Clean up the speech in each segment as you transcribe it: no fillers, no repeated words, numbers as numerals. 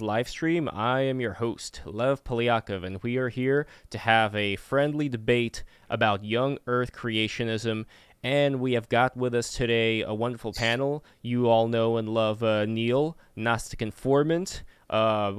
live stream. I am your host, Lev Polyakov, and we are here to have a friendly debate about Young Earth Creationism. And we have got with us today a wonderful panel. You all know and love Neil, Gnostic Informant,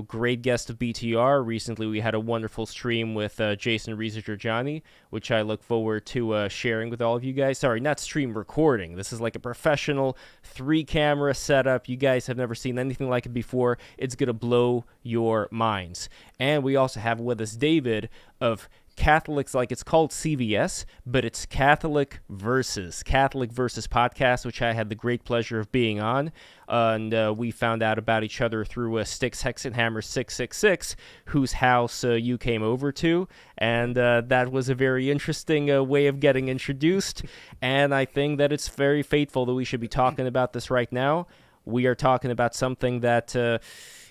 great guest of BTR. Recently, we had a wonderful stream with Jason Researcher Johnny, which I look forward to sharing with all of you guys. Sorry, not stream, recording. This is like a professional 3-camera setup. You guys have never seen anything like it before. It's going to blow your minds. And we also have with us David of Catholics, like it's called CVS, but it's Catholic Versus podcast, which I had the great pleasure of being on. And we found out about each other through Styx Hexenhammer 666, whose house you came over to. And that was a very interesting way of getting introduced. And I think that it's very fateful that we should be talking about this right now. We are talking about something that...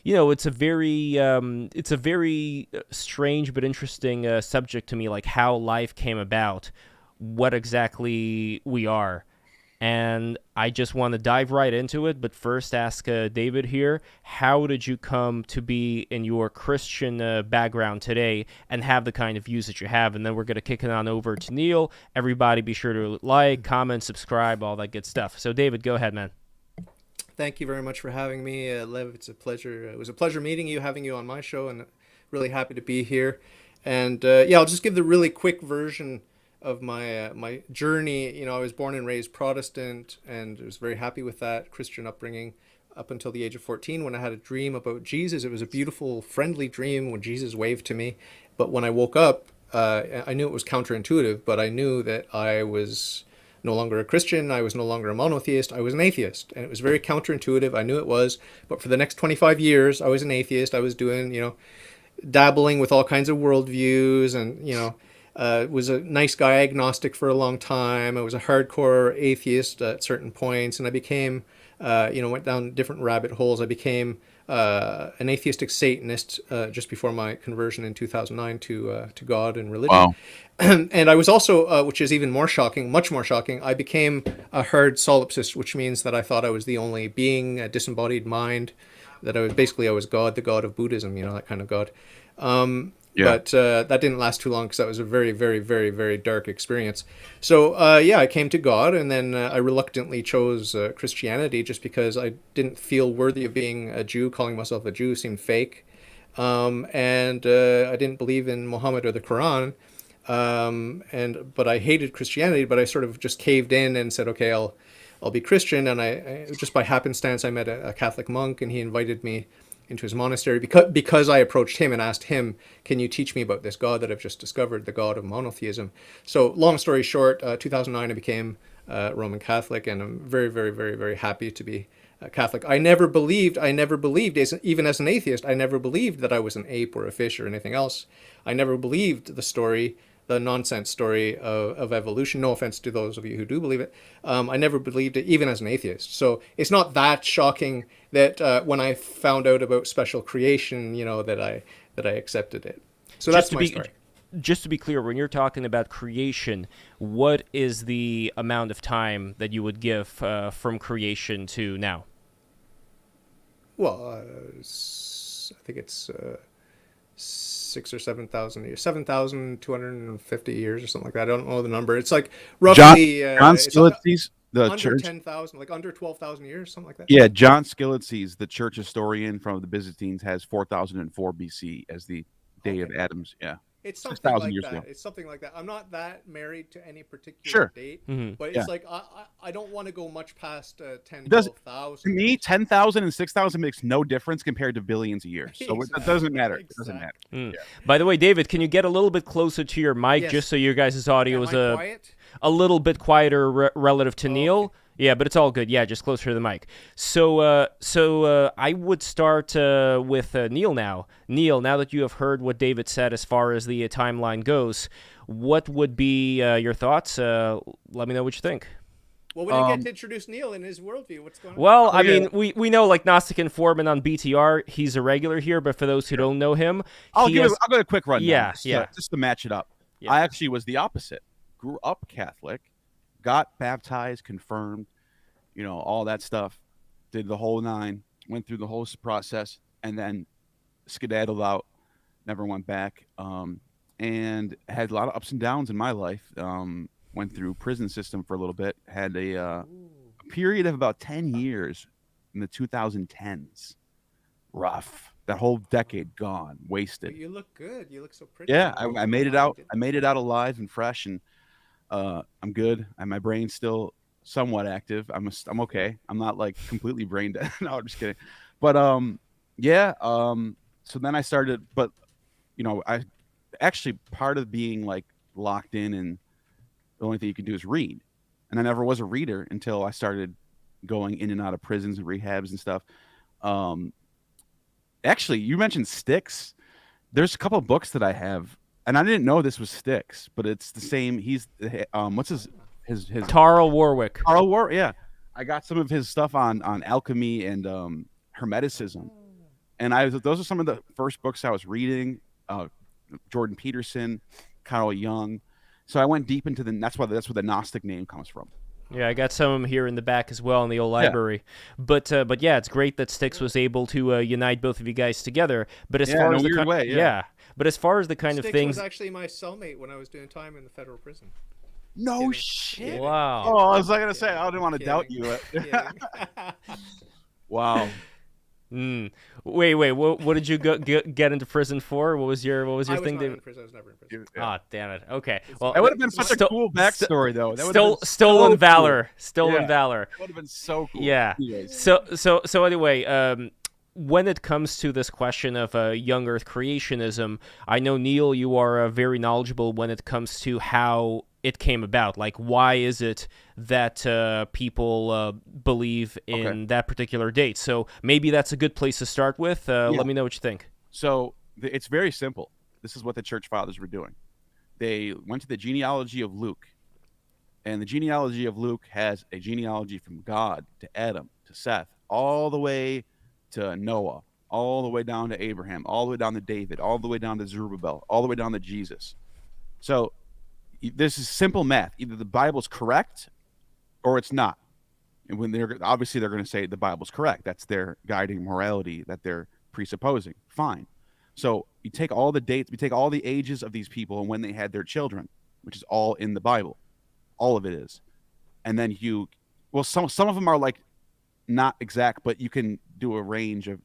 it's a very strange but interesting subject to me, like how life came about, what exactly we are. And I just want to dive right into it, but first ask David here, how did you come to be in your Christian background today and have the kind of views that you have? And then we're going to kick it on over to Neil. Everybody be sure to like, comment, subscribe, all that good stuff. So David, go ahead, man. Thank you very much for having me, Lev. It's a pleasure. It was a pleasure meeting you, having you on my show, and really happy to be here. And I'll just give the really quick version of my my journey. I was born and raised Protestant, and I was very happy with that Christian upbringing up until the age of 14, when I had a dream about Jesus. It was a beautiful, friendly dream when Jesus waved to me. But when I woke up, I knew it was counterintuitive, but I knew that I was no longer a Christian, I was no longer a monotheist, I was an atheist. And it was very counterintuitive, I knew it was. But for the next 25 years, I was an atheist. I was doing, dabbling with all kinds of worldviews, and, was a nice guy agnostic for a long time. I was a hardcore atheist at certain points, and I became, went down different rabbit holes. I became an atheistic Satanist just before my conversion in 2009 to God and religion. Wow. And I was also, which is even more shocking, much more shocking, I became a hard solipsist, which means that I thought I was the only being, a disembodied mind, that I was God, the God of Buddhism, that kind of God. But that didn't last too long, because that was a very, very, very, very dark experience. So, I came to God, and then I reluctantly chose Christianity just because I didn't feel worthy of being a Jew. Calling myself a Jew seemed fake. And I didn't believe in Muhammad or the Quran. But I hated Christianity, but I sort of just caved in and said, okay, I'll be Christian. And I just by happenstance, I met a Catholic monk, and he invited me into his monastery because I approached him and asked him, can you teach me about this God that I've just discovered, the God of monotheism? So long story short, 2009, I became Roman Catholic, and I'm very, very, very, very happy to be Catholic. I never believed, even as an atheist, I never believed that I was an ape or a fish or anything else. I never believed the nonsense story of evolution. No offense to those of you who do believe it. I never believed it, even as an atheist. So it's not that shocking that when I found out about special creation, that I accepted it. So that's my story. Just to be clear, when you're talking about creation, what is the amount of time that you would give from creation to now? Well, I think it's 6,000 or 7,000 years, 7,250 years or something like that. I don't know the number. It's like roughly John Skilletsy's the under church 10,000, like under 12,000 years, something like that. Yeah, John Skilletsy's the church historian from the Byzantines has 4004 BC as the day of Adam's. Yeah. It's something like years that. ago. It's something like that. I'm not that married to any particular date, but it's like I don't want to go much past 10, 12,000. To me, 10,000 and 6,000 makes no difference compared to billions of years. So Exactly. it doesn't matter. It Exactly. doesn't matter. Yeah. By the way, David, can you get a little bit closer to your mic, Yes. just so your guys' audio is quiet? a little bit quieter relative to Neil? Okay. Yeah, but it's all good. Yeah, just closer to the mic. So I would start with Neil now. Neil, now that you have heard what David said as far as the timeline goes, what would be your thoughts? Let me know what you think. Well, we didn't get to introduce Neil and his worldview. What's going on? Well, I mean, we know like Gnostic Informant on BTR. He's a regular here, but for those who don't know him, I'll give a quick rundown. Yeah, Just to match it up. Yeah. I actually was the opposite. Grew up Catholic, got baptized, confirmed, all that stuff. Did the whole 9, went through the whole process, and then skedaddled out, never went back, and had a lot of ups and downs in my life. Went through prison system for a little bit. Had a period of about 10 years in the 2010s. Rough. That whole decade gone, wasted. But you look good. You look so pretty. Yeah, I made it out. I made it out alive and fresh, and I'm good. And my brain's still somewhat active. I'm okay. I'm not like completely brain dead. No, I'm just kidding. But yeah. So then I started, but I actually, part of being like locked in and the only thing you can do is read. And I never was a reader until I started going in and out of prisons and rehabs and stuff. Actually, you mentioned Styx. There's a couple of books that I have, and I didn't know this was Styx, but it's the same. He's what's his Tarl Warwick. Carl War. Yeah, I got some of his stuff on alchemy and Hermeticism, and those are some of the first books I was reading. Jordan Peterson, Carl Jung. So I went deep into that's where the Gnostic name comes from. Yeah, I got some of them here in the back as well in the old library. But yeah, it's great that Styx was able to unite both of you guys together. But as far as the way, but as far as the kind Styx of things, was actually my cellmate when I was doing time in the federal prison. No shit. Wow. Oh, I was not gonna say. I didn't want to doubt you. Wow. Wait. What did you get into prison for? What was your thing? I was never in prison. Ah, damn it. Okay. Well, that would have been such a cool backstory, though. Stolen valor. Cool. Stolen valor. That would have been so cool. Yeah. Anyways. So anyway, when it comes to this question of young Earth creationism, I know, Neil, you are very knowledgeable when it comes to how it came about. Like, why is it that people believe in that particular date? So maybe that's a good place to start with. Let me know what you think. So it's very simple. This is what the church fathers were doing. They went to the genealogy of Luke, and the genealogy of Luke has a genealogy from God to Adam to Seth, all the way to Noah, all the way down to Abraham, all the way down to David, all the way down to Zerubbabel, all the way down to Jesus. So this is simple math. Either the Bible's correct or it's not. And when they're going to say the Bible's correct. That's their guiding morality that they're presupposing. Fine. So you take all the dates, we take all the ages of these people and when they had their children, which is all in the Bible. All of it is. And then some of them are like not exact, but you can do a range of,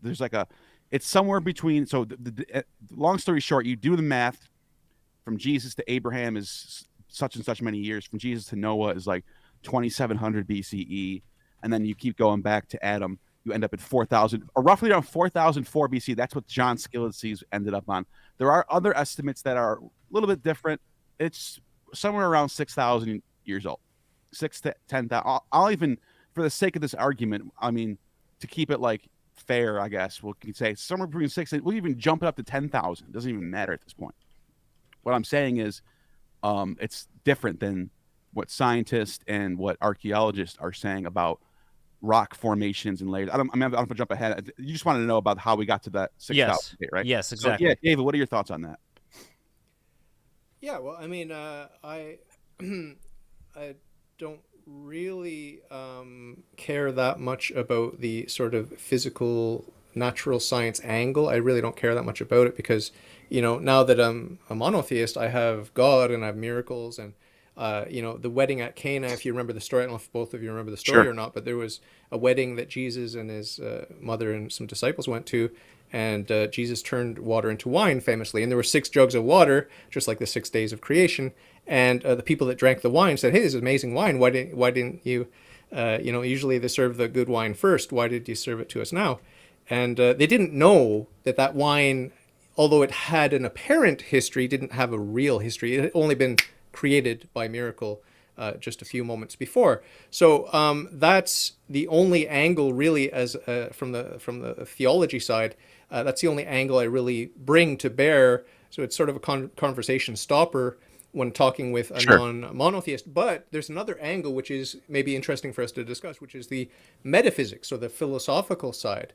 it's somewhere between. So the long story short, you do the math. From Jesus to Abraham is such and such many years. From Jesus to Noah is like 2700 BCE. And then you keep going back to Adam. You end up at 4000, or roughly around 4004 BC. That's what John Skillet's ended up on. There are other estimates that are a little bit different. It's somewhere around 6,000 years old. 6 to 10,000. I'll even, for the sake of this argument, I mean, to keep it like fair, I guess, we can say somewhere between 6 and we'll even jump it up to 10,000. It doesn't even matter at this point. What I'm saying is it's different than what scientists and what archaeologists are saying about rock formations and layers. I'm going to jump ahead. You just wanted to know about how we got to that 6,000 date, right? Yes, exactly. So, yeah, David, what are your thoughts on that? Yeah, well, I mean, I don't really care that much about the sort of physical natural science angle. I really don't care that much about it because, now that I'm a monotheist, I have God and I have miracles and, the wedding at Cana, if you remember the story, I don't know if both of you remember the story or not, but there was a wedding that Jesus and his mother and some disciples went to, and Jesus turned water into wine famously. And there were 6 jugs of water, just like the 6 days of creation. And the people that drank the wine said, "Hey, this is amazing wine. Why didn't you, usually they serve the good wine first. Why did you serve it to us now?" And they didn't know that wine, although it had an apparent history, didn't have a real history. It had only been created by miracle just a few moments before. So that's the only angle really, as from the theology side. That's the only angle I really bring to bear. So it's sort of a conversation stopper when talking with a non-monotheist. But there's another angle which is maybe interesting for us to discuss, which is the metaphysics or the philosophical side.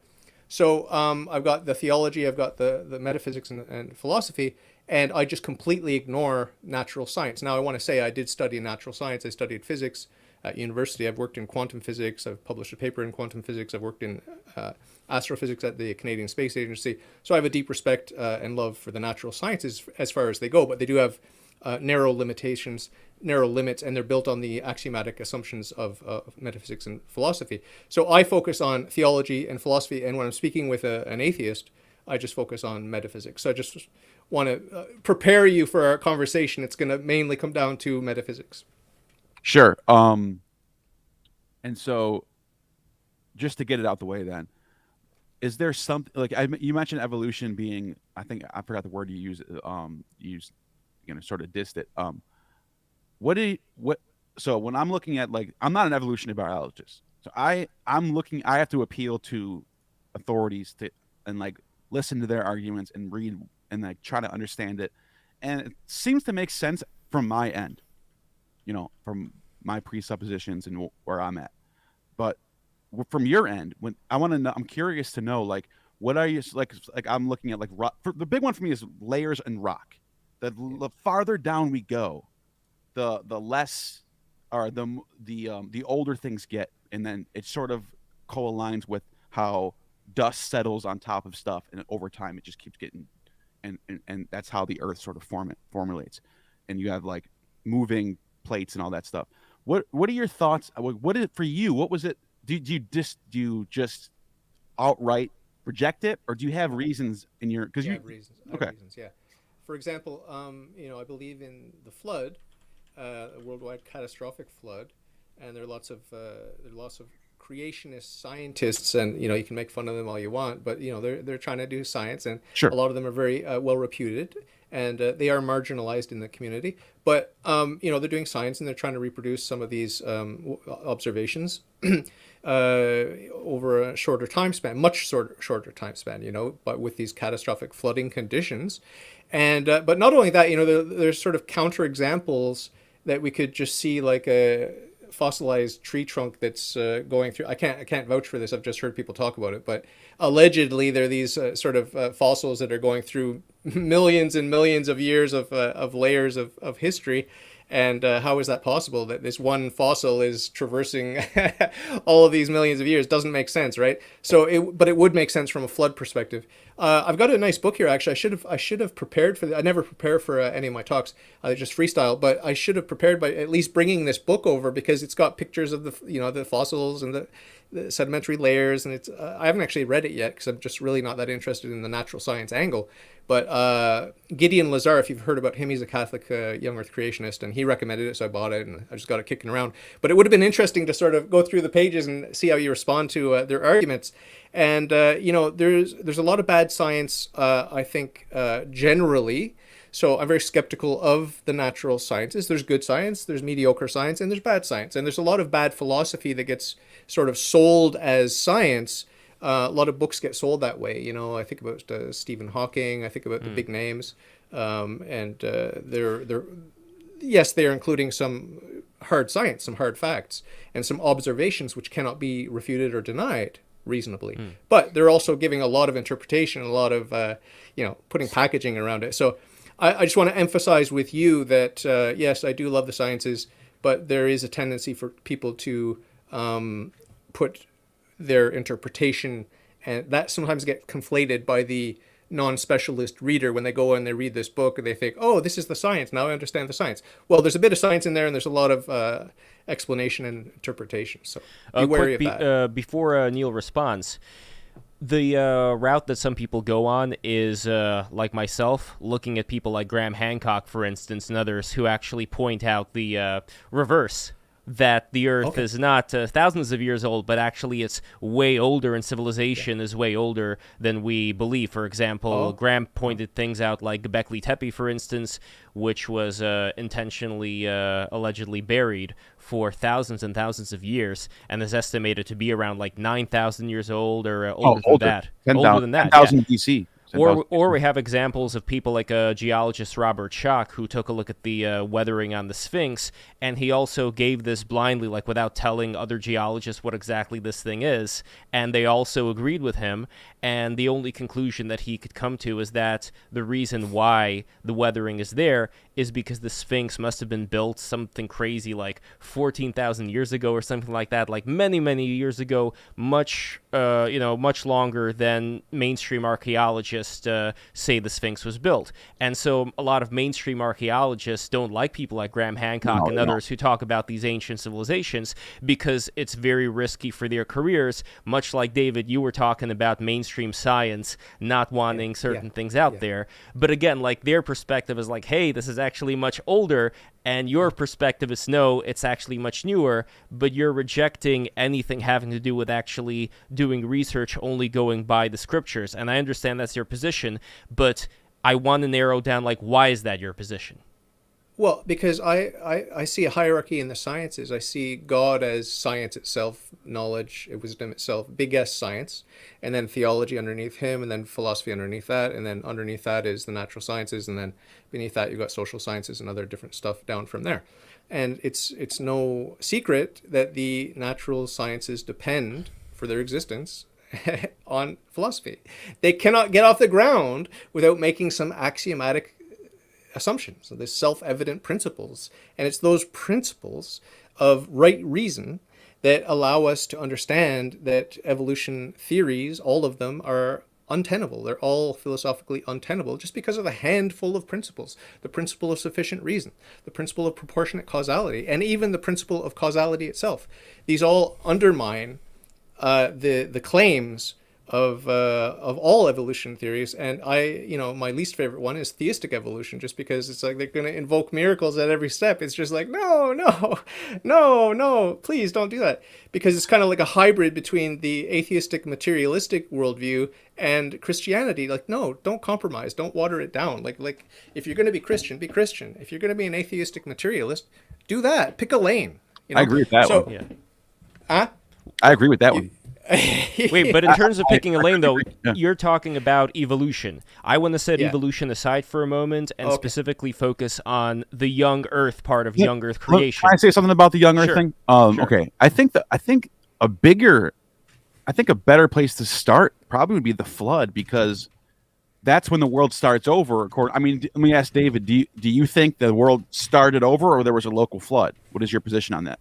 So I've got the theology, I've got the metaphysics and philosophy, and I just completely ignore natural science. Now, I want to say I did study natural science. I studied physics at university. I've worked in quantum physics. I've published a paper in quantum physics. I've worked in astrophysics at the Canadian Space Agency. So I have a deep respect and love for the natural sciences as far as they go, but they do have narrow limitations, narrow limits, and they're built on the axiomatic assumptions of metaphysics and philosophy. So I focus on theology and philosophy, and when I'm speaking with an atheist, I just focus on metaphysics. So I just want to prepare you for our conversation. It's going to mainly come down to metaphysics. Sure. And so, just to get it out the way, then, is there something like you mentioned evolution being? I think I forgot the word you used. Sort of dissed it. So when I'm looking at, like, I'm not an evolutionary biologist, so I'm looking. I have to appeal to authorities and like listen to their arguments and read and like try to understand it, and it seems to make sense from my end, from my presuppositions and where I'm at. But from your end, when I want to know, I'm curious to know, like, what are you like I'm looking at, like, rock. The big one for me is layers and rock. The farther down we go, the less, or the older things get, and then it sort of co-aligns with how dust settles on top of stuff, and over time it just keeps getting, and that's how the Earth sort of formulates, and you have like moving plates and all that stuff. What are your thoughts? What is it for you? What was it? Do you just outright reject it, or do you have reasons in your? Because I have reasons. Yeah. For example, I believe in the flood, a worldwide catastrophic flood, and there are lots of creationist scientists, and you can make fun of them all you want, but they're trying to do science, and sure, a lot of them are very well reputed, and they are marginalized in the community. But they're doing science, and they're trying to reproduce some of these observations over a shorter time span, much shorter time span, but with these catastrophic flooding conditions. And but not only that, there's sort of counterexamples that we could just see, like a fossilized tree trunk that's going through. I can't vouch for this. I've just heard people talk about it, but allegedly there are these sort of fossils that are going through millions and millions of years of layers of history. And how is that possible that this one fossil is traversing all of these millions of years? Doesn't make sense, right? But it would make sense from a flood perspective. I've got a nice book here, actually. I should have prepared for I never prepare for any of my talks. I just freestyle, but I should have prepared by at least bringing this book over, because it's got pictures of the fossils and the sedimentary layers, and it's I haven't actually read it yet because I'm just really not that interested in the natural science angle. But Gideon Lazar, if you've heard about him, he's a Catholic young Earth creationist, and he recommended it, so I bought it, and I just got it kicking around. But it would have been interesting to sort of go through the pages and see how you respond to their arguments. And there's a lot of bad science, I think, generally. So I'm very skeptical of the natural sciences. There's good science, there's mediocre science, and there's bad science. And there's a lot of bad philosophy that gets sort of sold as science. A lot of books get sold that way. I think about Stephen Hawking. I think about the big names, and they're including some hard science, some hard facts, and some observations which cannot be refuted or denied reasonably. But they're also giving a lot of interpretation, a lot of putting packaging around it. So I just want to emphasize with you that yes, I do love the sciences, but there is a tendency for people to put their interpretation, and that sometimes get conflated by the non-specialist reader when they go and they read this book and they think, oh, this is the science, now I understand the science. Well, there's a bit of science in there, and there's a lot of explanation and interpretation, so be wary of that. Before Neil responds, the route that some people go on is, like myself, looking at people like Graham Hancock, for instance, and others who actually point out the reverse, that the Earth is not thousands of years old, but actually it's way older, and civilization is way older than we believe. For example, Graham pointed things out like Göbekli Tepe, for instance, which was intentionally, allegedly buried for thousands and thousands of years, and is estimated to be around like 9,000 years old, or older than that. 10,000 BC. Or we have examples of people like geologist Robert Schoch, who took a look at the weathering on the Sphinx, and he also gave this blindly, like without telling other geologists what exactly this thing is, and they also agreed with him, and the only conclusion that he could come to is that the reason why the weathering is there is because the Sphinx must have been built something crazy like 14,000 years ago or something like that, like many, many years ago, much longer than mainstream archaeologists say the Sphinx was built. And so a lot of mainstream archaeologists don't like people like Graham Hancock and others who talk about these ancient civilizations because it's very risky for their careers, much like, David, you were talking about mainstream science not wanting certain things out there. But again, like their perspective is like, hey, this is actually much older, and your perspective is no, it's actually much newer, but you're rejecting anything having to do with actually doing research only going by the scriptures. And I understand that's your position, but I want to narrow down, like, why is that your position? Well, because I see a hierarchy in the sciences. I see God as science itself, knowledge, wisdom itself, big S science, and then theology underneath him, and then philosophy underneath that, and then underneath that is the natural sciences, and then beneath that you've got social sciences and other different stuff down from there. And it's no secret that the natural sciences depend for their existence on philosophy. They cannot get off the ground without making some axiomatic assumptions. So there's self-evident principles, and it's those principles of right reason that allow us to understand that evolution theories, all of them, are untenable. They're all philosophically untenable just because of a handful of principles. The principle of sufficient reason, the principle of proportionate causality, and even the principle of causality itself. These all undermine the claims of all evolution theories. And my least favorite one is theistic evolution, just because it's like they're going to invoke miracles at every step. It's just like, no, please don't do that. Because it's kind of like a hybrid between the atheistic materialistic worldview and Christianity. Like, no, don't compromise. Don't water it down. Like if you're going to be Christian, be Christian. If you're going to be an atheistic materialist, do that. Pick a lane. I agree with that one. Yeah. I agree with that one. Wait, but in terms of picking a lane, though, you're talking about evolution. I want to set evolution aside for a moment and specifically focus on the Young Earth part of Young Earth creation. Can I say something about the Young Earth thing? Sure. Okay, I think a better place to start probably would be the flood, because that's when the world starts over. I mean, let me ask David: do you think the world started over, or there was a local flood? What is your position on that?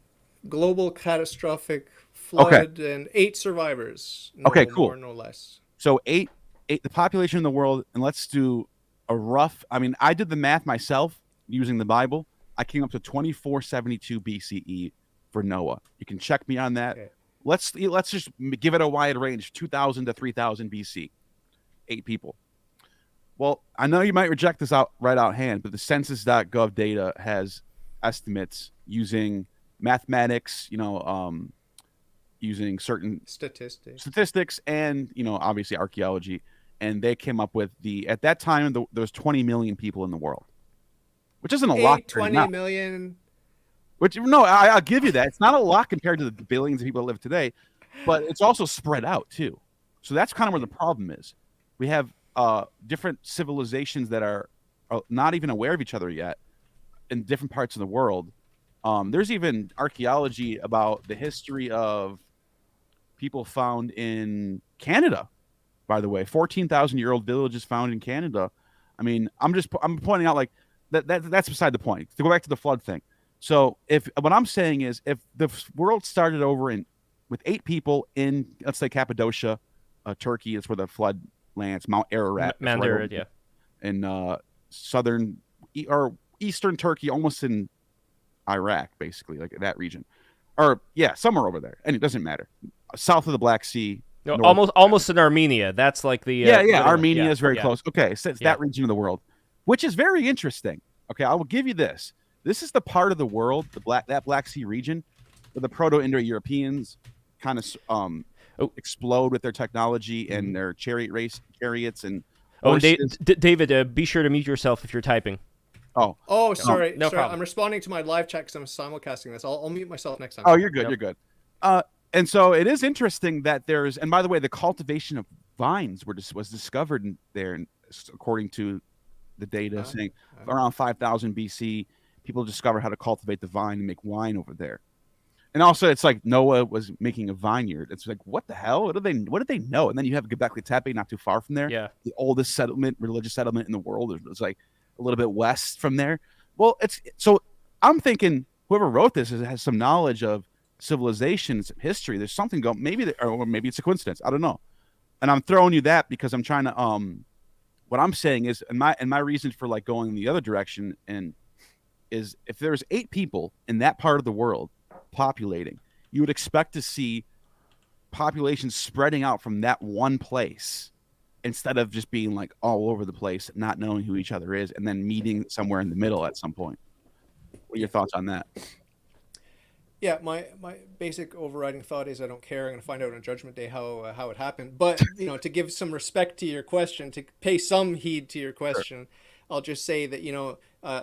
Global catastrophic flood and 8 survivors. No cool. more, no less. So eight, the population in the world, and let's do a rough. I mean, I did the math myself using the Bible. I came up to 2472 BCE for Noah. You can check me on that. Okay. Let's just give it a wide range: 2000 to 3000 BC. 8 people. Well, I know you might reject this right out hand, but the census.gov data has estimates using mathematics, using certain statistics and, obviously archaeology. And they came up with at that time, there was 20 million people in the world, which isn't a lot. 20 million. Which, no, I'll give you that. It's not a lot compared to the billions of people that live today, but it's also spread out too. So that's kind of where the problem is. We have different civilizations that are not even aware of each other yet in different parts of the world. There's even archaeology about the history of people found in Canada, by the way. 14,000-year-old villages found in Canada. I mean, I'm pointing out, like, that's beside the point. To go back to the flood thing. So what I'm saying is, if the world started over with 8 people in, let's say, Cappadocia, Turkey, is where the flood lands, Mount Ararat. Mount Ararat, yeah. In southern or eastern Turkey, almost in Iraq, basically, like that region. Or, yeah, somewhere over there. And it doesn't matter. South of the Black Sea. No, almost in Armenia. That's like the... Armenia is very close. Okay, so it's that region of the world, which is very interesting. Okay, I will give you this. This is the part of the world, that Black Sea region, where the Proto-Indo-Europeans kind of explode with their technology and their chariots and horses. David, be sure to mute yourself if you're typing. Oh, sorry. No problem. I'm responding to my live chat because I'm simulcasting this. I'll mute myself next time. Oh, you're good. You're good. And so it is interesting that and by the way, the cultivation of vines was discovered there, according to the data, saying around 5,000 BC, people discovered how to cultivate the vine and make wine over there. And also, it's like Noah was making a vineyard. It's like, what the hell? What did they know? And then you have Göbekli Tepe not too far from there. Yeah. The oldest religious settlement in the world. It's like a little bit west from there. Well, so I'm thinking whoever wrote this has some knowledge of civilization, some history. There's something going. Or maybe it's a coincidence. I don't know. And I'm throwing you that because I'm trying to. What I'm saying is, and my reason for like going the other direction is if there's 8 people in that part of the world populating, you would expect to see populations spreading out from that one place instead of just being like all over the place, not knowing who each other is, and then meeting somewhere in the middle at some point. What are your thoughts on that? Yeah, my basic overriding thought is I don't care. I'm going to find out on Judgment Day how it happened. But to give some respect to your question, to pay some heed to your question, sure. I'll just say that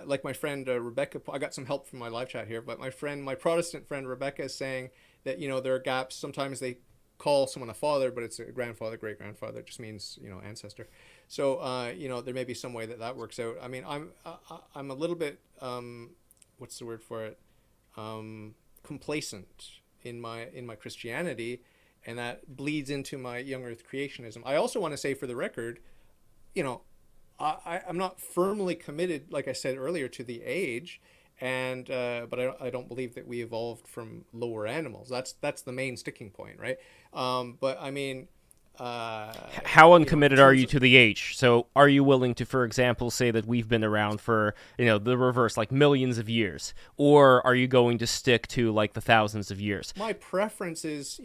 like my friend Rebecca, I got some help from my live chat here. But my Protestant friend Rebecca is saying that there are gaps. Sometimes they call someone a father, but it's a grandfather, great grandfather. It just means ancestor. So there may be some way that works out. I mean, I'm a little bit what's the word for it? Complacent in my Christianity, and that bleeds into my Young Earth Creationism. I also want to say, for the record, I'm not firmly committed, like I said earlier, to the age, and but I don't believe that we evolved from lower animals. That's the main sticking point, right? But I mean, how uncommitted are you to the age? So are you willing to, for example, say that we've been around for the reverse, like millions of years, or are you going to stick to like the thousands of years? My preference is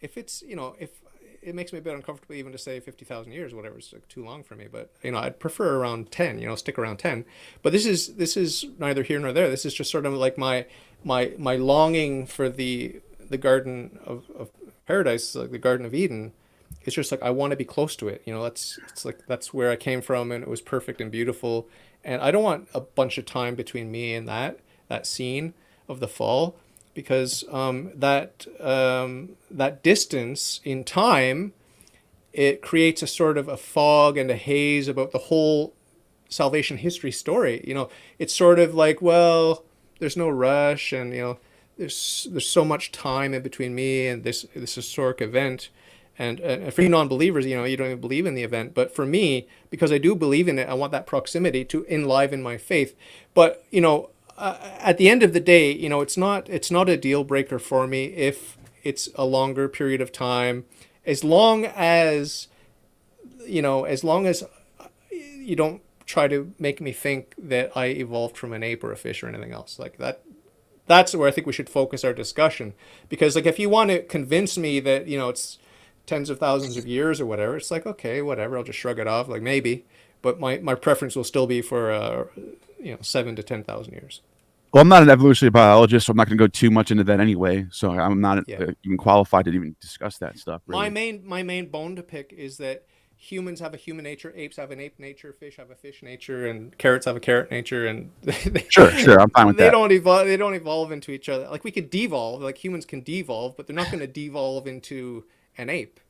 if it's if it makes me a bit uncomfortable even to say 50,000 years, whatever, it's like too long for me, but I'd prefer around 10, stick around 10. But this is neither here nor there. This is just sort of like my longing for the garden of paradise, like the Garden of Eden. It's just like I want to be close to it. That's where I came from, and it was perfect and beautiful. And I don't want a bunch of time between me and that scene of the fall, because that distance in time, it creates a sort of a fog and a haze about the whole salvation history story. It's sort of like, well, there's no rush, and there's so much time in between me and this historic event, and for you non-believers, you don't even believe in the event. But for me, because I do believe in it, I want that proximity to enliven my faith. But at the end of the day, it's not a deal breaker for me if it's a longer period of time, as long as you don't try to make me think that I evolved from an ape or a fish or anything else like that. That's where I think we should focus our discussion, because like if you want to convince me that it's tens of thousands of years or whatever, it's like, okay, whatever, I'll just shrug it off, like maybe, but my preference will still be for 7 to 10,000 years. Well, I'm not an evolutionary biologist, so I'm not going to go too much into that anyway. So I'm not even qualified to even discuss that stuff. Really. My main bone to pick is that humans have a human nature, apes have an ape nature, fish have a fish nature, and carrots have a carrot nature, and sure, I'm fine with that. They don't evolve into each other. Like we could devolve, like humans can devolve, but they're not going to devolve into an ape.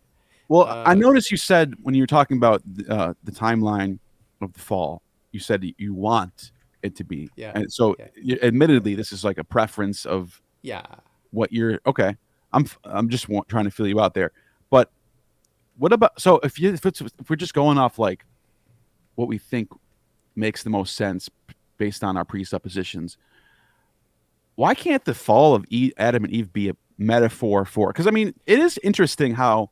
Well, I noticed you said when you were talking about the timeline of the fall, you said you want it to be. Yeah. And so, admittedly, this is like a preference of what you're. Okay, I'm just trying to feel you out there, but. What about, so if we're just going off like what we think makes the most sense based on our presuppositions, why can't the fall of Adam and Eve be a metaphor for? Because I mean, it is interesting how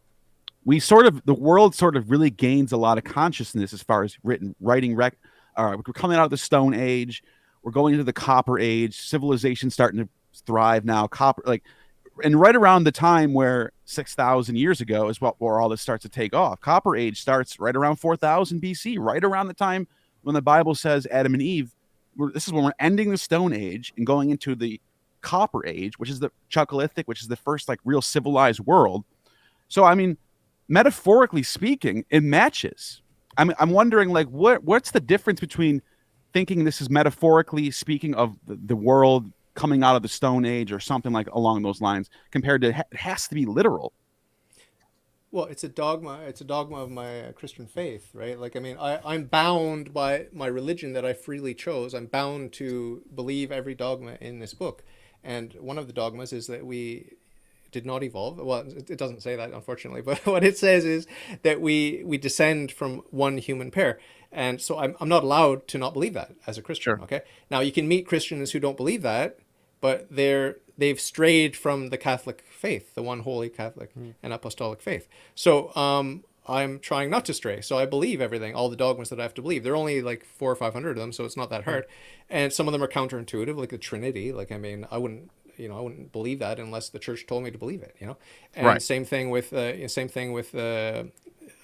the world sort of really gains a lot of consciousness as far as writing. We're coming out of the Stone Age, we're going into the Copper Age, civilization starting to thrive now. And right around the time where 6,000 years ago is where all this starts to take off. Copper Age starts right around 4,000 BC, right around the time when the Bible says Adam and Eve. This is when we're ending the Stone Age and going into the Copper Age, which is the Chalcolithic, which is the first like real civilized world. So, I mean, metaphorically speaking, it matches. I'm wondering, like, what's the difference between thinking this is metaphorically speaking of the world coming out of the Stone Age or something like along those lines compared to it has to be literal? Well, it's a dogma. It's a dogma of my Christian faith, right? Like, I mean, I'm bound by my religion that I freely chose. I'm bound to believe every dogma in this book. And one of the dogmas is that we did not evolve. Well, it doesn't say that, unfortunately, but what it says is that we descend from one human pair. And so I'm not allowed to not believe that as a Christian, Sure. okay? Now, you can meet Christians who don't believe that, but they've strayed from the Catholic faith, the one holy Catholic and apostolic faith. So I'm trying not to stray. So I believe everything, all the dogmas that I have to believe. There are only like 400 or 500 of them, so it's not that hard. And some of them are counterintuitive, like the Trinity. Like, I mean, I wouldn't believe that unless the church told me to believe it, you know. And Right. same thing with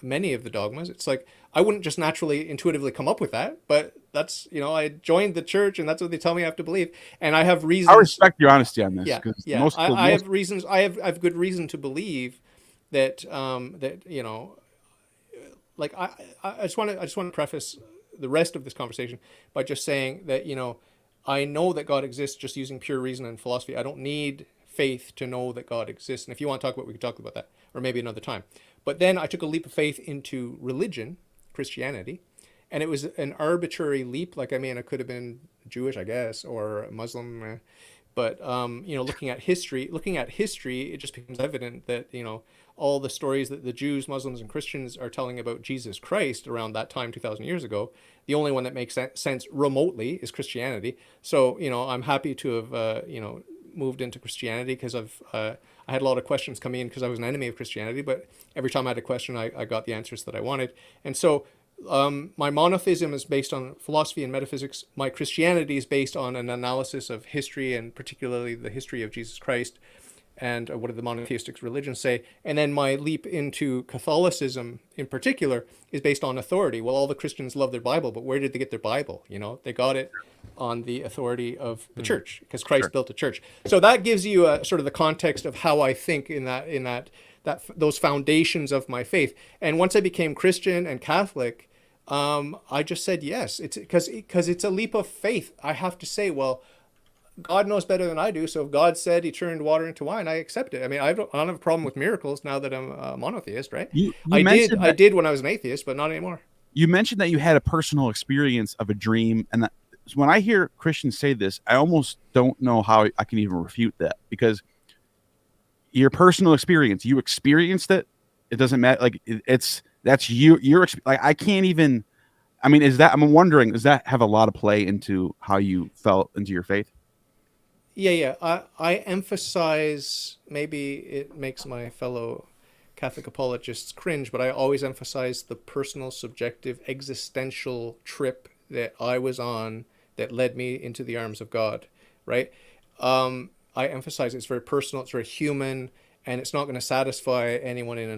many of the dogmas. It's like I wouldn't just naturally intuitively come up with that, but that's, you know, I joined the church and that's what they tell me I have to believe, and I have reasons. I respect your honesty on this. Yeah, 'Cause yeah. most people, I have reasons. I have good reason to believe that that, you know, like I just want to preface the rest of this conversation by just saying that, you know, I know that God exists just using pure reason and philosophy. I don't need faith to know that God exists. And if you want to talk about, we could talk about that, or maybe another time. But then I took a leap of faith into religion, Christianity, and it was an arbitrary leap. Like, I mean, I could have been Jewish, I guess, or Muslim. But you know, looking at history, it just becomes evident that, you know, all the stories that the Jews, Muslims, and Christians are telling about Jesus Christ around that time, 2,000 years ago, the only one that makes sense remotely is Christianity. So, you know, I'm happy to have you know, moved into Christianity because I had a lot of questions coming in because I was an enemy of Christianity, but every time I had a question, I got the answers that I wanted. And so my monotheism is based on philosophy and metaphysics. My Christianity is based on an analysis of history, and particularly the history of Jesus Christ and what do the monotheistic religions say. And then my leap into Catholicism in particular is based on authority. Well, all the Christians love their Bible, but where did they get their Bible? You know, they got it on the authority of the church, because Christ Sure. built a church. So that gives you a sort of the context of how I think in that those foundations of my faith. And once I became Christian and Catholic, I just said yes. It's because it's a leap of faith. I have to say, well, God knows better than I do. So if God said he turned water into wine, I accept it. I mean, I don't have a problem with miracles now that I'm a monotheist, right? You I mentioned that, did when I was an atheist, but not anymore. you mentioned that you had a personal experience of a dream, and that, when I hear Christians say this, I almost don't know how I can even refute that, because your personal experience, you experienced it. It doesn't matter. Like, that's you. Like, I can't even. I mean, I'm wondering, does that have a lot of play into how you felt into your faith? Yeah. I emphasize, maybe it makes my fellow Catholic apologists cringe, but I always emphasize the personal, subjective, existential trip that I was on that led me into the arms of God, right? I emphasize it's very personal, it's very human, and it's not going to satisfy anyone in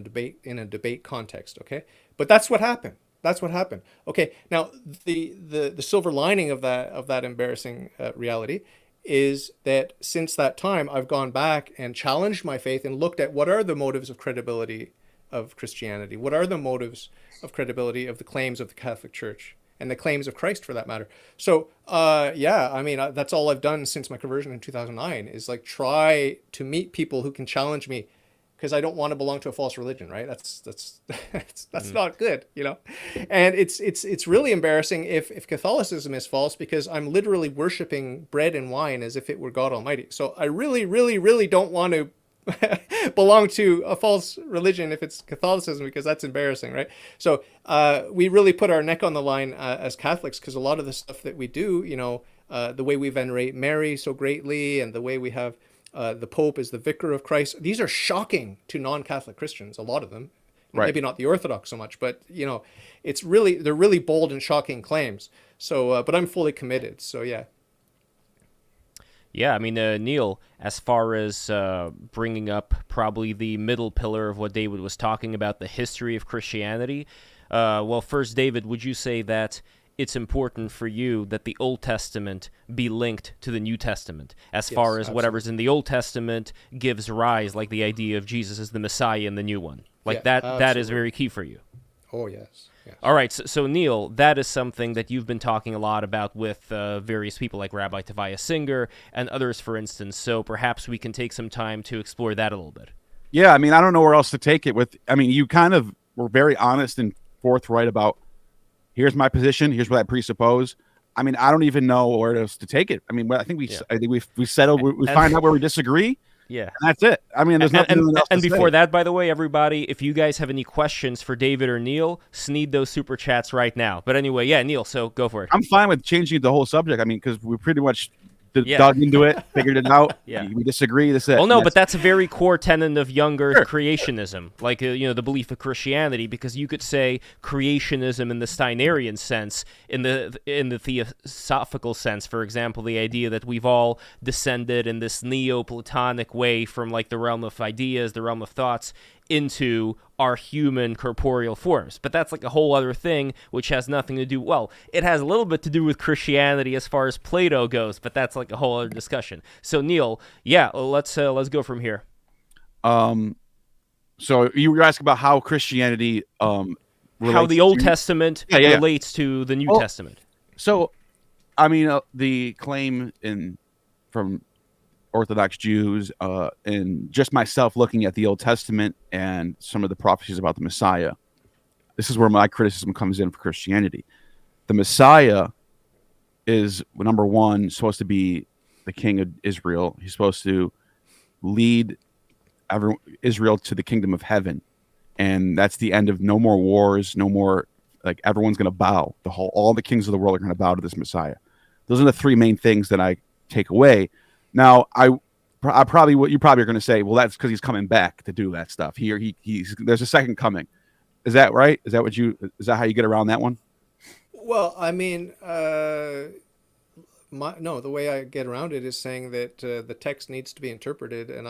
a debate context, okay? But that's what happened. That's what happened. Okay, now the silver lining of that embarrassing reality is that since that time, I've gone back and challenged my faith and looked at what are the motives of credibility of Christianity? What are the motives of credibility of the claims of the Catholic Church and the claims of Christ, for that matter? So, yeah, I mean, that's all I've done since my conversion in 2009 is like try to meet people who can challenge me, because I don't want to belong to a false religion, right? That's not good, you know. And it's really embarrassing if Catholicism is false, because I'm literally worshiping bread and wine as if it were God Almighty. So I really, really, really don't want to belong to a false religion if it's Catholicism, because that's embarrassing, right? So we really put our neck on the line as Catholics, because a lot of the stuff that we do, you know, the way we venerate Mary so greatly, and the way we have the Pope is the vicar of Christ. These are shocking to non-Catholic Christians, a lot of them. Right. Maybe not the Orthodox so much, but, you know, they're really bold and shocking claims. So, but I'm fully committed. So, yeah. Yeah, I mean, Neil, as far as bringing up probably the middle pillar of what David was talking about, the history of Christianity, well, first, David, would you say that it's important for you that the Old Testament be linked to the New Testament, as far as whatever's in the Old Testament gives rise, like the idea of Jesus as the Messiah in the new one? Like, Yeah, that is very key for you. Oh, yes. All right, so Neil, that is something that you've been talking a lot about with various people like Rabbi Tovia Singer and others, for instance, so perhaps we can take some time to explore that a little bit. Yeah, I mean, I don't know where else to take it with. I mean, you kind of were very honest and forthright about here's my position, here's what I presuppose. I mean, I don't even know where else to take it. I mean, I think we settled. We find out where we disagree. Yeah. And that's it. I mean, there's nothing else and to before say. that, by the way, everybody, if you guys have any questions for David or Neil, sneed those super chats right now. But anyway, yeah, Neil, so go for it. I'm fine with changing the whole subject. I mean, because we pretty much dug into it, figured it out. Yeah. We disagree. That's it. Well, no, but that's a very core tenet of Young Earth creationism, like the belief of Christianity, because you could say creationism in the Steinerian sense, in the theosophical sense, for example, the idea that we've all descended in this Neoplatonic way from like the realm of ideas, the realm of thoughts, into our human corporeal forms. But that's like a whole other thing, which has nothing to do, well, it has a little bit to do with Christianity as far as Plato goes, but that's like a whole other discussion. So Neil, yeah, let's go from here. So you were asking about how Christianity how the Old Testament relates to the New Testament. So, I mean, the claim from Orthodox Jews and just myself looking at the Old Testament and some of the prophecies about the Messiah, this is where my criticism comes in for Christianity. The Messiah is, number one, supposed to be the king of Israel. He's supposed to lead Israel to the kingdom of heaven. And that's the end of no more wars, no more, like, everyone's going to bow. All the kings of the world are going to bow to this Messiah. Those are the three main things that I take away. Now, I probably what you probably are going to say, well, that's because he's coming back to do that stuff. There's a second coming. Is that right? Is that how you get around that one? Well, I mean, the way I get around it is saying that the text needs to be interpreted, and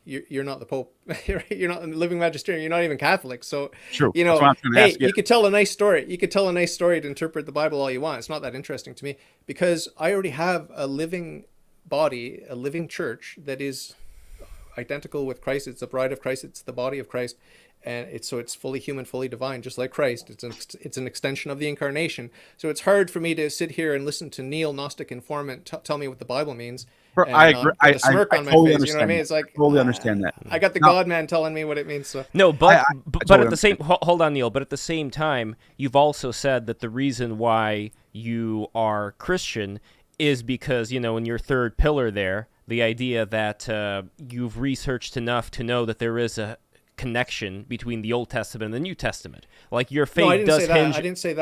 you're not the Pope, you're not the living magisterium, you're not even Catholic, so true. Hey, you could tell a nice story. You could tell a nice story to interpret the Bible all you want. It's not that interesting to me because I already have a living body, a living church that is identical with Christ. It's the bride of Christ. It's the body of Christ, and it's fully human, fully divine, just like Christ. It's an extension of the incarnation. So it's hard for me to sit here and listen to Neil, Gnostic Informant, tell me what the Bible means. And, I agree. with a smirk on my totally face. You know what I mean? It's like totally understand that. I got the God man telling me what it means. So no, but totally at the same hold on, Neil. But at the same time, you've also said that the reason why you are Christian is because, in your third pillar there, the idea that you've researched enough to know that there is a connection between the Old Testament and the New Testament. Like your faith does hinge... I didn't say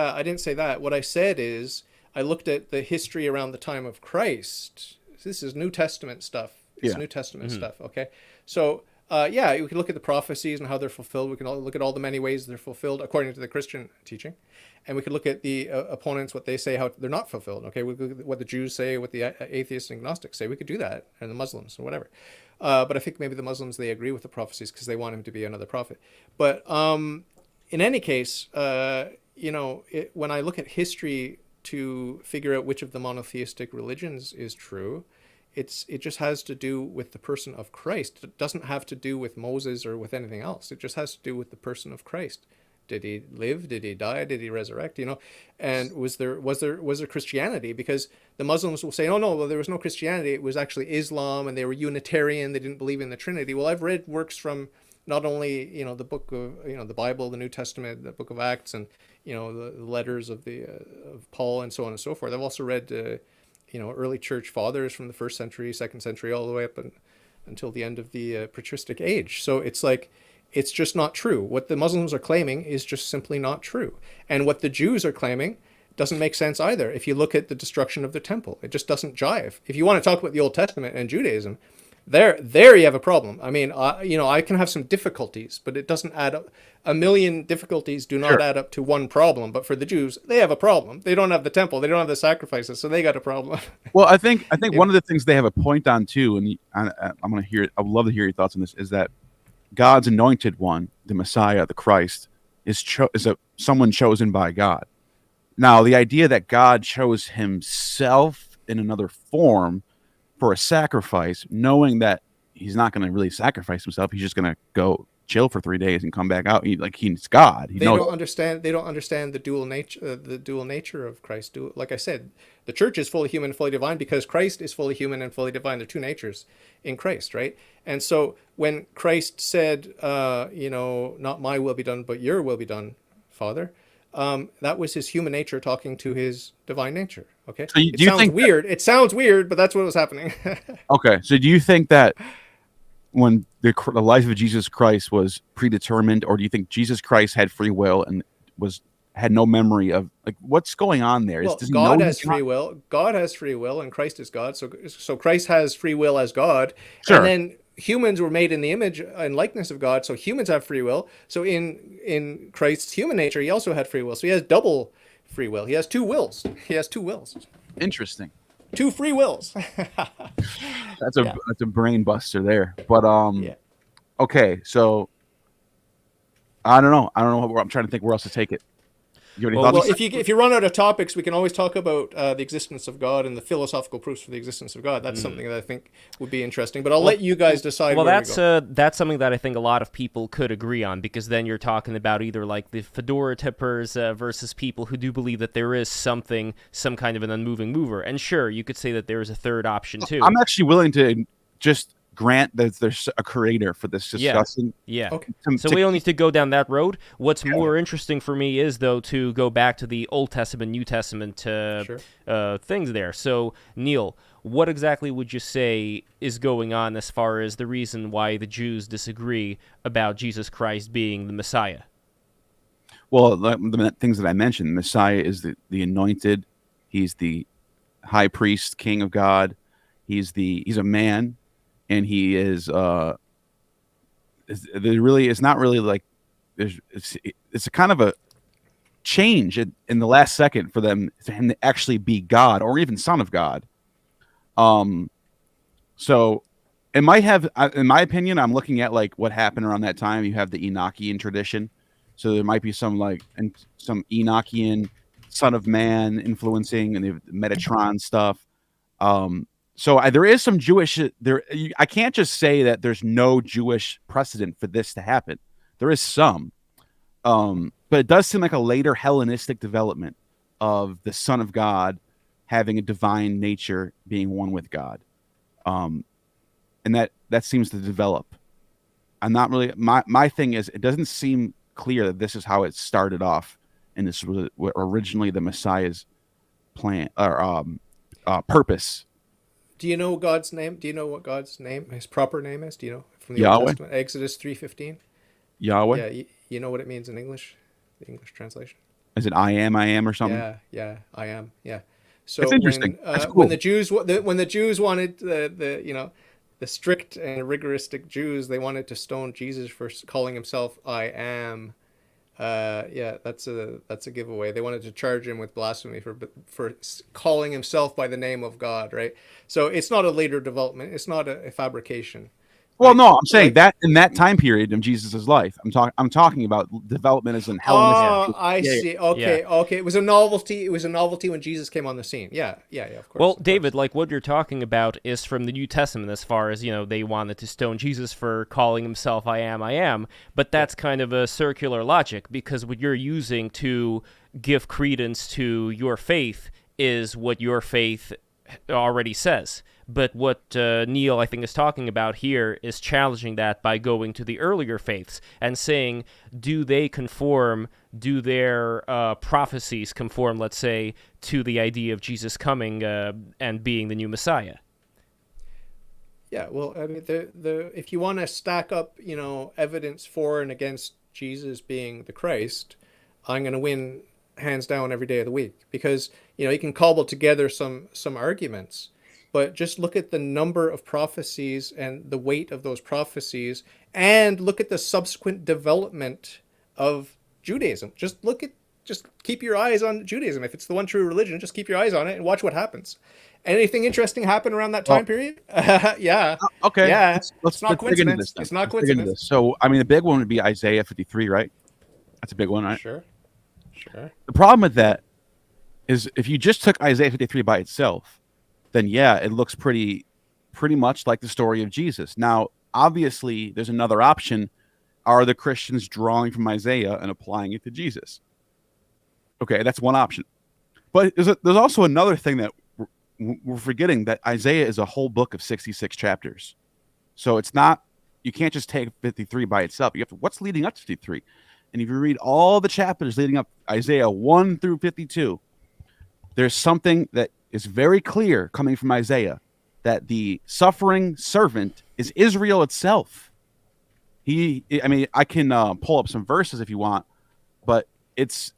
that. What I said is I looked at the history around the time of Christ. This is New Testament stuff. New Testament stuff, okay? So, we can look at the prophecies and how they're fulfilled. We can look at all the many ways they're fulfilled according to the Christian teaching. And we could look at the opponents, what they say, how they're not fulfilled. Okay, we could look at what the Jews say, what the atheists and agnostics say. We could do that, and the Muslims or whatever. But I think maybe the Muslims, they agree with the prophecies because they want him to be another prophet. But in any case, when I look at history to figure out which of the monotheistic religions is true, it just has to do with the person of Christ. It doesn't have to do with Moses or with anything else. It just has to do with the person of Christ. Did he live? Did he die? Did he resurrect? And was there Christianity? Because the Muslims will say, oh no, well there was no Christianity. It was actually Islam, and they were Unitarian. They didn't believe in the Trinity. Well, I've read works from not only the book of the Bible, the New Testament, the Book of Acts, and the letters of Paul and so on and so forth. I've also read early church fathers from the 1st century, 2nd century, all the way up until the end of the patristic age. So it's like, it's just not true. What the Muslims are claiming is just simply not true. And what the Jews are claiming doesn't make sense either. If you look at the destruction of the temple, it just doesn't jive. If you want to talk about the Old Testament and Judaism, there you have a problem. I mean, I can have some difficulties, but it doesn't add up. A million difficulties do not add up to one problem. But for the Jews, they have a problem. They don't have the temple. They don't have the sacrifices, so they got a problem. Well, I think one of the things they have a point on too, and I'm going to hear it. I would love to hear your thoughts on this. Is that God's anointed one, the Messiah, the Christ, is someone chosen by God. Now, the idea that God chose himself in another form for a sacrifice, knowing that he's not going to really sacrifice himself, he's just going to go chill for 3 days and come back out. He's God. They don't understand. They don't understand the dual nature of Christ. Like I said, the church is fully human and fully divine because Christ is fully human and fully divine. There are two natures in Christ, right? And so when Christ said, not my will be done, but your will be done, Father, that was his human nature talking to his divine nature. Okay, so it sounds weird. It sounds weird, but that's what was happening. Okay, so do you think that when the life of Jesus Christ was predetermined, or do you think Jesus Christ had free will and had no memory of what's going on there? Well, God has free will. God has free will, and Christ is God. So Christ has free will as God, sure. And then humans were made in the image and likeness of God, so humans have free will. So in Christ's human nature, he also had free will. So he has double free will. He has two wills. Interesting. Two free wills. That's a brain buster there. But okay, so I don't know. I'm trying to think where else to take it. You have any thoughts? Well, if you run out of topics, we can always talk about the existence of God and the philosophical proofs for the existence of God. That's something that I think would be interesting. But I'll let you guys decide. Well, where that's something that I think a lot of people could agree on, because then you're talking about either like the fedora tippers versus people who do believe that there is some kind of an unmoving mover. And sure, you could say that there is a third option too. I'm actually willing to just grant that there's a creator for this discussion. Yeah. Okay. So we don't need to go down that road. What's more interesting for me is, though, to go back to the Old Testament, New Testament things there. So, Neil, what exactly would you say is going on as far as the reason why the Jews disagree about Jesus Christ being the Messiah? Well, the things that I mentioned, the Messiah is the anointed. He's the high priest, king of God. He's a man. And he is there really is not really like it's a kind of a change in the last second for him to actually be God or even Son of God. So it might have, in my opinion, I'm looking at like what happened around that time. You have the Enochian tradition, so there might be some Enochian Son of Man influencing and the Metatron stuff. So there is some Jewish there. I can't just say that there's no Jewish precedent for this to happen. There is some, but it does seem like a later Hellenistic development of the Son of God having a divine nature, being one with God, and that seems to develop. I'm not really my thing is it doesn't seem clear that this is how it started off, and this was originally the Messiah's plan or purpose. Do you know God's name? Do you know what God's name, his proper name is? Do you know from the Yahweh? Old Testament? Exodus 3:15. Yahweh. Yeah, you know what it means in English, the English translation. Is it I am or something? Yeah, I am. Yeah. So it's interesting. That's cool. When the Jews wanted the strict and rigoristic Jews, they wanted to stone Jesus for calling himself I am. That's a giveaway. They wanted to charge him with blasphemy for calling himself by the name of God, right? So it's not a later development. It's not a fabrication. Well, no, I'm saying that in that time period of Jesus' life, I'm talking about development as in Hellenistic. Oh, I see. Okay. It was a novelty. It was a novelty when Jesus came on the scene. Yeah, of course. Well, David, like what you're talking about is from the New Testament, as far as, they wanted to stone Jesus for calling himself I am, but that's kind of a circular logic, because what you're using to give credence to your faith is what your faith already says. But what Neil, I think, is talking about here is challenging that by going to the earlier faiths and saying, do they conform, do their prophecies conform, let's say, to the idea of Jesus coming and being the new Messiah? Yeah, well, I mean, if you want to stack up, evidence for and against Jesus being the Christ, I'm going to win hands down every day of the week, because, you can cobble together some arguments. But just look at the number of prophecies and the weight of those prophecies, and look at the subsequent development of Judaism. Just keep your eyes on Judaism. If it's the one true religion, just keep your eyes on it and watch what happens. Anything interesting happen around that time period? Yeah. Okay. Yeah. Let's not coincidence. It's not coincidence. So, I mean, the big one would be Isaiah 53, right? That's a big one, right? Sure. The problem with that is if you just took Isaiah 53 by itself, then it looks pretty much like the story of Jesus. Now, obviously, there's another option. are the Christians drawing from Isaiah and applying it to Jesus? Okay, that's one option. But there's also another thing that we're forgetting, that Isaiah is a whole book of 66 chapters. So it's not, you can't just take 53 by itself. You have to, what's leading up to 53? And if you read all the chapters leading up, Isaiah 1 through 52, there's something that is very clear coming from Isaiah, that the suffering servant is Israel itself. I can pull up some verses if you want, but it's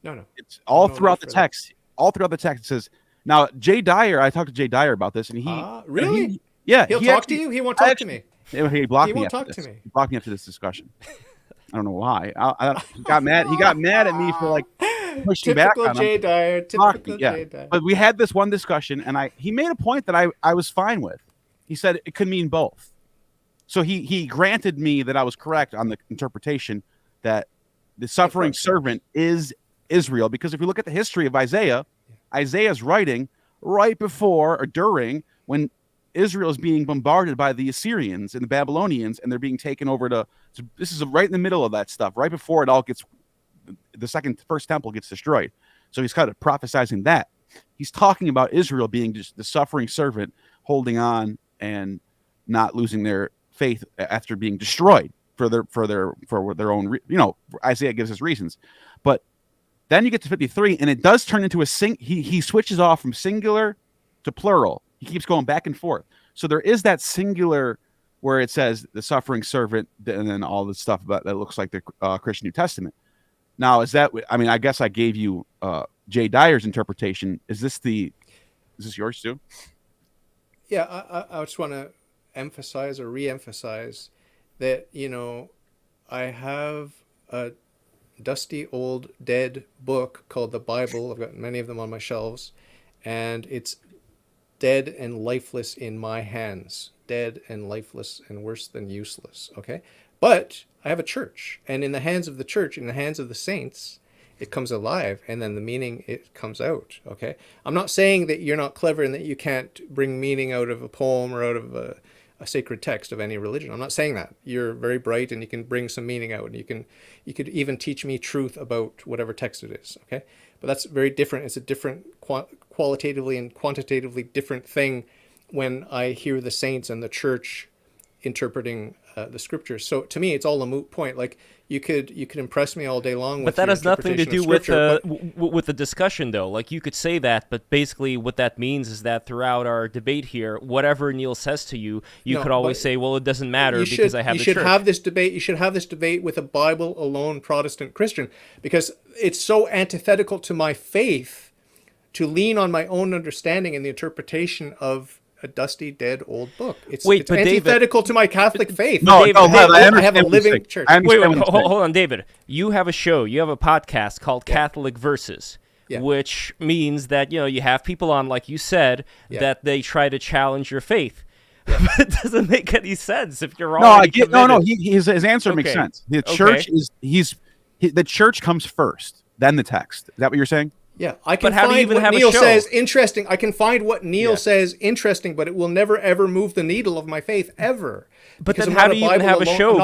all throughout the text. All throughout the text, it says, now, Jay Dyer, I talked to Jay Dyer about this, and he... really? He'll talk to you? He won't talk to me. He blocked me. He won't talk to me. He blocked me after this discussion. I don't know why. He got mad. He got mad at me for like pushing back on him. Typical Jay Dyer. But we had this one discussion, and he made a point that I was fine with. He said it could mean both. So he granted me that I was correct on the interpretation that the suffering servant is Israel, because if you look at the history of Isaiah, Isaiah's writing right before or during when Israel is being bombarded by the Assyrians and the Babylonians, and they're being taken over to this is right in the middle of that stuff, right before it all gets, the first temple gets destroyed. So he's kind of prophesizing that. He's talking about Israel being just the suffering servant, holding on and not losing their faith after being destroyed for their own, Isaiah gives us reasons. But then you get to 53, and it does turn into he switches off from singular to plural. He keeps going back and forth. So there is that singular where it says the suffering servant, and then all the stuff about that looks like the Christian New Testament. Now, I guess I gave you Jay Dyer's interpretation. Is this yours too? Yeah, I just want to emphasize or re-emphasize that, I have a dusty old dead book called the Bible. I've got many of them on my shelves, and it's dead and lifeless in my hands. Dead and lifeless and worse than useless. Okay, but I have a church, and in the hands of the church, in the hands of the saints, it comes alive, and then the meaning, it comes out. Okay, I'm not saying that you're not clever and that you can't bring meaning out of a poem or out of a sacred text of any religion. I'm not saying that. You're very bright and you can bring some meaning out, and you could even teach me truth about whatever text it is. Okay, but that's very different. It's a different qualitatively and quantitatively different thing when I hear the saints and the church interpreting the scriptures. So to me, it's all a moot point. Like you could impress me all day long, but that has nothing to do with the discussion, though. Like you could say that, but basically what that means is that throughout our debate here, whatever Neil says to you, could always say, "Well, it doesn't matter because I have the church." You should have this debate. You should have this debate with a Bible alone Protestant Christian, because it's so antithetical to my faith to lean on my own understanding and the interpretation of a dusty, dead, old book. It's antithetical to my Catholic faith. I have a living church. Wait, hold on, David. You have a show. You have a podcast called Catholic Versus, which means that you have people on, like you said, that they try to challenge your faith. But it doesn't make any sense if you're wrong. His answer makes sense. The church the church comes first, then the text. Is that what you're saying? Yeah, I can find what Neil says interesting. I can find what Neil says interesting, but it will never, ever move the needle of my faith, ever. But then how do you even have a show?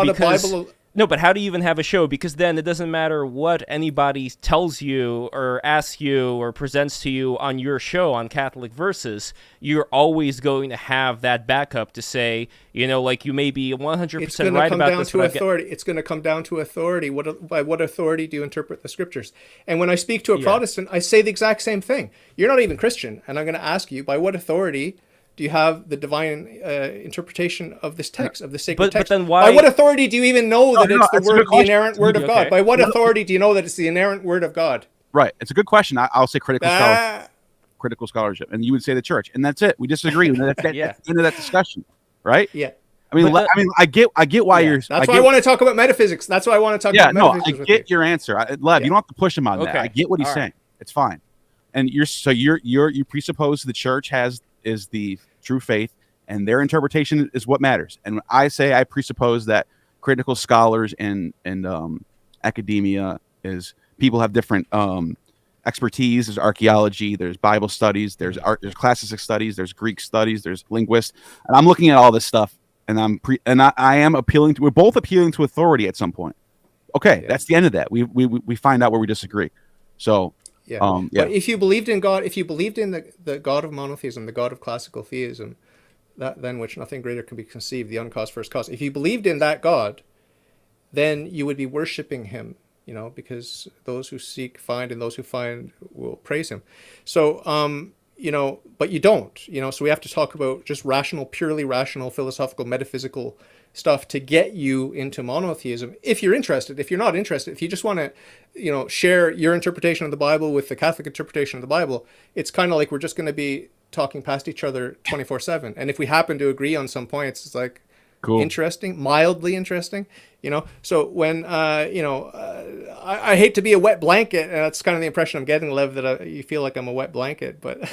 But how do you even have a show? Because then it doesn't matter what anybody tells you or asks you or presents to you on your show on Catholic Versus. You're always going to have that backup to say, like you may be 100% right about this. It's going to come down to authority. By what authority do you interpret the scriptures? And when I speak to a Protestant, I say the exact same thing. You're not even Christian, and I'm going to ask you, by what authority do you have the divine interpretation of this text, of the sacred text? But then why? By what authority do you even know that it's the inerrant word of God? By what authority do you know that it's the inerrant word of God? Right. It's a good question. I'll say critical scholarship, and you would say the church, and that's it. We disagree. That's the end of that discussion, right? Yeah. I get why you're. That's why I want to talk about metaphysics. That's why I want to talk about metaphysics. I get your answer, Lev. You don't have to push him on that. I get what he's saying. It's fine. And you presuppose the church is the true faith, and their interpretation is what matters. And I presuppose that critical scholars and academia is people have different expertise. There's archaeology, there's Bible studies, there's art, there's classic studies, there's Greek studies, there's linguists, and I'm looking at all this stuff, and I am appealing to. We're both appealing to authority at some point. Okay, Yeah. that's the end of that. We find out where we disagree. So, Yeah. yeah. But if you believed in God, if you believed in the God of monotheism, the God of classical theism, that than which nothing greater can be conceived, the uncaused first cause. If you believed in that God, then you would be worshiping him, because those who seek find, and those who find will praise him. So, but you don't, so we have to talk about just rational, purely rational, philosophical, metaphysical stuff to get you into monotheism. If you're interested, if you're not interested, if you just want to, share your interpretation of the Bible with the Catholic interpretation of the Bible, it's kind of like we're just going to be talking past each other 24/7. And if we happen to agree on some points, it's like, Cool. interesting, mildly interesting, so when I hate to be a wet blanket, and that's kind of the impression I'm getting, Lev, that you feel like I'm a wet blanket, but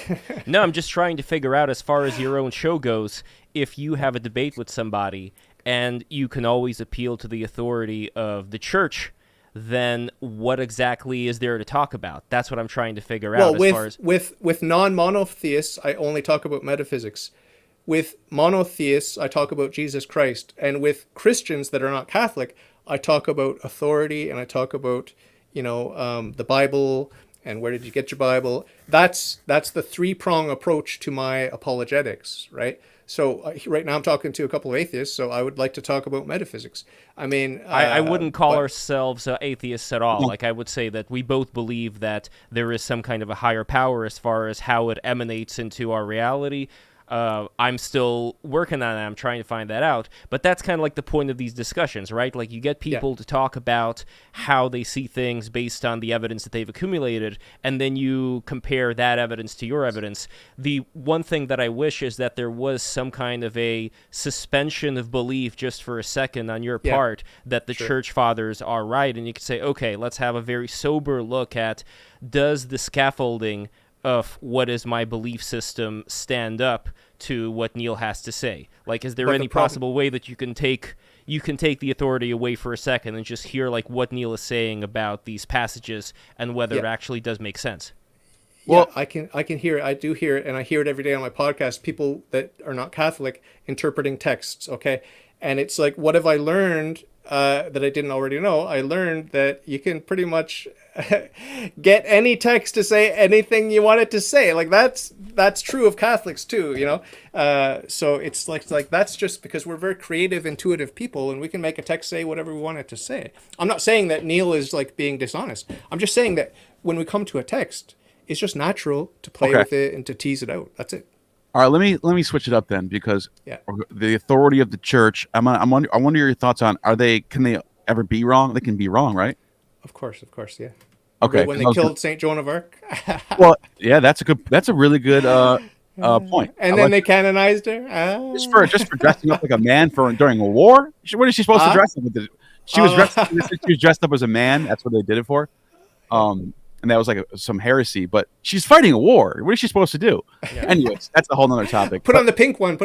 No, I'm just trying to figure out, as far as your own show goes, if you have a debate with somebody and you can always appeal to the authority of the church, then what exactly is there to talk about? That's what I'm trying to figure out. well, As far as with non-monotheists, I only talk about metaphysics. With monotheists, I talk about Jesus Christ, and with Christians that are not Catholic, I talk about authority, and I talk about the Bible, and where did you get your Bible. That's the three-prong approach to my apologetics, right? So right now I'm talking to a couple of atheists, so I would like to talk about metaphysics. I mean, I wouldn't call but ourselves atheists at all. No. Like, I would say that we both believe that there is some kind of a higher power as far as how it emanates into our reality. I'm still working on it. I'm trying to find that out. But that's kind of like the point of these discussions, right? Like, you get people to talk about how they see things based on the evidence that they've accumulated, and then you compare that evidence to your evidence. The one thing that I wish is that there was some kind of a suspension of belief just for a second on your part that the church fathers are right, and you could say, okay, let's have a very sober look at, does the scaffolding of what is my belief system stand up to what Neil has to say? Like, is there But any possible way that you can take the authority away for a second and just hear like what Neil is saying about these passages and whether it actually does make sense? Well, I can hear it. I do hear it, and I hear it every day on my podcast. People that are not Catholic interpreting texts, okay? And it's like, what have I learned that I didn't already know? I learned that you can pretty much get any text to say anything you want it to say. Like, that's true of Catholics too, so it's like that's just because we're very creative, intuitive people, and we can make a text say whatever we want it to say. I'm not saying that Neil is like being dishonest. I'm just saying that when we come to a text, it's just natural to play with it and to tease it out. That's it. All right, let me switch it up then, because Yeah. the authority of the church. I wonder your thoughts on, can they ever be wrong? They can be wrong, right? Of course, yeah. Okay. When they killed Saint Joan of Arc. Well, yeah, that's a really good point. And then they canonized her. Just for dressing up like a man during a war. What is she supposed to dress up with? She was dressed up as a man. That's what they did it for. And that was like some heresy, but she's fighting a war. What is she supposed to do? Yeah. Anyways, that's a whole nother topic. Put on the pink one.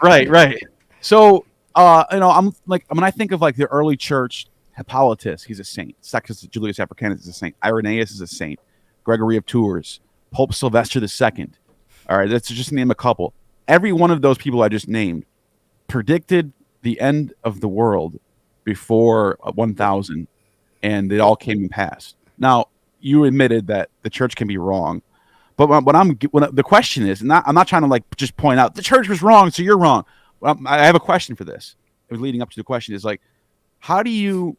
Right. So, I'm like, when I think of like the early church, Hippolytus, he's a saint. Sextus Julius Africanus is a saint. Irenaeus is a saint. Gregory of Tours, Pope Sylvester II. All right, let's just name a couple. Every one of those people I just named predicted the end of the world before 1000, and it all came and passed. Now, you admitted that the church can be wrong, but the question is, I'm not trying to like just point out the church was wrong, so you're wrong. I have a question for this. It was leading up to the question is like, how do you?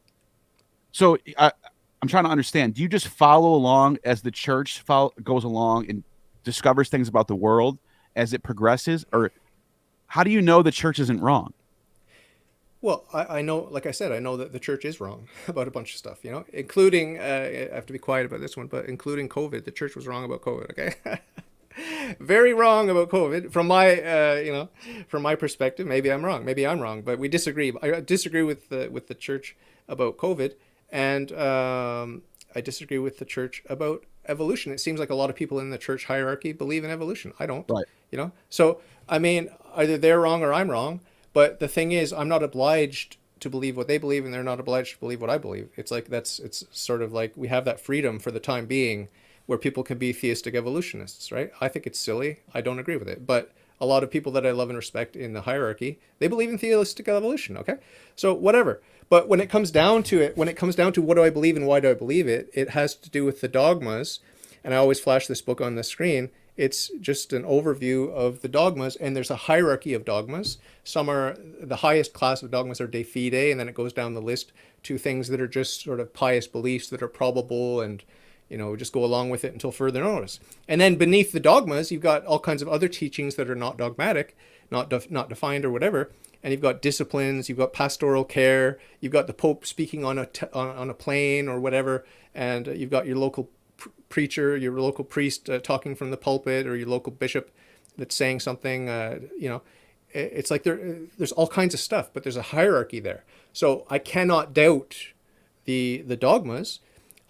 So I'm trying to understand. Do you just follow along as the church goes along and discovers things about the world as it progresses, or how do you know the church isn't wrong? Well, I know, like I said, I know that the church is wrong about a bunch of stuff, including, I have to be quiet about this one, but including COVID. The church was wrong about COVID, okay? Very wrong about COVID from my perspective. Maybe I'm wrong, but we disagree. I disagree with the church about COVID, and I disagree with the church about evolution. It seems like a lot of people in the church hierarchy believe in evolution. I don't, right. So, I mean, either they're wrong or I'm wrong. But the thing is, I'm not obliged to believe what they believe, and they're not obliged to believe what I believe. It's like it's sort of like we have that freedom for the time being where people can be theistic evolutionists, right? I think it's silly. I don't agree with it. But a lot of people that I love and respect in the hierarchy, they believe in theistic evolution. Okay, so whatever. But when it comes down to it, when it comes down to what do I believe and why do I believe it, it has to do with the dogmas. And I always flash this book on the screen. It's just an overview of the dogmas, and there's a hierarchy of dogmas. Some are, the highest class of dogmas are de fide, and then it goes down the list to things that are just sort of pious beliefs that are probable and, just go along with it until further notice. And then beneath the dogmas, you've got all kinds of other teachings that are not dogmatic, not defined or whatever. And you've got disciplines, you've got pastoral care, you've got the Pope speaking on a plane or whatever, and you've got your local preacher, your local priest talking from the pulpit, or your local bishop that's saying something. It's like there's all kinds of stuff, but there's a hierarchy there. So I cannot doubt the dogmas,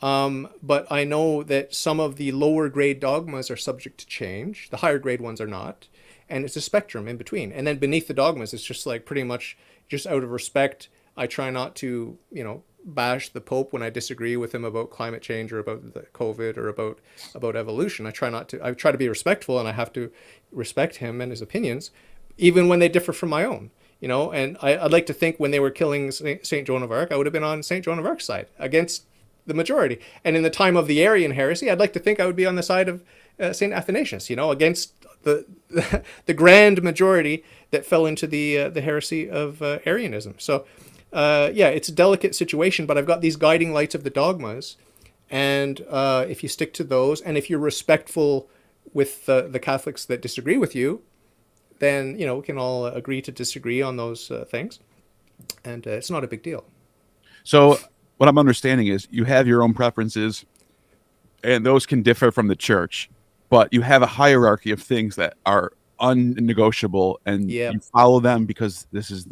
but I know that some of the lower grade dogmas are subject to change. The higher grade ones are not. And it's a spectrum in between. And then beneath the dogmas, it's just like pretty much just out of respect. I try not to, bash the Pope when I disagree with him about climate change or about the COVID or about evolution. I try to be respectful, and I have to respect him and his opinions, even when they differ from my own. And I'd like to think when they were killing St. Joan of Arc, I would have been on St. Joan of Arc's side against the majority. And in the time of the Arian heresy, I'd like to think I would be on the side of St. Athanasius, against the grand majority that fell into the heresy of Arianism. So, it's a delicate situation, but I've got these guiding lights of the dogmas, and if you stick to those, and if you're respectful with the Catholics that disagree with you, then we can all agree to disagree on those things, and it's not a big deal. So, what I'm understanding is you have your own preferences, and those can differ from the church. But you have a hierarchy of things that are unnegotiable, and you follow them because these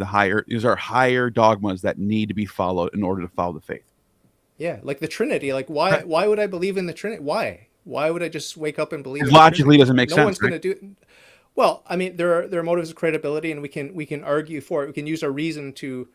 are higher dogmas that need to be followed in order to follow the faith. Yeah, like the Trinity. Like why would I believe in the Trinity? Why would I just wake up and believe? Logically doesn't make sense. No one's going to do it. Well, I mean, there are motives of credibility, and we can argue for it. We can use our reason to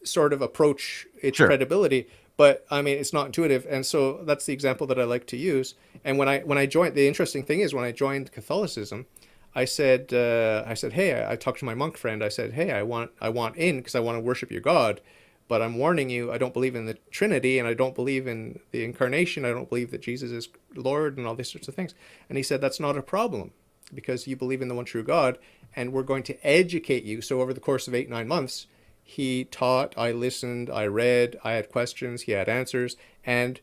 sort of approach its credibility. But I mean, it's not intuitive, and so that's the example that I like to use. And when I joined, the interesting thing is when I joined Catholicism, I said, hey, I talked to my monk friend. I said, hey, I want in because I want to worship your God, but I'm warning you, I don't believe in the Trinity, and I don't believe in the incarnation. I don't believe that Jesus is Lord, and all these sorts of things. And he said, that's not a problem because you believe in the one true God, and we're going to educate you. So over the course of 8-9 months. He taught, I listened, I read, I had questions, he had answers. And,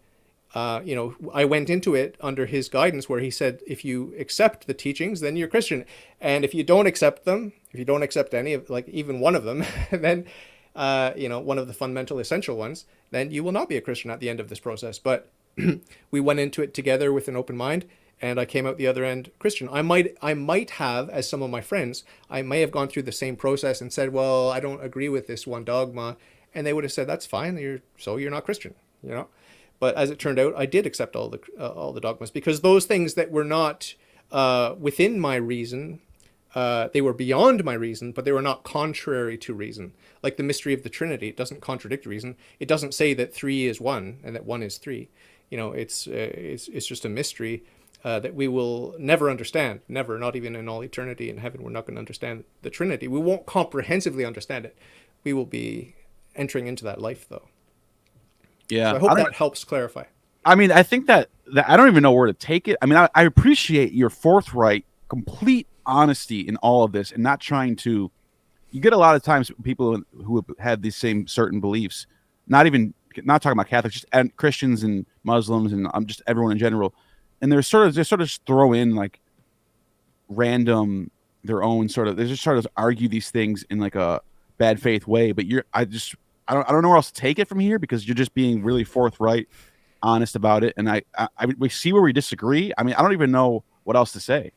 I went into it under his guidance where he said, if you accept the teachings, then you're Christian. And if you don't accept them, if you don't accept any of, like even one of them, then, one of the fundamental essential ones, then you will not be a Christian at the end of this process. But we went into it together with an open mind. And I came out the other end Christian. I might have, as some of my friends, I may have gone through the same process and said, well, I don't agree with this one dogma. And they would have said, that's fine. You're not Christian, But as it turned out, I did accept all the dogmas because those things that were not within my reason, they were beyond my reason, but they were not contrary to reason. Like the mystery of the Trinity, it doesn't contradict reason. It doesn't say that 3 is 1 and that 1 is 3. It's just a mystery. That we will never understand, never, not even in all eternity in heaven. We're not going to understand the Trinity. We won't comprehensively understand it. We will be entering into that life, though. Yeah, so I hope that helps clarify. I mean, I think that I don't even know where to take it. I mean, I appreciate your forthright, complete honesty in all of this, and not trying to. You get a lot of times people who have had these same certain beliefs, not talking about Catholics, just Christians and Muslims and just everyone in general. And they sort of just throw in like random their own they just sort of argue these things in like a bad faith way. But I don't know where else to take it from here because you're just being really forthright, honest about it. And we see where we disagree. I mean, I don't even know what else to say.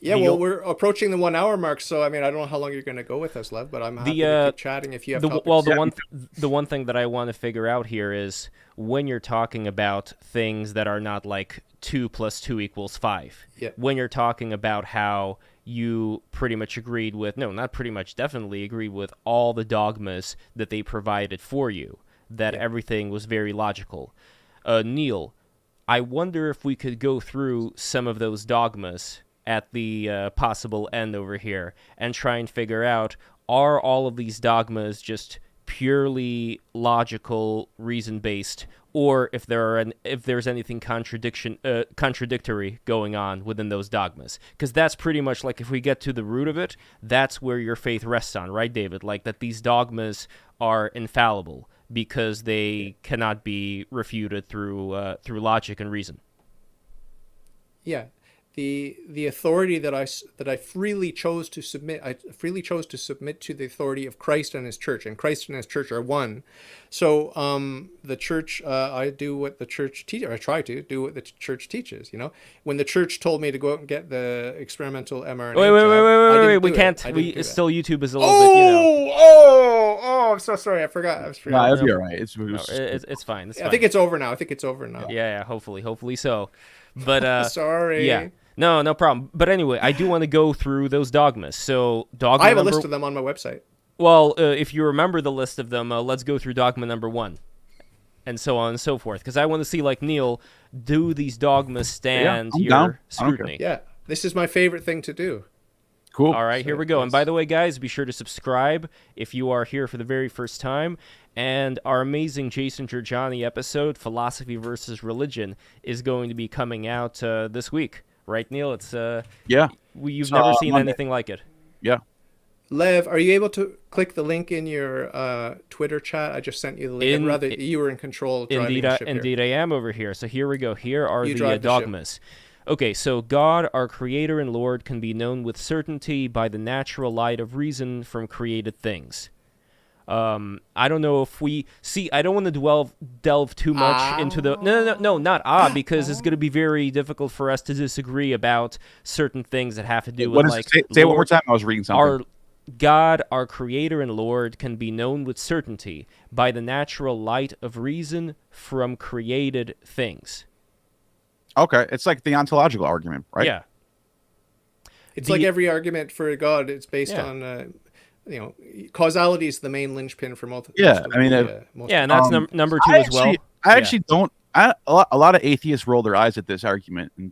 Yeah, well, we're approaching the 1 hour mark, so I mean, I don't know how long you're going to go with us, Lev, but I'm happy to keep chatting if you have topics. Well, the one thing that I want to figure out here is when you're talking about things that are not like 2 + 2 = 5. Yeah. When you're talking about how you pretty much agreed with, no, not pretty much, definitely agreed with all the dogmas that they provided for you, that everything was very logical. Neil, I wonder if we could go through some of those dogmas at the possible end over here and try and figure out, are all of these dogmas just purely logical, reason-based, or if there's anything contradictory going on within those dogmas. Because that's pretty much like, if we get to the root of it, that's where your faith rests on, right, David? Like that these dogmas are infallible because they cannot be refuted through logic and reason. Yeah. The authority that I freely chose to submit, to the authority of Christ and his church, and Christ and his church are one. So the church, I do what the church teaches, or I try to do what the church teaches. You know, when the church told me to go out and get the experimental mRNA, Wait, we can't. Still, YouTube is a little bit. You know. I'm so sorry. I forgot. No, it'll be all right. It's fine. It's fine. I think it's over now. Yeah. Hopefully so. But sorry. Yeah. No problem. But anyway, I do want to go through those dogmas. So dogma I have a list of them on my website. Well, if you remember the list of them, let's go through dogma number 1, and so on and so forth. Because I want to see, like Neil, do these dogmas stand your scrutiny? Yeah, this is my favorite thing to do. Cool. All right, here we go. And by the way, guys, be sure to subscribe if you are here for the very first time. And our amazing Jason Giorgiani episode, Philosophy versus Religion, is going to be coming out this week. Right, Neil? It's you've never seen Monday. anything like it. Yeah. Lev, are you able to click the link in your Twitter chat? I just sent you the link. Rather, you were in control. Indeed, I am over here. So here we go. Here are the dogmas. Okay, so God, our Creator and Lord, can be known with certainty by the natural light of reason from created things. I don't know if we see. I don't want to delve too much into the no, not because it's going to be very difficult for us to disagree about certain things that have to do with say it one more time. I was reading something. Our God, our Creator and Lord, can be known with certainty by the natural light of reason from created things. Okay, it's like the ontological argument, right? Yeah, it's like every argument for God. It's based on. Causality is the main linchpin for most. Yeah, I mean, and that's number 2 as well. I actually don't. A lot of atheists roll their eyes at this argument, and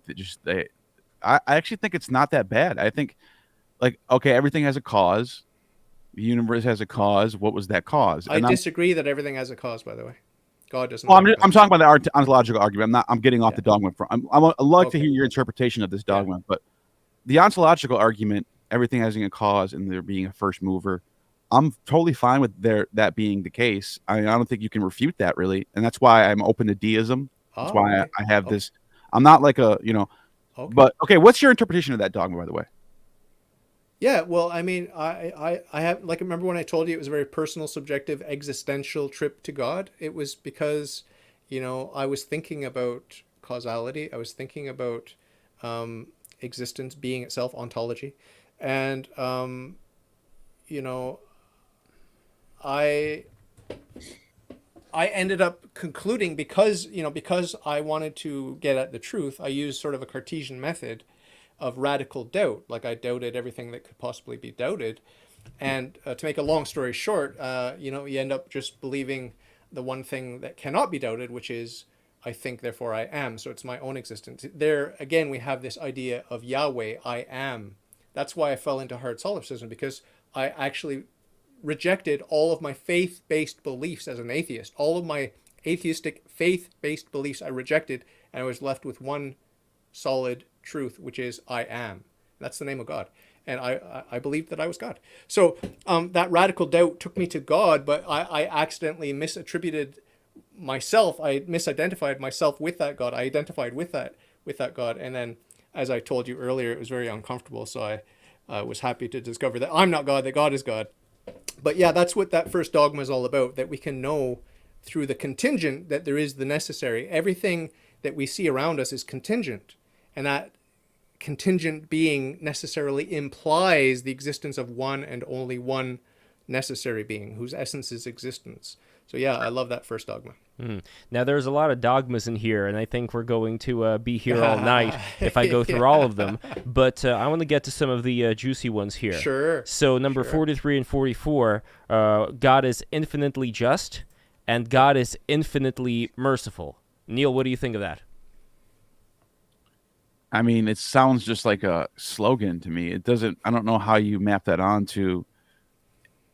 I actually think it's not that bad. I think, like, okay, everything has a cause. The universe has a cause. What was that cause? I disagree that everything has a cause. By the way, God doesn't. Well, I'm talking about the ontological argument. I'm getting off the dogma. I'd like to hear your interpretation of this dogma, but the ontological argument. Everything having a cause and there being a first mover. I'm totally fine with that being the case. I don't think you can refute that really. And that's why I'm open to deism. That's why I have this. I'm not like but okay. What's your interpretation of that dogma, by the way? Yeah. Well, I mean, I have, like, remember when I told you it was a very personal, subjective, existential trip to God? It was because, I was thinking about causality. I was thinking about existence, being itself, ontology. And, I ended up concluding because I wanted to get at the truth, I used sort of a Cartesian method of radical doubt. Like, I doubted everything that could possibly be doubted. And to make a long story short, you end up just believing the one thing that cannot be doubted, which is I think, therefore I am. So it's my own existence. There, again, we have this idea of Yahweh, I am. That's why I fell into hard solipsism, because I actually rejected all of my faith-based beliefs as an atheist. All of my atheistic faith-based beliefs I rejected, and I was left with one solid truth, which is I am. That's the name of God. And I believed that I was God. So that radical doubt took me to God, but I accidentally misattributed myself. I misidentified myself with that God. I identified with that God. And then, as I told you earlier, it was very uncomfortable. So I was happy to discover that I'm not God, that God is God. But yeah, that's what that first dogma is all about, that we can know through the contingent that there is the necessary. Everything that we see around us is contingent. And that contingent being necessarily implies the existence of one and only one necessary being, whose essence is existence. So yeah, I love that first dogma. Now, there's a lot of dogmas in here, and I think we're going to be here all night if I go through all of them. But I want to get to some of the juicy ones here. Sure. So number 43 and 44, God is infinitely just, and God is infinitely merciful. Neil, what do you think of that? I mean, it sounds just like a slogan to me. It doesn't. I don't know how you map that onto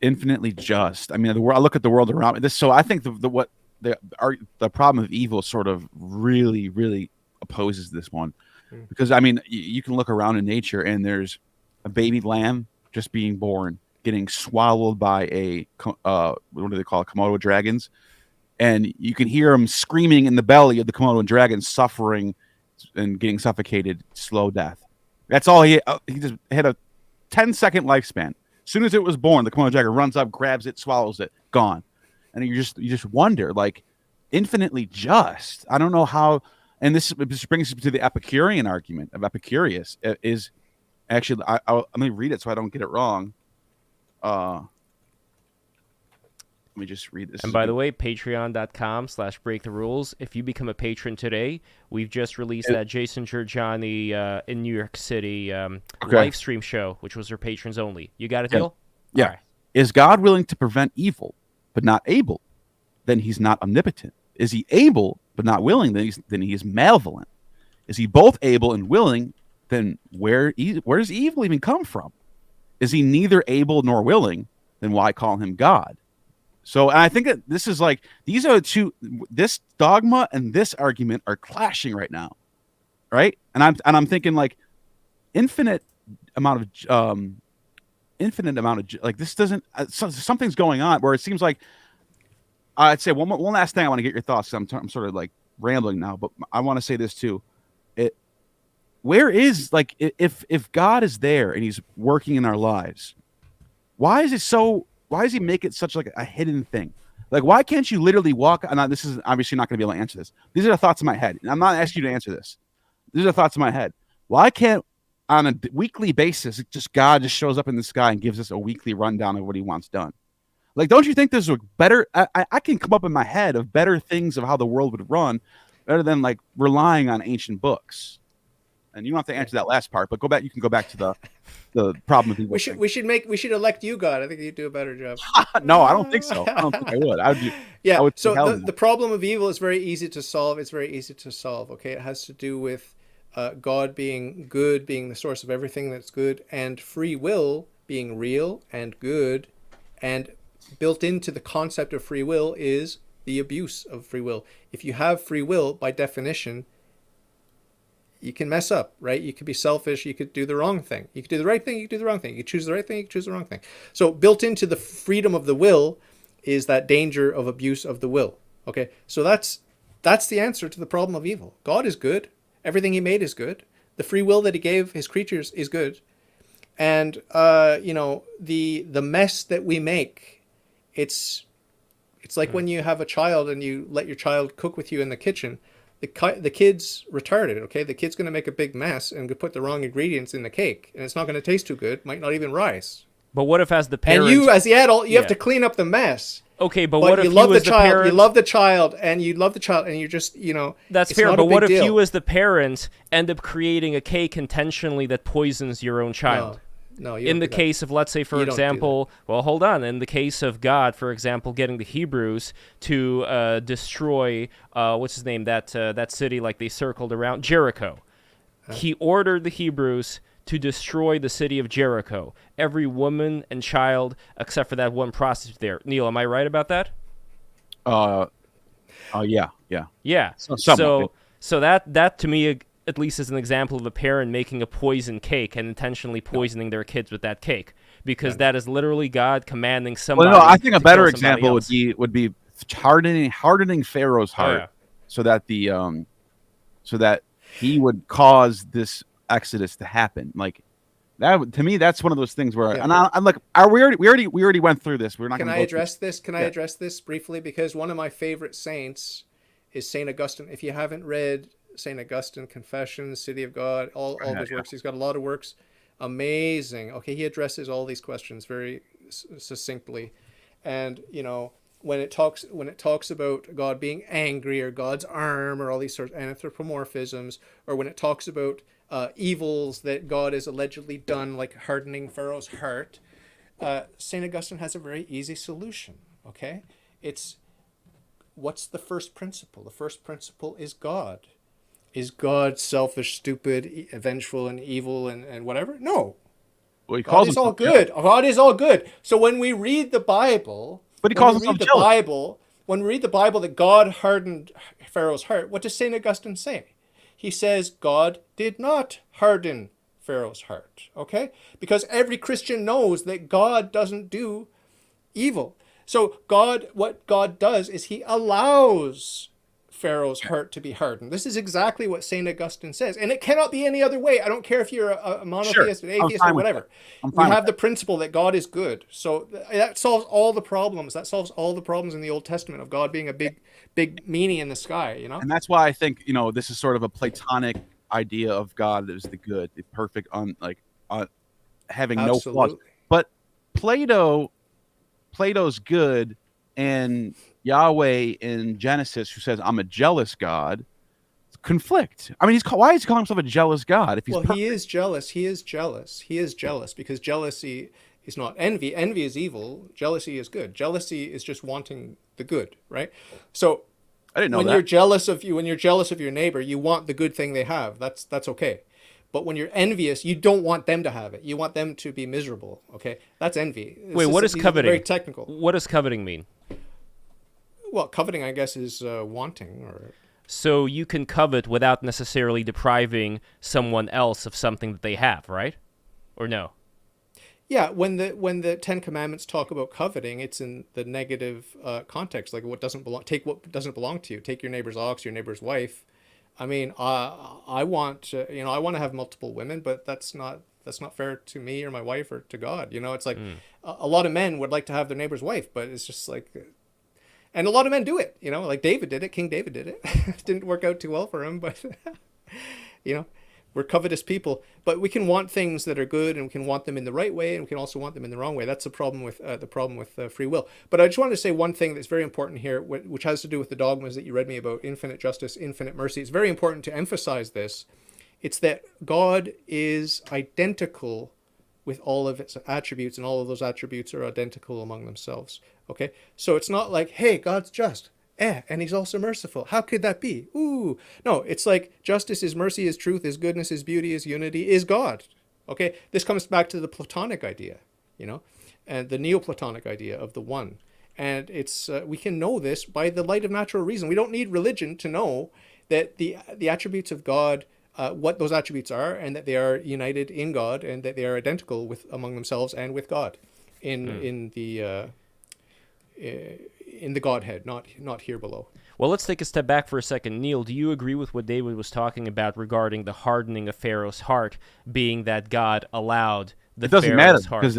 infinitely just. I mean, the world. I look at the world around me. So I think the problem of evil sort of really opposes this one, because I mean, you can look around in nature and there's a baby lamb just being born, getting swallowed by what do they call it, Komodo dragons, and you can hear him screaming in the belly of the Komodo dragon, suffering and getting suffocated, slow death. That's all he just had a 10-second lifespan. As soon as it was born, the Komodo dragon runs up, grabs it, swallows it, gone. And you just wonder, like, infinitely just. I don't know how. And this brings us to the Epicurean argument of Epicurus. Is actually, let me read it so I don't get it wrong. Let me just read this. And by the way, patreon.com/break the rules. If you become a patron today, we've just released that Jason Giorgiani in New York City live stream show, which was for patrons only. You got it, Neil? Yeah. All right. Is God willing to prevent evil, but not able? Then he's not omnipotent. Is he able, but not willing? Then he is malevolent. Is he both able and willing? Then where does evil even come from? Is he neither able nor willing? Then why call him God? So, and I think that this is like, these are the two, this dogma and this argument are clashing right now, right? And I'm thinking, like, infinite amount of like, this doesn't, something's going on where it seems like, I'd say one last thing. I want to get your thoughts. I'm sort of like rambling now, but I want to say this too. Where is, like, if God is there and he's working in our lives, why does he make it such like a hidden thing? Like, why can't you literally walk? And this is obviously not going to be able to answer this. These are the thoughts in my head. And I'm not asking you to answer this. These are the thoughts in my head. Why can't, on a weekly basis, God just shows up in the sky and gives us a weekly rundown of what he wants done? Like, don't you think there's a better, I can come up in my head of better things of how the world would run, better than like relying on ancient books? And you don't have to answer that last part, but you can go back to the problem of evil. We should elect you God. I think you'd do a better job. No, I don't think so. I don't think I would. The problem of evil is very easy to solve. It's very easy to solve. Okay, it has to do with God being good, being the source of everything that's good, and free will being real and good, and built into the concept of free will is the abuse of free will. If you have free will, by definition, you can mess up, right? You could be selfish. You could do the wrong thing. You could do the right thing. You could do the wrong thing. You could choose the right thing. You could choose the wrong thing. So built into the freedom of the will is that danger of abuse of the will. Okay, so that's the answer to the problem of evil. God is good. Everything he made is good. The free will that he gave his creatures is good. And the mess that we make, it's like when you have a child and you let your child cook with you in the kitchen. The kid's retarded, okay? The kid's going to make a big mess and put the wrong ingredients in the cake, and it's not going to taste too good, might not even rise. But what if, as the parent... And you, as the adult, you have to clean up the mess. Okay, but what if you love you as the parent... You love the child, and you're just, That's fair, but what if you as the parent end up creating a cake intentionally that poisons your own child? No, in the case of, let's say, for example, well, hold on. In the case of God, for example, getting the Hebrews to destroy, what's his name, that city, like they circled around, Jericho. He ordered the Hebrews to destroy the city of Jericho. Every woman and child, except for that one prostitute there. Neil, am I right about that? Yeah. Yeah. So that to me, at least as an example of a parent making a poison cake and intentionally poisoning their kids with that cake, because that is literally God commanding somebody. Well, no, I think a better example would be hardening Pharaoh's heart, so that he would cause this exodus to happen. Like that, to me, that's one of those things where, and I'm like, we already went through this. We're not. Can I address this? Can I address this briefly? Because one of my favorite saints is Saint Augustine. If you haven't read St. Augustine, Confessions, City of God, all of his works. He's got a lot of works. Amazing. Okay, he addresses all these questions very succinctly. And, when it talks about God being angry or God's arm or all these sorts of anthropomorphisms, or when it talks about evils that God has allegedly done, like hardening Pharaoh's heart, St. Augustine has a very easy solution, okay? What's the first principle? The first principle is God. Is God selfish, stupid, vengeful, and evil, and whatever? No. Well, he God calls is all himself jealous, good. God is all good. So when we read the Bible, but he when we calls himself read the jealous. Bible, when we read the Bible that God hardened Pharaoh's heart, what does St. Augustine say? He says God did not harden Pharaoh's heart. Okay? Because every Christian knows that God doesn't do evil. So what God does is he allows Pharaoh's heart to be hardened. This is exactly what St. Augustine says. And it cannot be any other way. I don't care if you're a Sure, monotheist, an I'm atheist, or fine with that. whatever. I'm We fine with have that. the principle that God is good. So that solves all the problems. That solves all the problems in the Old Testament of God being a big meanie in the sky, you know? And that's why I think this is sort of a Platonic idea of God as the good, the perfect, having no flaws. Absolutely. But Plato, Plato's good, and Yahweh in Genesis, who says I'm a jealous God, conflict. I mean, why is he calling himself a jealous God if he's Well, he perfect? is jealous. He is jealous. He is jealous because jealousy is not envy. Envy is evil. Jealousy is good. Jealousy is just wanting the good, right? So I didn't know when that. when you're jealous of your neighbor, you want the good thing they have. That's okay. But when you're envious, you don't want them to have it. You want them to be miserable. Okay, that's envy. Wait, what is These are very coveting? technical. What does coveting mean? Well, coveting, I guess, is wanting or So you can covet without necessarily depriving someone else of something that they have, right? Or no? yeah. When the Ten Commandments talk about coveting, it's in the negative context, like what doesn't belong. Take what doesn't belong to you. Take your neighbor's ox, your neighbor's wife. I mean, I want I want to have multiple women, but that's not fair to me or my wife or to God. It's like a lot of men would like to have their neighbor's wife, but it's just like, and a lot of men do it. Like David did it. King David did it. It didn't work out too well for him, but you know, we're covetous people. But we can want things that are good, and we can want them in the right way, and we can also want them in the wrong way. That's the problem with free will. But I just wanted to say one thing that's very important here, which has to do with the dogmas that you read me about: infinite justice, infinite mercy. It's very important to emphasize this. It's that God is identical with all of its attributes, and all of those attributes are identical among themselves. Okay, so it's not like, hey, God's just, and he's also merciful. How could that be? Ooh, no, it's like justice is mercy, is truth, is goodness, is beauty, is unity, is God. Okay, this comes back to the Platonic idea, and the Neoplatonic idea of the one. And it's we can know this by the light of natural reason. We don't need religion to know that the attributes of God, what those attributes are, and that they are united in God, and that they are identical with among themselves and with God, in the Godhead, not here below. Well, let's take a step back for a second. Neil, do you agree with what David was talking about regarding the hardening of Pharaoh's heart, being that God allowed the It doesn't matter Pharaoh's heart? because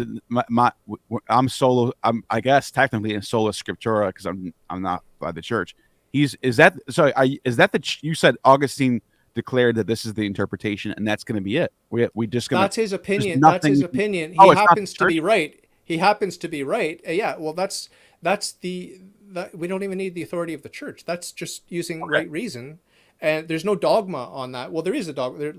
I guess technically in sola scriptura because I'm not by the church. You said Augustine declared that this is the interpretation and that's going to be it. We just gonna, That's his opinion. there's That's his nothing- opinion. He Oh, it's not happens the to be church? right. He happens to be right. Yeah. Well, that's that we don't even need the authority of the church. That's just using right reason. And there's no dogma on that. Well, there is a dogma.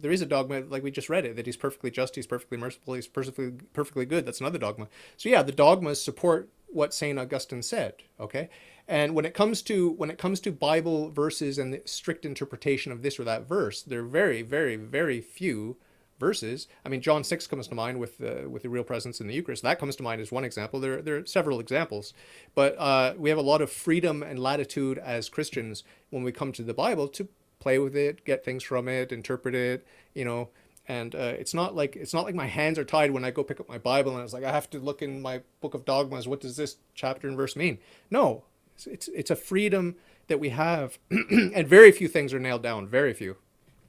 There is a dogma, like we just read it, that he's perfectly just, he's perfectly merciful, he's perfectly good. That's another dogma. So yeah, the dogmas support what Saint Augustine said. Okay, and when it comes to Bible verses and the strict interpretation of this or that verse, there are very, very, very few verses. I mean, John 6 comes to mind with the real presence in the Eucharist. That comes to mind as one example. There are several examples, but we have a lot of freedom and latitude as Christians when we come to the Bible to play with it, get things from it, interpret it, and it's not like my hands are tied when I go pick up my Bible and it's like I have to look in my book of dogmas. What does this chapter and verse mean? No, it's a freedom that we have, and very few things are nailed down. Very few.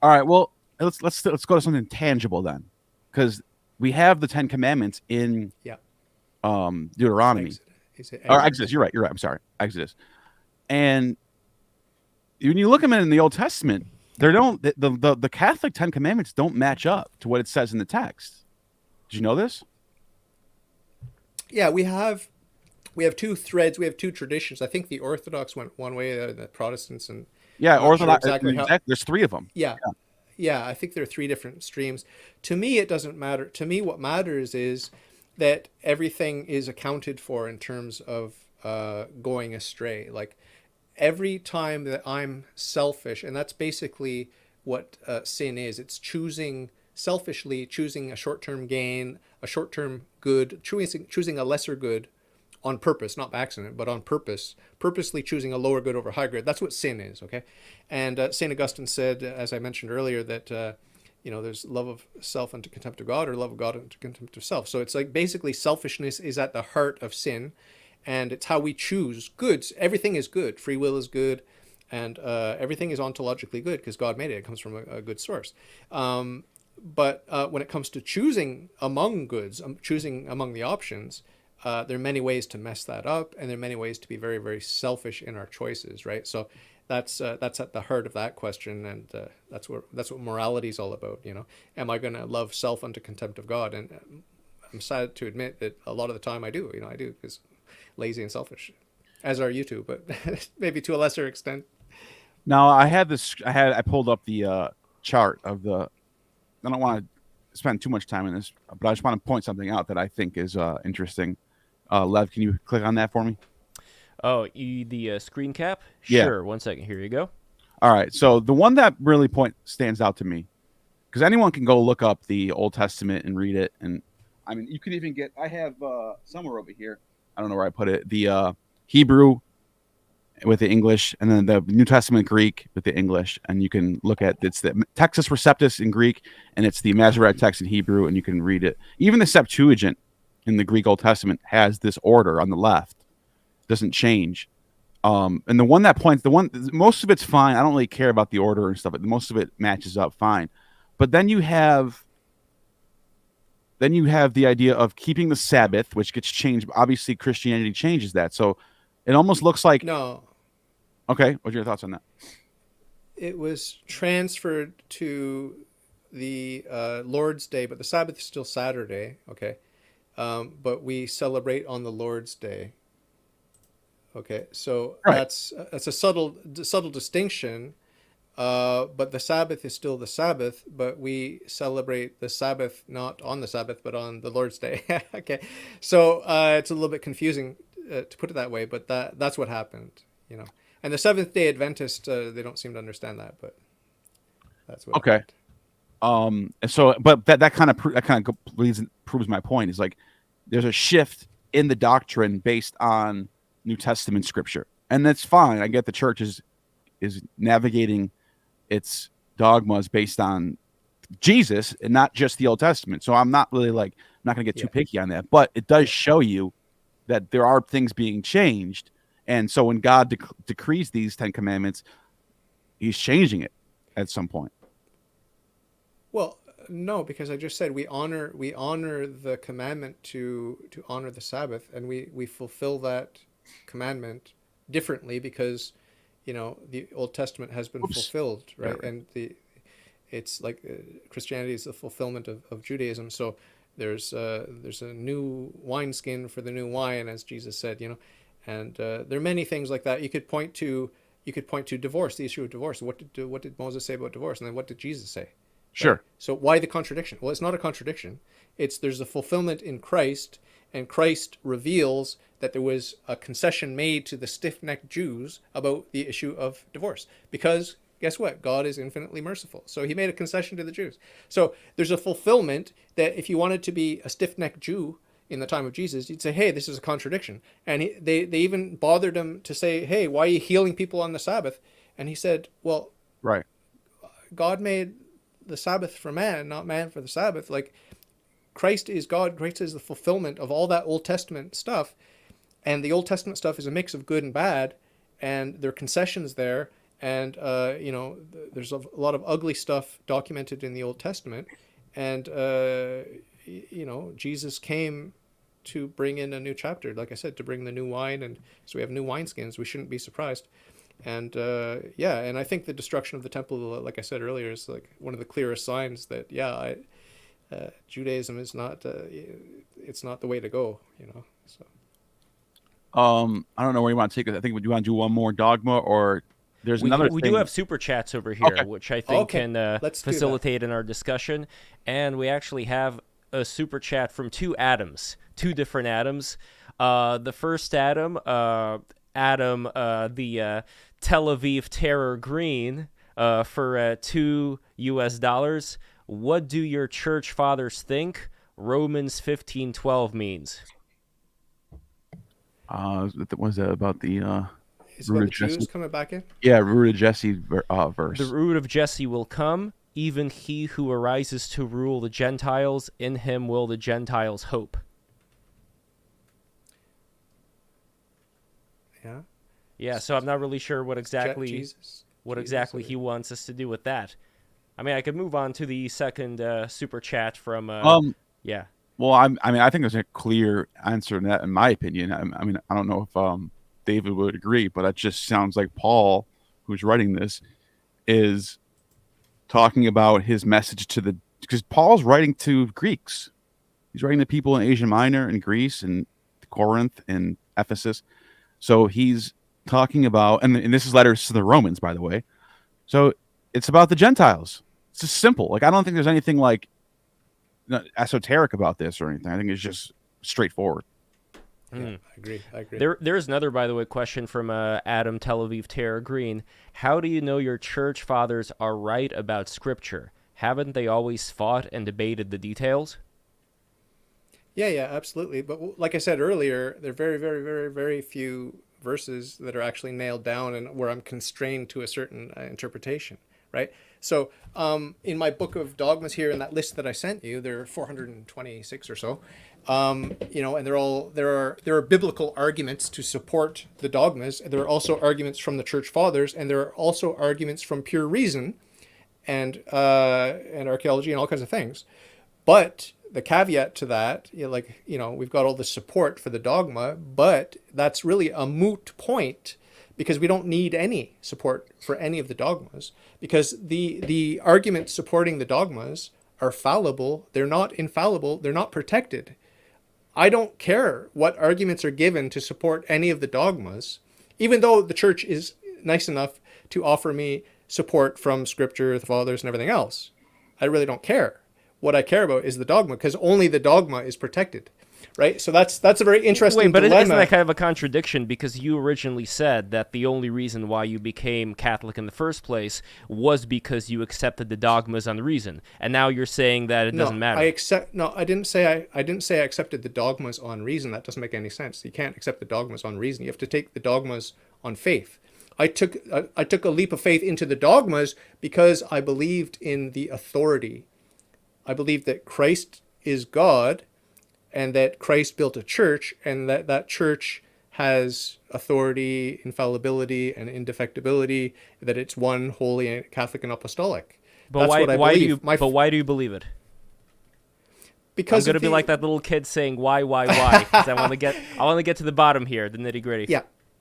All right. Well, let's go to something tangible then, because we have the Ten Commandments in Yeah. Deuteronomy or Exodus. You're right. I'm sorry, Exodus. And when you look at them in the Old Testament, the Catholic Ten Commandments don't match up to what it says in the text. Did you know this? Yeah, we have two threads. We have two traditions. I think the Orthodox went one way, the Protestants and Yeah, not sure Orthodox. exactly how. There's three of them. Yeah, I think there are three different streams. To me, it doesn't matter. To me, what matters is that everything is accounted for in terms of going astray. Like every time that I'm selfish, and that's basically what sin is. It's selfishly choosing a short-term gain, a short-term good, choosing a lesser good on purpose, not by accident, but on purpose, purposely choosing a lower good over high good. That's what sin is, okay? And St. Augustine said, as I mentioned earlier, that, there's love of self unto contempt of God, or love of God unto contempt of self. So it's like basically selfishness is at the heart of sin, and it's how we choose goods. Everything is good. Free will is good, and everything is ontologically good because God made it. It comes from a good source. But when it comes to choosing among goods, choosing among the options, there are many ways to mess that up, and there are many ways to be very, very selfish in our choices, right? So that's at the heart of that question, and that's what morality is all about. Am I going to love self unto contempt of God? And I'm sad to admit that a lot of the time I do. I do, because lazy and selfish, as are you two, but maybe to a lesser extent. Now I pulled up the chart of the. I don't want to spend too much time in this, but I just want to point something out that I think is interesting. Lev, can you click on that for me? Oh, the screen cap? Yeah. Sure. 1 second. Here you go. All right. So the one that really stands out to me, because anyone can go look up the Old Testament and read it. And I mean, you could even I have somewhere over here, I don't know where I put it, the Hebrew with the English, and then the New Testament Greek with the English. And you can look at, it's the Textus Receptus in Greek, and it's the Masoretic text in Hebrew, and you can read it. Even the Septuagint in the Greek Old Testament has this order on the left. It doesn't change. And the one that points, most of it's fine. I don't really care about the order and stuff, but most of it matches up fine. But then you have the idea of keeping the Sabbath, which gets changed. Obviously, Christianity changes that. So it almost looks like... No. Okay, what's your thoughts on that? It was transferred to the Lord's Day, but the Sabbath is still Saturday, okay? But we celebrate on the Lord's Day. Okay, so right. that's a subtle distinction, but the Sabbath is still the Sabbath, but we celebrate the Sabbath not on the Sabbath, but on the Lord's Day. Okay, so it's a little bit confusing to put it that way, but that's what happened, And the Seventh-day Adventists, they don't seem to understand that, but that's what. Okay. Happened. And so, but that kind of proves my point. Is like there's a shift in the doctrine based on New Testament scripture, and that's fine. I get the church is navigating its dogmas based on Jesus and not just the Old Testament. So I'm not really not going to get too picky on that, but it does show you that there are things being changed. And so when God decrees these 10 commandments, he's changing it at some point. Well, no, because I just said we honor the commandment to honor the Sabbath, and we fulfill that commandment differently because the Old Testament has been fulfilled, right? And it's like Christianity is the fulfillment of Judaism. So there's a new wineskin for the new wine, as Jesus said, and there are many things like that. You could point to divorce, the issue of divorce. What did Moses say about divorce, and then what did Jesus say? Sure. Right? So why the contradiction? Well, it's not a contradiction. There's a fulfillment in Christ, and Christ reveals that there was a concession made to the stiff-necked Jews about the issue of divorce. Because guess what? God is infinitely merciful. So he made a concession to the Jews. So there's a fulfillment that if you wanted to be a stiff-necked Jew in the time of Jesus, you'd say, hey, this is a contradiction. And they even bothered him to say, hey, why are you healing people on the Sabbath? And he said, well, right. God made the Sabbath for man, not man for the Sabbath. Like, Christ is God. Christ is the fulfillment of all that Old Testament stuff. And the Old Testament stuff is a mix of good and bad. And there are concessions there. And, there's a lot of ugly stuff documented in the Old Testament. And, Jesus came to bring in a new chapter, like I said, to bring the new wine. And so we have new wineskins. We shouldn't be surprised. And, and I think the destruction of the temple, like I said earlier, is like one of the clearest signs that, Judaism is not, it's not the way to go, so. I don't know where you want to take it. I think you want to do one more dogma, or there's another thing. We do have super chats over here, okay. which I think can Let's facilitate in our discussion. And we actually have a super chat from two different Adams. The first Adam, Adam the Tel Aviv Terror Green for $2. What do your church fathers think Romans 15:12 means? Was that about the It's root about of the Jews Jesse? coming back in. Yeah, root of Jesse The verse. root of Jesse will come, even he who arises to rule the Gentiles, in him will the Gentiles hope. Yeah. Yeah, so I'm not really sure what exactly Jesus. he wants us to do with that. I mean, I could move on to the second super chat from yeah. Well, I mean, I think there's a clear answer to that, in my opinion. I mean, I don't know if David would agree, but it just sounds like Paul, who's writing this, is talking about his message to the, because Paul's writing to Greeks. He's writing to people in Asia Minor and Greece and Corinth and Ephesus. So he's talking about, and this is letters to the Romans, by the way. So it's about the Gentiles. It's just simple. Like, I don't think there's anything like esoteric about this or anything. I think it's just straightforward. Yeah, I agree. There's another, by the way, question from Adam Tel Aviv Terror Green. How do you know your church fathers are right about Scripture? Haven't they always fought and debated the details? Yeah, absolutely. But like I said earlier, there are very, very, very, very few verses that are actually nailed down and where I'm constrained to a certain interpretation, right? So in my book of dogmas here, in that list that I sent you, there are 426 or so, and there are biblical arguments to support the dogmas. There are also arguments from the church fathers, and there are also arguments from pure reason and archaeology and all kinds of things. But the caveat to that, we've got all the support for the dogma, but that's really a moot point because we don't need any support for any of the dogmas, because the arguments supporting the dogmas are fallible. They're not infallible. They're not protected. I don't care what arguments are given to support any of the dogmas, even though the church is nice enough to offer me support from Scripture, the fathers, and everything else. I really don't care. What I care about is the dogma, because only the dogma is protected, right? So that's a very interesting dilemma. Isn't that kind of a contradiction? Because you originally said that the only reason why you became Catholic in the first place was because you accepted the dogmas on reason, and now you're saying that it doesn't matter. I didn't say I accepted the dogmas on reason. That doesn't make any sense. You can't accept the dogmas on reason. You have to take the dogmas on faith. I took a leap of faith into the dogmas because I believed in the authority. I believe that Christ is God and that Christ built a church, and that church has authority, infallibility, and indefectibility, that it's one, holy, Catholic, and apostolic. But That's what I believe. Why do you believe it? Because I'm going to be like that little kid saying, why? Because I want to get to the bottom here, the nitty-gritty.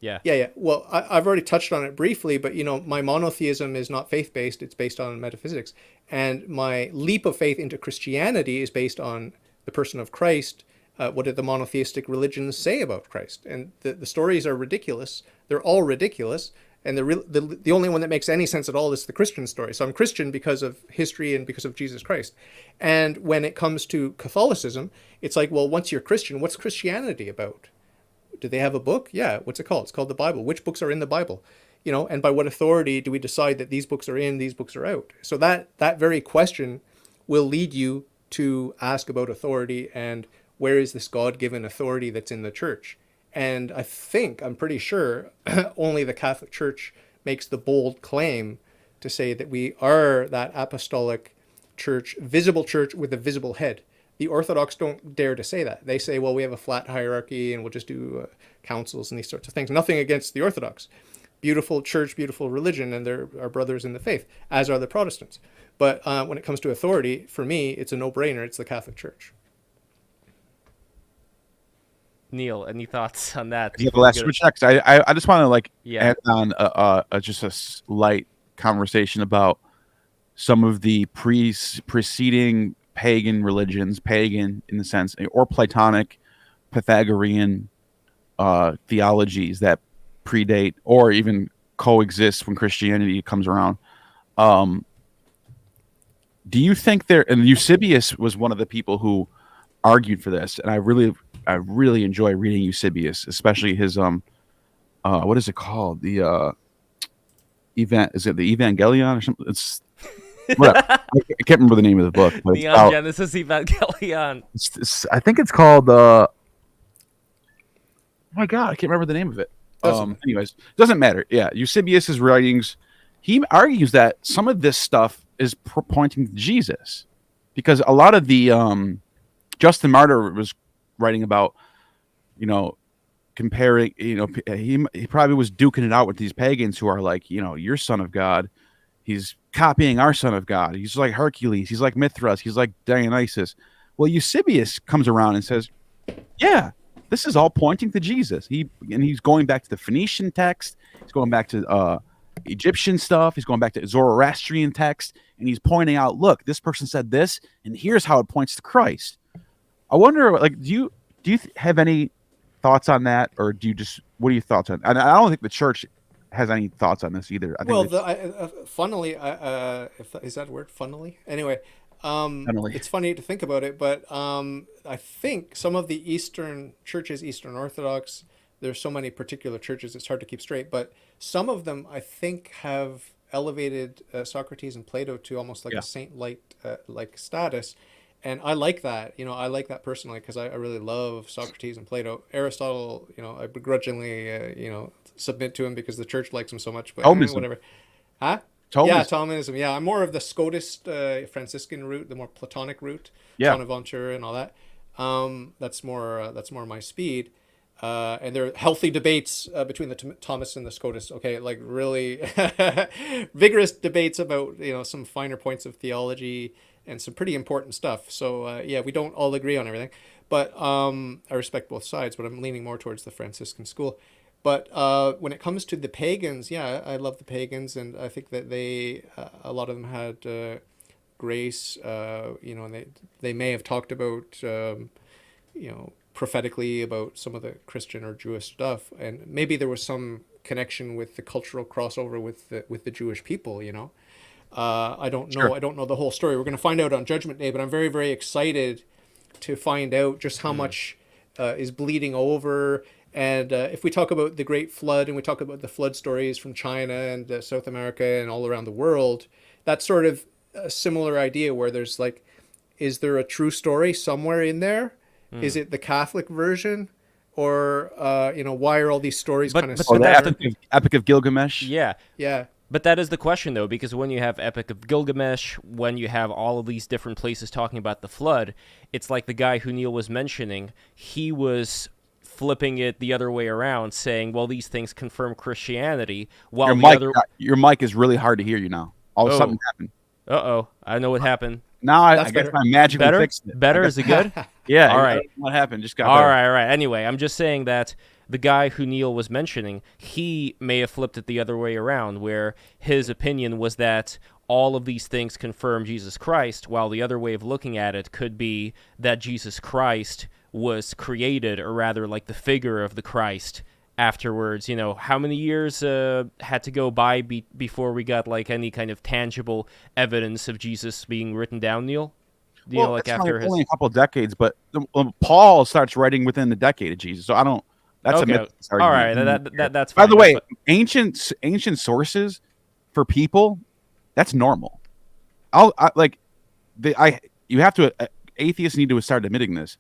Yeah. Well, I've already touched on it briefly, but my monotheism is not faith-based. It's based on metaphysics. And my leap of faith into Christianity is based on the person of Christ. What did the monotheistic religions say about Christ? And the stories are ridiculous. They're all ridiculous. And the only one that makes any sense at all is the Christian story. So I'm Christian because of history and because of Jesus Christ. And when it comes to Catholicism, it's like, well, once you're Christian, what's Christianity about? Do they have a book? Yeah. What's it called? It's called the Bible. Which books are in the Bible? And by what authority do we decide that these books are in, these books are out? So that very question will lead you to ask about authority and where is this God-given authority that's in the church? And I'm pretty sure only the Catholic Church makes the bold claim to say that we are that apostolic church, visible church with a visible head. The Orthodox don't dare to say that. They say, well, we have a flat hierarchy and we'll just do councils and these sorts of things. Nothing against the Orthodox. Beautiful church, beautiful religion, and they're our brothers in the faith, as are the Protestants. But when it comes to authority, for me, it's a no-brainer. It's the Catholic Church. Neil, any thoughts on that? Yeah, the last switch next. I just want to add on just a slight conversation about some of the preceding pagan religions, pagan in the sense, or Platonic, Pythagorean theologies that predate or even coexist when Christianity comes around. Do you think and Eusebius was one of the people who argued for this, and I really enjoy reading Eusebius, especially his what is it called? The is it the Evangelion or something? It's whatever. I can't remember the name of the book. But Neon Genesis Evangelion. I think it's called. Oh my God, I can't remember the name of it. Anyways, doesn't matter. Yeah, Eusebius's writings. He argues that some of this stuff is pointing to Jesus, because a lot of the Justin Martyr was writing about, comparing. He probably was duking it out with these pagans who are like, your son of God. He's copying our son of God. He's like Hercules. He's like Mithras. He's like Dionysus. Well, Eusebius comes around and says, yeah, this is all pointing to Jesus. He's going back to the Phoenician text. He's going back to Egyptian stuff. He's going back to Zoroastrian text, and he's pointing out, look, this person said this, and here's how it points to Christ. I wonder, like, do you have any thoughts on that, or what are your thoughts on? And I don't think the church has any thoughts on this either. I think funnily, is that word funnily? Anyway. Funnily. It's funny to think about it, but I think some of the Eastern churches, Eastern Orthodox, there's so many particular churches, it's hard to keep straight, but some of them, I think, have elevated Socrates and Plato to almost like a saint-like like status. And I like that, I like that personally, because I really love Socrates and Plato. Aristotle, I begrudgingly, submit to him because the church likes him so much, but whatever. Huh? Thomism. Yeah, Thomism. Yeah, I'm more of the Scotist Franciscan route, the more Platonic route. Yeah, Bonaventure and all that. That's more my speed. And there are healthy debates between the Thomists and the Scotists. Okay, like really vigorous debates about some finer points of theology and some pretty important stuff. So we don't all agree on everything, but I respect both sides. But I'm leaning more towards the Franciscan school. But when it comes to the pagans, I love the pagans, and I think that a lot of them had grace. And they may have talked about, prophetically about some of the Christian or Jewish stuff, and maybe there was some connection with the cultural crossover with the Jewish people. I don't know. Sure. I don't know the whole story. We're going to find out on Judgment Day, but I'm very, very excited to find out just how much is bleeding over. And if we talk about the Great Flood and we talk about the flood stories from China and South America and all around the world, that's sort of a similar idea where there's like, is there a true story somewhere in there? Is it the Catholic version? Or, why are all these stories kind of the Epic of Gilgamesh? Yeah. Yeah. But that is the question, though, because when you have Epic of Gilgamesh, when you have all of these different places talking about the flood, it's like the guy who Neil was mentioning, he was flipping it the other way around, saying, well, these things confirm Christianity, while your mic is really hard to hear you now. All of a sudden happened. Uh-oh. I know what happened. Now I guess I magically fixed it. Better? Is it good? Yeah. All right. What happened? Just got all better. right, all right. Anyway, I'm just saying that the guy who Neil was mentioning, he may have flipped it the other way around, where his opinion was that all of these things confirm Jesus Christ, while the other way of looking at it could be that Jesus Christ was created, or rather like the figure of the Christ afterwards. How many years had to go by before we got like any kind of tangible evidence of Jesus being written down, Neil? It's only a couple of decades, but Paul starts writing within the decade of Jesus, so I don't. That's a myth. All right, that's fine. By the way, ancient sources for people, that's normal. Atheists need to start admitting this.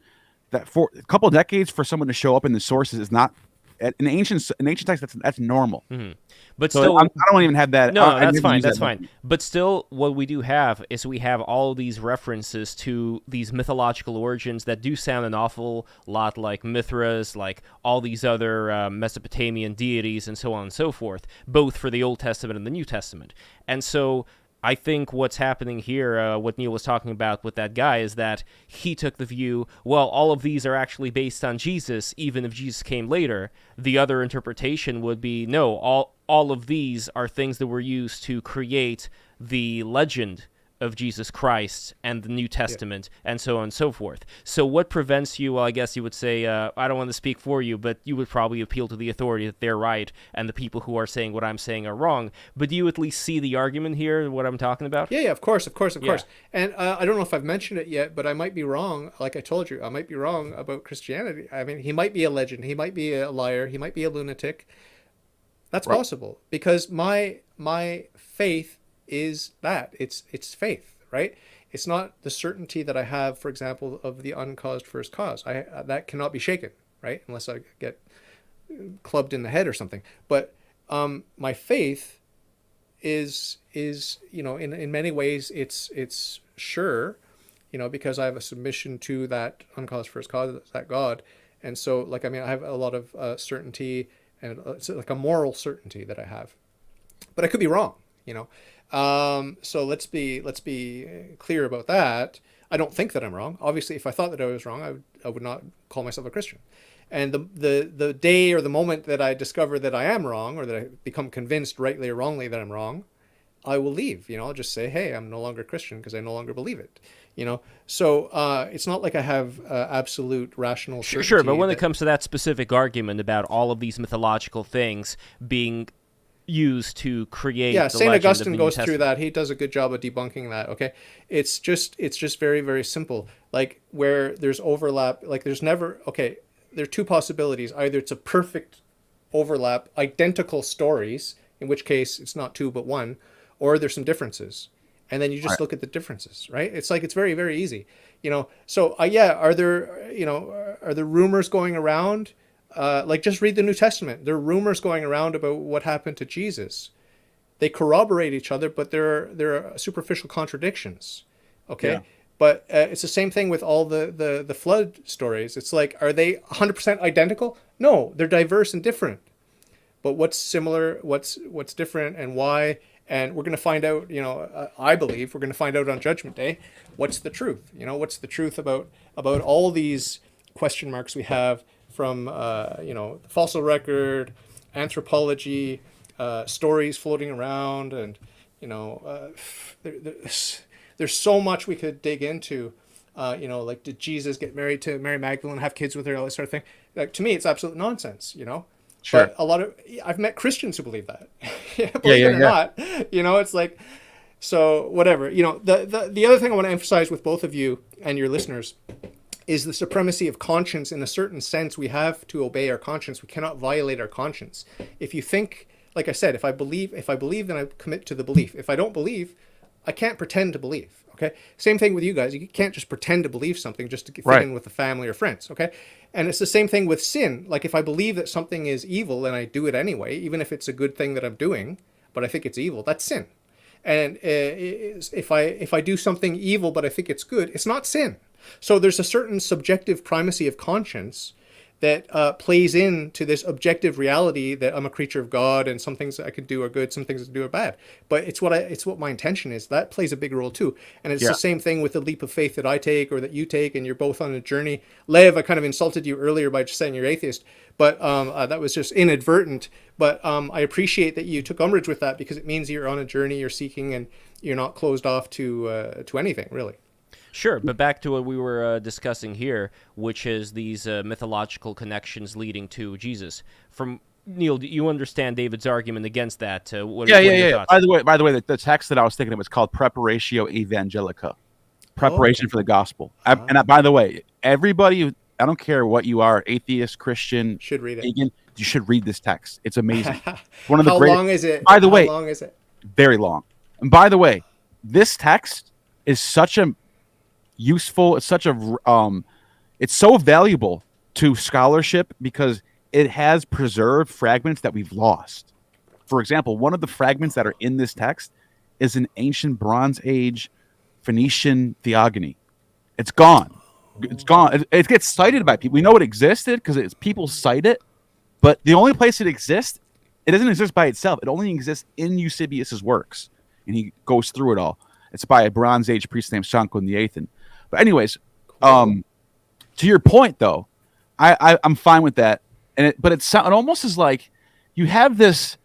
That for a couple of decades for someone to show up in the sources is not in ancient text. That's normal. Mm-hmm. But so still, I don't even have that. No, that's fine. That's fine. But still, what we do have is we have all of these references to these mythological origins that do sound an awful lot like Mithras, like all these other Mesopotamian deities, and so on and so forth, both for the Old Testament and the New Testament. And so I think what's happening here, what Neil was talking about with that guy, is that he took the view, well, all of these are actually based on Jesus, even if Jesus came later. The other interpretation would be, no, all of these are things that were used to create the legend of Jesus Christ and the New Testament, and so on and so forth. So what prevents you, well, I guess you would say, I don't want to speak for you, but you would probably appeal to the authority that they're right, and the people who are saying what I'm saying are wrong. But do you at least see the argument here, what I'm talking about? Yeah, of course. And I don't know if I've mentioned it yet, but I might be wrong. Like I told you, I might be wrong about Christianity. I mean, he might be a legend. He might be a liar. He might be a lunatic. That's Right. possible because my faith is that it's faith, right? It's not the certainty that I have, for example, of the uncaused first cause. I that cannot be shaken, right? Unless I get clubbed in the head or something. But my faith is in many ways it's sure, because I have a submission to that uncaused first cause, that God. And so, like, I mean, I have a lot of certainty, and it's like a moral certainty that I have, but I could be wrong. So let's be clear about that. I don't think that I'm wrong. Obviously, if I thought that I was wrong, I would not call myself a Christian. And the day or the moment that I discover that I am wrong, or that I become convinced, rightly or wrongly, that I'm wrong, I will leave. I'll just say, hey, I'm no longer Christian because I no longer believe it. So it's not like I have absolute rational certainty. Sure, but when it comes to that specific argument about all of these mythological things being used to create, yeah, the Saint legend Augustine of the goes New through Testament. that. He does a good job of debunking that. Okay, it's just very, very simple. Like, where there's overlap, like there's never, okay, there are two possibilities. Either it's a perfect overlap, identical stories, in which case it's not two but one, or there's some differences, and then you just Right. look at the differences, right? It's like, it's very, very easy. So yeah, are there rumors going around? Like, just read the New Testament. There are rumors going around about what happened to Jesus. They corroborate each other, but there are superficial contradictions. Okay. Yeah. But it's the same thing with all the flood stories. It's like, are they 100% identical? No, they're diverse and different. But what's similar, what's different, and why? And we're going to find out, I believe we're going to find out on Judgment Day, what's the truth. What's the truth about all these question marks we have from the fossil record, anthropology, stories floating around, and there's so much we could dig into. Like, did Jesus get married to Mary Magdalene, have kids with her, all that sort of thing? Like, to me, it's absolute nonsense. Sure. But I've met Christians who believe that. Believe yeah, it or not, it's like, so whatever. The other thing I want to emphasize with both of you and your listeners is the supremacy of conscience. In a certain sense, we have to obey our conscience. We cannot violate our conscience. If you think, like I said, if I believe, then I commit to the belief. If I don't believe, I can't pretend to believe. Okay. Same thing with you guys. You can't just pretend to believe something just to fit Right. in with the family or friends. Okay. And it's the same thing with sin. Like, if I believe that something is evil and I do it anyway, even if it's a good thing that I'm doing, but I think it's evil, that's sin. And if I do something evil but I think it's good, it's not sin. So there's a certain subjective primacy of conscience that plays into this objective reality that I'm a creature of God, and some things that I could do are good, some things I do are bad. But it's what my intention is. That plays a big role too. And it's Yeah. the same thing with the leap of faith that I take or that you take, and you're both on a journey. Lev, I kind of insulted you earlier by just saying you're atheist, but that was just inadvertent. But I appreciate that you took umbrage with that, because it means you're on a journey, you're seeking, and you're not closed off to anything, really. Sure, but back to what we were discussing here, which is these mythological connections leading to Jesus. From Neil, do you understand David's argument against that? What are your thoughts? By the way, the text that I was thinking of was called Preparatio Evangelica, preparation for the gospel. By the way, everybody, I don't care what you are, atheist, Christian, Should read it. pagan, you should read this text. It's amazing. One of the How greatest. long is it? By the way, How long is it? very long. And by the way, this text is such a useful, it's so valuable to scholarship because it has preserved fragments that we've lost. For example, one of the fragments that are in this text is an ancient Bronze Age Phoenician theogony. It's gone. It's gone. It gets cited by people. We know it existed because people cite it, but the only place it exists, it doesn't exist by itself. It only exists in Eusebius's works, and he goes through it all. It's by a Bronze Age priest named Shanko Nyathan. But anyways, to your point though, I'm fine with that. But it almost is like you have this.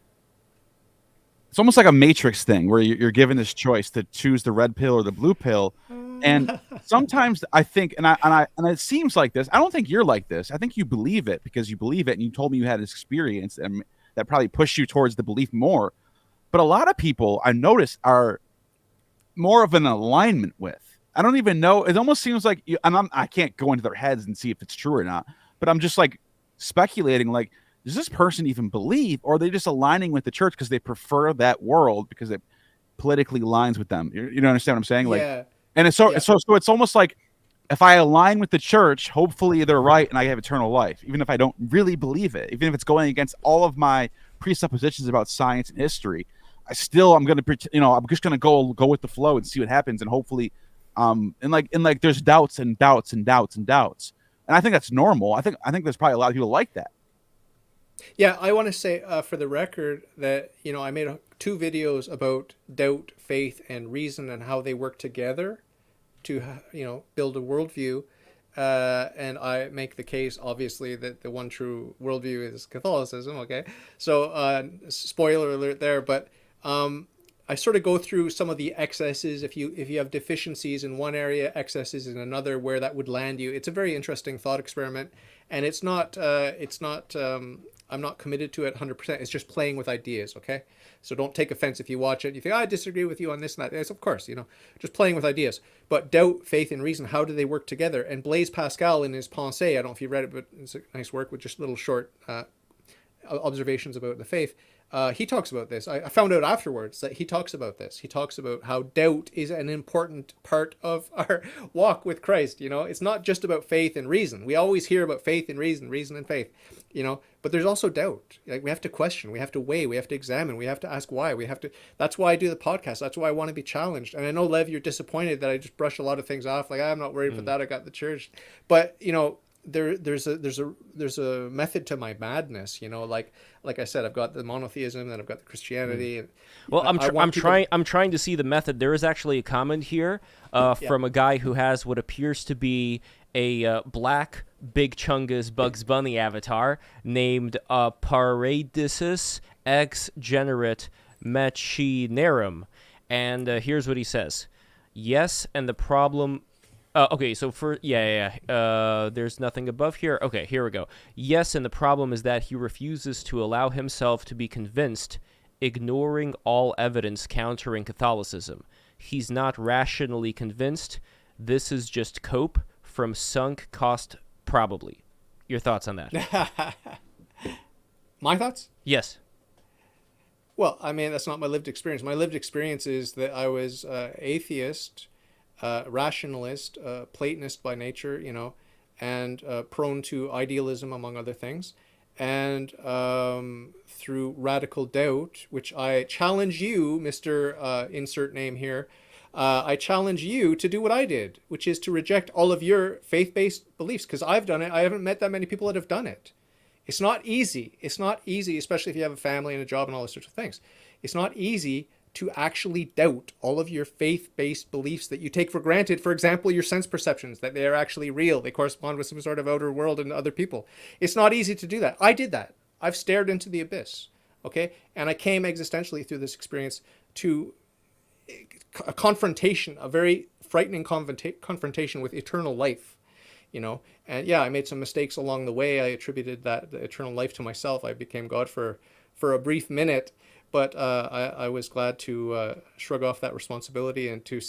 It's almost like a Matrix thing where you're given this choice to choose the red pill or the blue pill, and sometimes I think, and it seems like this. I don't think you're like this. I think you believe it because you believe it, and you told me you had this experience, and that probably pushed you towards the belief more. But a lot of people I notice are more of an alignment with. I don't even know. It almost seems like I can't go into their heads and see if it's true or not. But I'm just like speculating. Like does this person even believe, or are they just aligning with the church because they prefer that world because it politically aligns with them? You don't understand what I'm saying? Like, Yeah. and it's so it's almost like, if I align with the church, hopefully they're right and I have eternal life, even if I don't really believe it, even if it's going against all of my presuppositions about science and history. I'm just going to go with the flow and see what happens, and hopefully, and there's doubts and doubts and doubts and doubts, and I think that's normal. I think there's probably a lot of people like that. Yeah, I want to say for the record that I made 2 videos about doubt, faith, and reason and how they work together to build a worldview, and I make the case, obviously, that the one true worldview is Catholicism. Okay, so spoiler alert there, but I sort of go through some of the excesses. If you have deficiencies in one area, excesses in another, where that would land you. It's a very interesting thought experiment, and it's not. I'm not committed to it 100%. It's just playing with ideas. Okay, so don't take offense if you watch it. You think I disagree with you on this and that. Yes, of course, just playing with ideas. But doubt, faith, and reason, how do they work together? And Blaise Pascal in his Pensée, I don't know if you read it, but it's a nice work with just little short observations about the faith. He talks about this. I found out afterwards that he talks about this. He talks about how doubt is an important part of our walk with Christ. It's not just about faith and reason. We always hear about faith and reason and faith, but there's also doubt. Like, we have to question, we have to weigh, we have to examine, we have to ask why, that's why I do the podcast. That's why I want to be challenged. And I know, Lev, you're disappointed that I just brush a lot of things off. Like, I'm not worried about that. I got the church. But, there's a method to my madness, like I said, I've got the monotheism, then I've got the Christianity. And well, I'm trying to see the method. There is actually a comment here from a guy who has what appears to be a black Big Chungus Bugs Bunny avatar named Paradisus ex generate machinarum, and here's what he says. Yes, and the problem. Okay, so there's nothing above here. Okay, here we go. Yes, and the problem is that he refuses to allow himself to be convinced, ignoring all evidence countering Catholicism. He's not rationally convinced. This is just cope from sunk cost, probably. Your thoughts on that? My thoughts? Yes. Well, I mean, that's not my lived experience. My lived experience is that I was atheist, rationalist, Platonist by nature, and prone to idealism, among other things. And through radical doubt, which I challenge you, Mr. Insert name here, I challenge you to do what I did, which is to reject all of your faith-based beliefs, because I've done it. I haven't met that many people that have done it. It's not easy. It's not easy, especially if you have a family and a job and all those sorts of things. It's not easy to actually doubt all of your faith-based beliefs that you take for granted. For example, your sense perceptions, that they are actually real. They correspond with some sort of outer world and other people. It's not easy to do that. I did that. I've stared into the abyss, okay? And I came existentially through this experience to a confrontation, a very frightening confrontation with eternal life, And yeah, I made some mistakes along the way. I attributed the eternal life to myself. I became God for a brief minute. But I was glad to shrug off that responsibility and to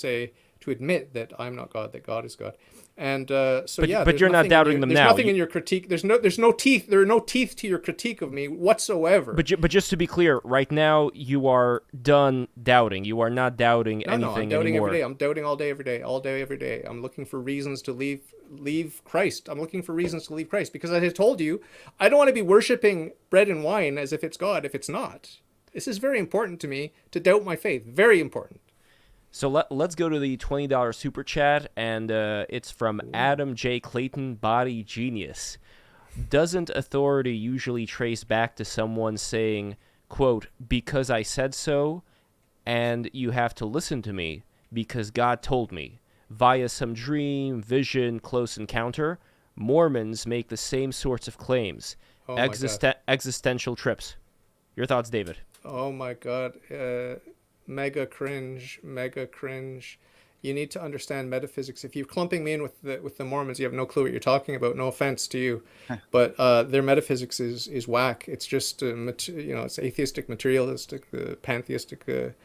admit that I'm not God, that God is God. And but you're not doubting them now. There's nothing in your critique. There's no teeth. There are no teeth to your critique of me whatsoever. But just to be clear, right now you are done doubting. You are not doubting anything anymore. No, I'm doubting every day. I'm doubting all day, every day. I'm looking for reasons to leave Christ. I'm looking for reasons to leave Christ, because I had told you, I don't want to be worshiping bread and wine as if it's God if it's not. This is very important to me, to doubt my faith. Very important. So let's go to the $20 super chat, and it's from Adam J. Clayton, Body Genius. Doesn't authority usually trace back to someone saying, quote, because I said so, and you have to listen to me, because God told me, via some dream, vision, close encounter? Mormons make the same sorts of claims. Existential trips. Your thoughts, David? Oh my God. Mega cringe. You need to understand metaphysics. If you're clumping me in with the Mormons, you have no clue what you're talking about. No offense to you, but their metaphysics is whack. It's just it's atheistic, materialistic, pantheistic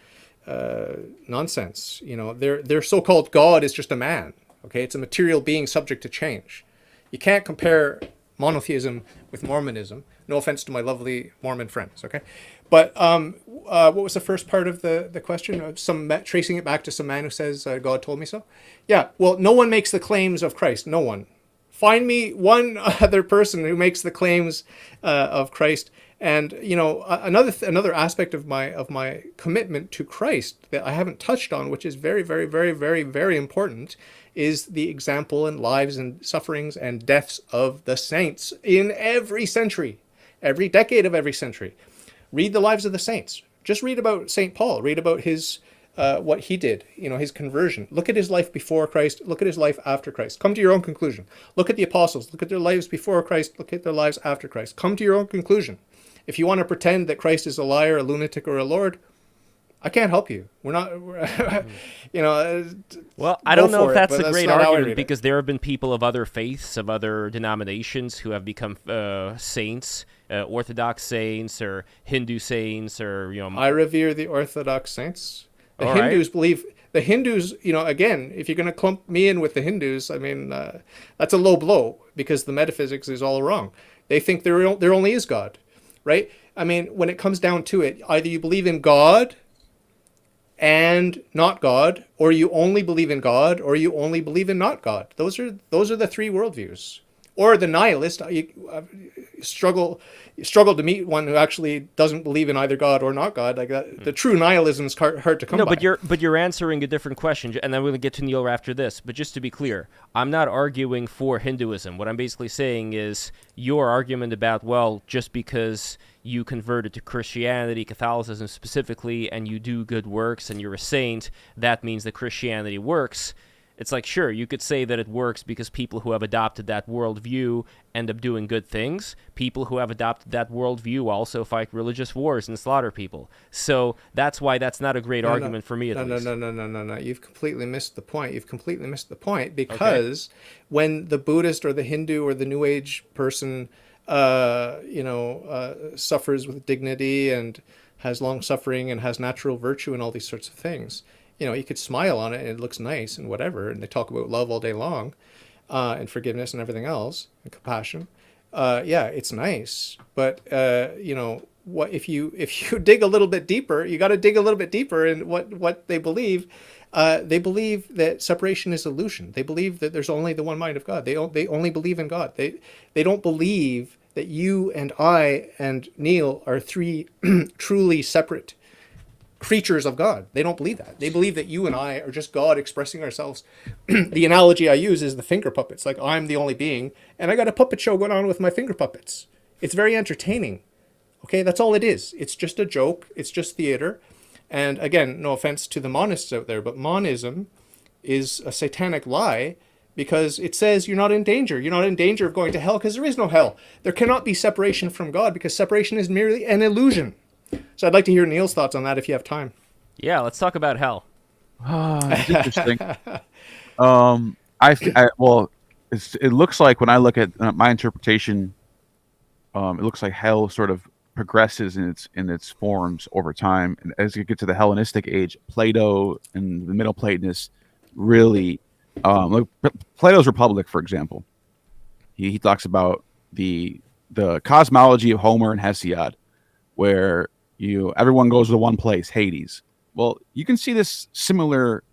nonsense. Their so-called God is just a man. Okay, it's a material being subject to change. You can't compare monotheism with Mormonism. No offense to my lovely Mormon friends, okay? But what was the first part of the question? Tracing it back to some man who says, God told me so? Yeah, well, no one makes the claims of Christ. No one. Find me one other person who makes the claims of Christ. And another aspect of my commitment to Christ that I haven't touched on, which is very, very, very, very, very important, is the example and lives and sufferings and deaths of the saints in every century, every decade of every century. Read the lives of the saints. Just read about St. Paul. Read about his what he did, his conversion. Look at his life before Christ. Look at his life after Christ. Come to your own conclusion. Look at the apostles. Look at their lives before Christ. Look at their lives after Christ. Come to your own conclusion. If you want to pretend that Christ is a liar, a lunatic, or a lord, I can't help you. We're not, Well, I don't know if that's but a great not how I argument read it. because there have been people of other faiths, of other denominations who have become saints, Orthodox saints or Hindu saints, or I revere the Orthodox saints. The All right. Hindus believe. The Hindus, again, if you're going to clump me in with the Hindus, I mean, that's a low blow because the metaphysics is all wrong. They think there only is God, right? I mean, when it comes down to it, either you believe in God and not God, or you only believe in God, or you only believe in not God. Those are the three worldviews. Or the nihilist. You struggle to meet one who actually doesn't believe in either God or not God. Like that, the true nihilism is hard to come by. No, but you're answering a different question, and then we're going to get to Neil after this. But just to be clear, I'm not arguing for Hinduism. What I'm basically saying is your argument about, well, just because you converted to Christianity, Catholicism specifically, and you do good works and you're a saint, that means that Christianity works. It's like, sure, you could say that it works because people who have adopted that worldview end up doing good things. People who have adopted that worldview also fight religious wars and slaughter people. So that's why that's not a great argument for me, at least. No. You've completely missed the point. Because when the Buddhist or the Hindu or the New Age person, suffers with dignity and has long suffering and has natural virtue and all these sorts of things, you could smile on it and it looks nice and whatever. And they talk about love all day long, and forgiveness and everything else and compassion. Yeah, it's nice. But, what if you dig a little bit deeper, you got to dig a little bit deeper in what they believe. They believe that separation is illusion. They believe that there's only the one mind of God. They only believe in God. They don't believe that you and I and Neil are three truly separate creatures of God. They don't believe that. They believe that you and I are just God expressing ourselves. The analogy I use is the finger puppets. Like, I'm the only being, and I got a puppet show going on with my finger puppets. It's very entertaining. Okay, that's all it is. It's just a joke. It's just theater. And again, no offense to the monists out there, but monism is a satanic lie because it says you're not in danger. You're not in danger of going to hell because there is no hell. There cannot be separation from God because separation is merely an illusion. So I'd like to hear Neil's thoughts on that if you have time. Yeah, let's talk about hell. It's interesting. It looks like when I look at my interpretation, it looks like hell sort of progresses in its forms over time, and as you get to the Hellenistic age, Plato and the Middle Platonists really, like Plato's Republic, for example. He talks about the cosmology of Homer and Hesiod, where everyone goes to one place, Hades. Well, you can see this similar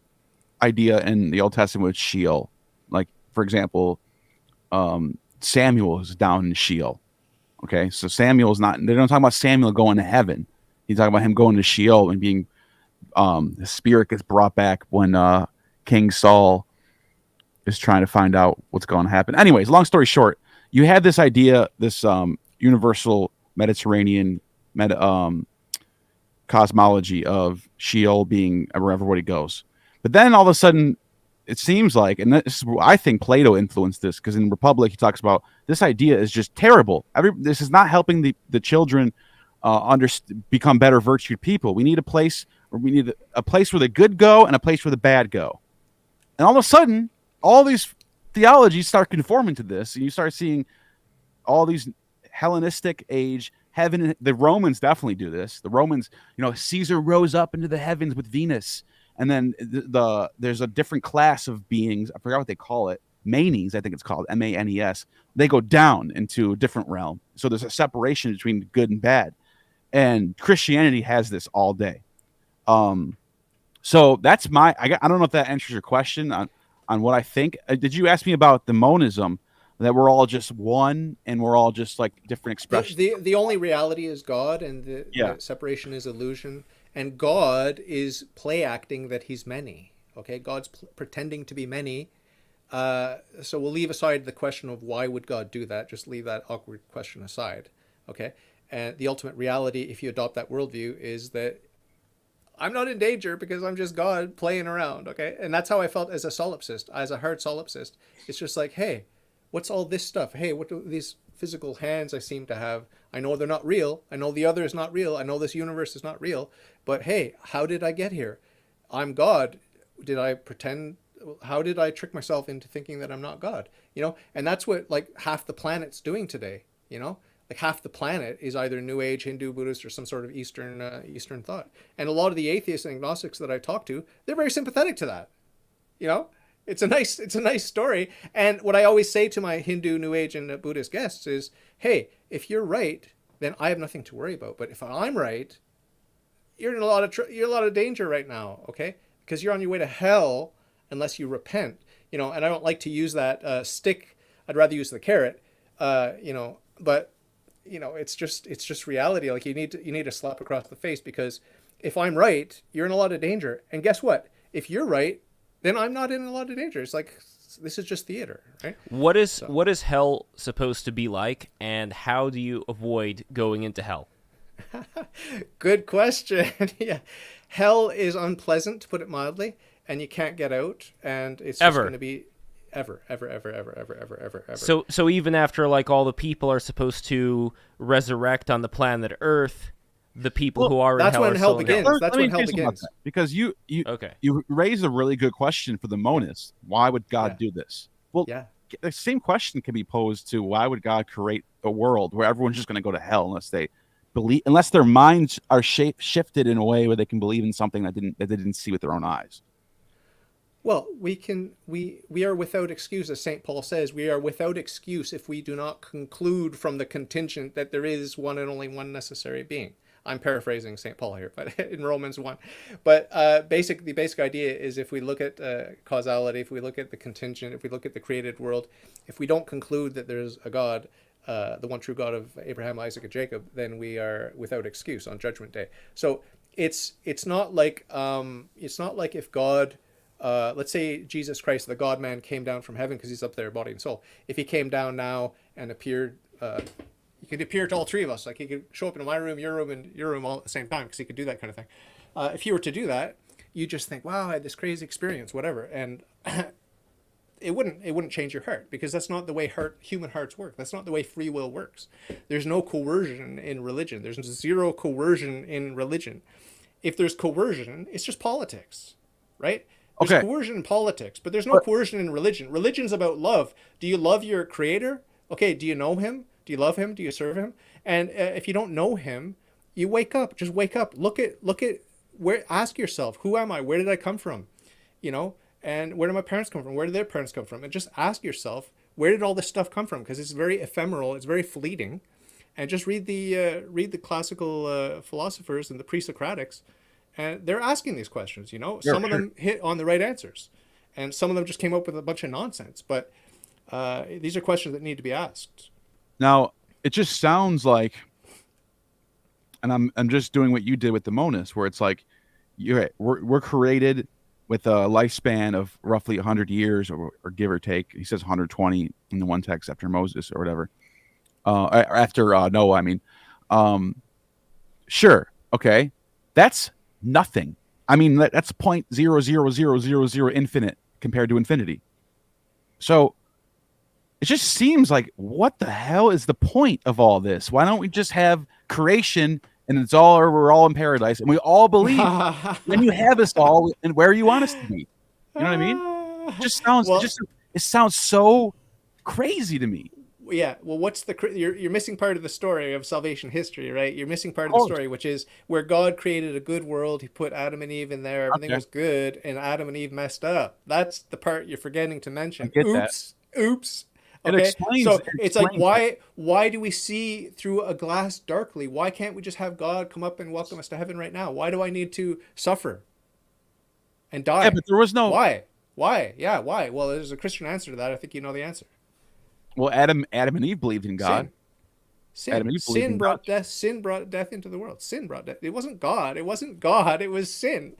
idea in the Old Testament with Sheol. Like, for example, Samuel is down in Sheol. Okay, so Samuel's not. They don't talk about Samuel going to heaven. He's talking about him going to Sheol and being. The spirit gets brought back when King Saul is trying to find out what's going to happen. Anyways, long story short, you had this idea, this universal Mediterranean cosmology of Sheol being where everybody goes. But then all of a sudden, it seems like, and this is, I think Plato influenced this, because in Republic he talks about this idea is just terrible. This is not helping the children become better virtued people. We need a place where the good go and a place where the bad go. And all of a sudden, all these theologies start conforming to this, and you start seeing all these Hellenistic age heaven. The Romans definitely do this. The Romans, Caesar rose up into the heavens with Venus, and then there's a different class of beings. I forgot what they call it. manes, I think it's called, MANES, they go down into a different realm. So there's a separation between good and bad. And Christianity has this all day. So that's I don't know if that answers your question on what I think. Did you ask me about the monism, that we're all just one and we're all just like different expressions? The only reality is God, and the separation is illusion. And God is play acting that he's many. Okay, God's pretending to be many. So we'll leave aside the question of why would God do that. Just leave that awkward question aside. Okay, and the ultimate reality, if you adopt that worldview, is that I'm not in danger because I'm just God playing around. Okay, and that's how I felt as a solipsist, as a hard solipsist. It's just like, hey, what's all this stuff? Hey, what do these physical hands I seem to have? I know they're not real. I know the other is not real. I know this universe is not real. But hey, how did I get here? I'm God. Did I pretend? How did I trick myself into thinking that I'm not God? You know, and that's what like half the planet's doing today. You know, like half the planet is either New Age, Hindu, Buddhist, or some sort of Eastern thought. And a lot of the atheists and agnostics that I talk to, they're very sympathetic to that. You know, it's a nice story. And what I always say to my Hindu, New Age, and Buddhist guests is, hey, if you're right, then I have nothing to worry about. But if I'm right, you're in a lot of danger right now, okay? Because you're on your way to hell unless you repent. You know, and I don't like to use that stick. I'd rather use the carrot. You know, but you know, it's just reality. Like you need to slap across the face, because if I'm right, you're in a lot of danger. And guess what? If you're right, then I'm not in a lot of danger. It's like, this is just theater, right? What is hell supposed to be like, and how do you avoid going into hell? Good question. Yeah, hell is unpleasant, to put it mildly, and you can't get out, and it's just going to be ever. So even after like all the people are supposed to resurrect on the planet Earth, the people who are in hell when are hell still in begins. hell. That's when hell begins. Because you raised a really good question for the monists. Why would God do this? Well, the same question can be posed to why would God create a world where everyone's just going to go to hell unless their minds are shifted in a way where they can believe in something that they didn't see with their own eyes. Well, we are without excuse, as St. Paul says. We are without excuse if we do not conclude from the contingent that there is one and only one necessary being. I'm paraphrasing St. Paul here, but in Romans 1. But the basic idea is, if we look at causality, if we look at the contingent, if we look at the created world, if we don't conclude that there's a God, the one true God of Abraham, Isaac, and Jacob, then we are without excuse on Judgment Day. So it's not like if God, let's say Jesus Christ, the God-man, came down from heaven, because he's up there body and soul. If he came down now and appeared, he could appear to all three of us. Like he could show up in my room, your room, and your room all at the same time, because he could do that kind of thing. If he were to do that, you just think, wow, I had this crazy experience, whatever. And it wouldn't change your heart, because that's not the way human hearts work. That's not the way free will works. There's no coercion in religion. There's zero coercion in religion. If there's coercion, it's just politics, right? There's coercion in politics, but there's no coercion in religion. Religion's about love. Do you love your creator? Okay, do you know him? Do you love him? Do you serve him? And if you don't know him, you wake up. Just wake up. Look at where. Ask yourself, who am I? Where did I come from? You know, and where did my parents come from? Where did their parents come from? And just ask yourself, where did all this stuff come from? Because it's very ephemeral. It's very fleeting. And just read the classical philosophers and the pre-Socratics, and they're asking these questions. You know, some of them hit on the right answers, and some of them just came up with a bunch of nonsense. But these are questions that need to be asked. Now, it just sounds like, and I'm just doing what you did with the monists, where it's like, we're created with a lifespan of roughly 100 years, or give or take. He says 120 in the one text after Moses or whatever. After Noah, I mean. Sure, okay, that's nothing. I mean, that's 0.00000 infinite compared to infinity. So it just seems like, what the hell is the point of all this? Why don't we just have creation and we're all in paradise and we all believe when you have us all and where you want us to be? You know what I mean? It just sounds it sounds so crazy to me. yeah. Well, you're missing part of the story of salvation history, right? You're missing part of the course. story, which is where God created a good world. He put Adam and Eve in there. Everything Okay. was good, and Adam and Eve messed up. That's the part you're forgetting to mention. I get that. Oops. Oops. It Okay. explains. So it it's like, explains why do we see through a glass darkly? Why can't we just have God come up and welcome us to heaven right now? Why do I need to suffer and die? Yeah, but there was no. Why? Why? Yeah, why? Well, there's a Christian answer to that. I think you know the answer. Well, Adam and Eve believed in God. Sin. Adam and Eve believed Sin in brought God. death. Sin brought death into the world. Sin brought death. It wasn't God. It wasn't God. It was sin.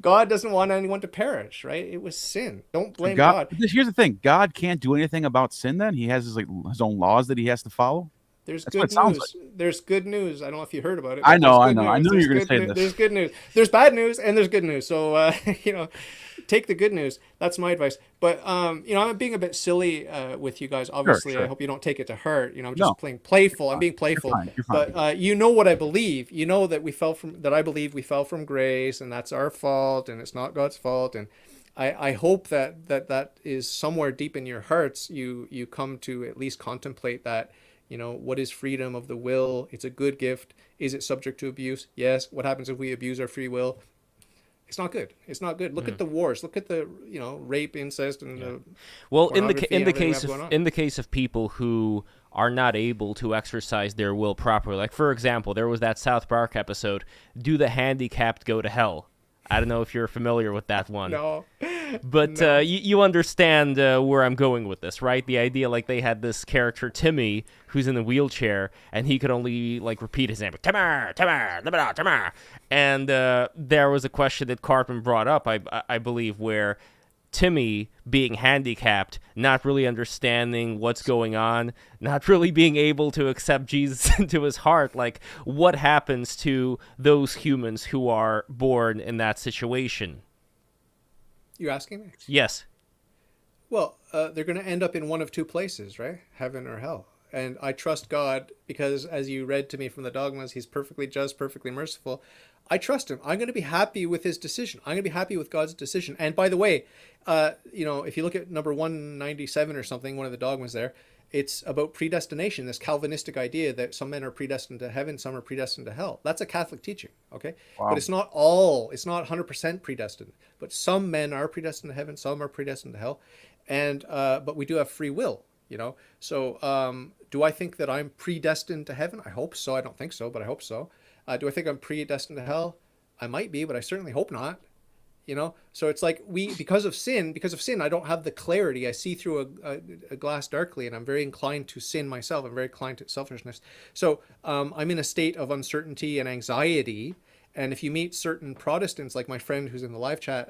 God doesn't want anyone to perish, right? It was sin. Don't blame God. Here's the thing: God can't do anything about sin. Then He has his own laws that He has to follow. There's That's what good it sounds news. There's good news. I don't know if you heard about it. I but know. there's good I news. knew you were There's going to say good this. There's good news. There's bad news and there's good news. So take the good news. That's my advice. But I'm being a bit silly with you guys. Obviously, Sure. I hope you don't take it to heart. I'm just playing playful. I'm being playful. You're fine. But you know what I believe. You know that I believe we fell from grace, and that's our fault, and it's not God's fault. And I hope that is somewhere deep in your hearts. You come to at least contemplate that. What is freedom of the will? It's a good gift. Is it subject to abuse? Yes. What happens if we abuse our free will? It's not good. It's not good. Look at the wars. Look at the rape, incest, and the in the case of people who are not able to exercise their will properly. Like, for example, there was that South Park episode, "Do the Handicapped Go to Hell?" I don't know if you're familiar with that one. No. But No. You understand where I'm going with this, right? The idea, like, they had this character, Timmy, who's in a wheelchair, and he could only, like, repeat his name, Timmer, Timmer, Timmer, Timmer. And there was a question that Cartman brought up, I believe, where Timmy, being handicapped, not really understanding what's going on, not really being able to accept Jesus into his heart, like, what happens to those humans who are born in that situation? You asking me? Yes. Well, they're going to end up in one of two places, right? Heaven or hell. And I trust God because, as you read to me from the dogmas, He's perfectly just, perfectly merciful. I trust Him. I'm going to be happy with His decision. I'm going to be happy with God's decision. And by the way, if you look at number 197 or something, one of the dogmas there, it's about predestination, this Calvinistic idea that some men are predestined to heaven, some are predestined to hell. That's a Catholic teaching, okay? Wow. But it's not 100% predestined. But some men are predestined to heaven, some are predestined to hell. And but we do have free will, So do I think that I'm predestined to heaven? I hope so. I don't think so, but I hope so. Do I think I'm predestined to hell? I might be, but I certainly hope not. So it's like because of sin, I don't have the clarity. I see through a glass darkly, and I'm very inclined to sin myself. I'm very inclined to selfishness. So I'm in a state of uncertainty and anxiety. And if you meet certain Protestants, like my friend who's in the live chat,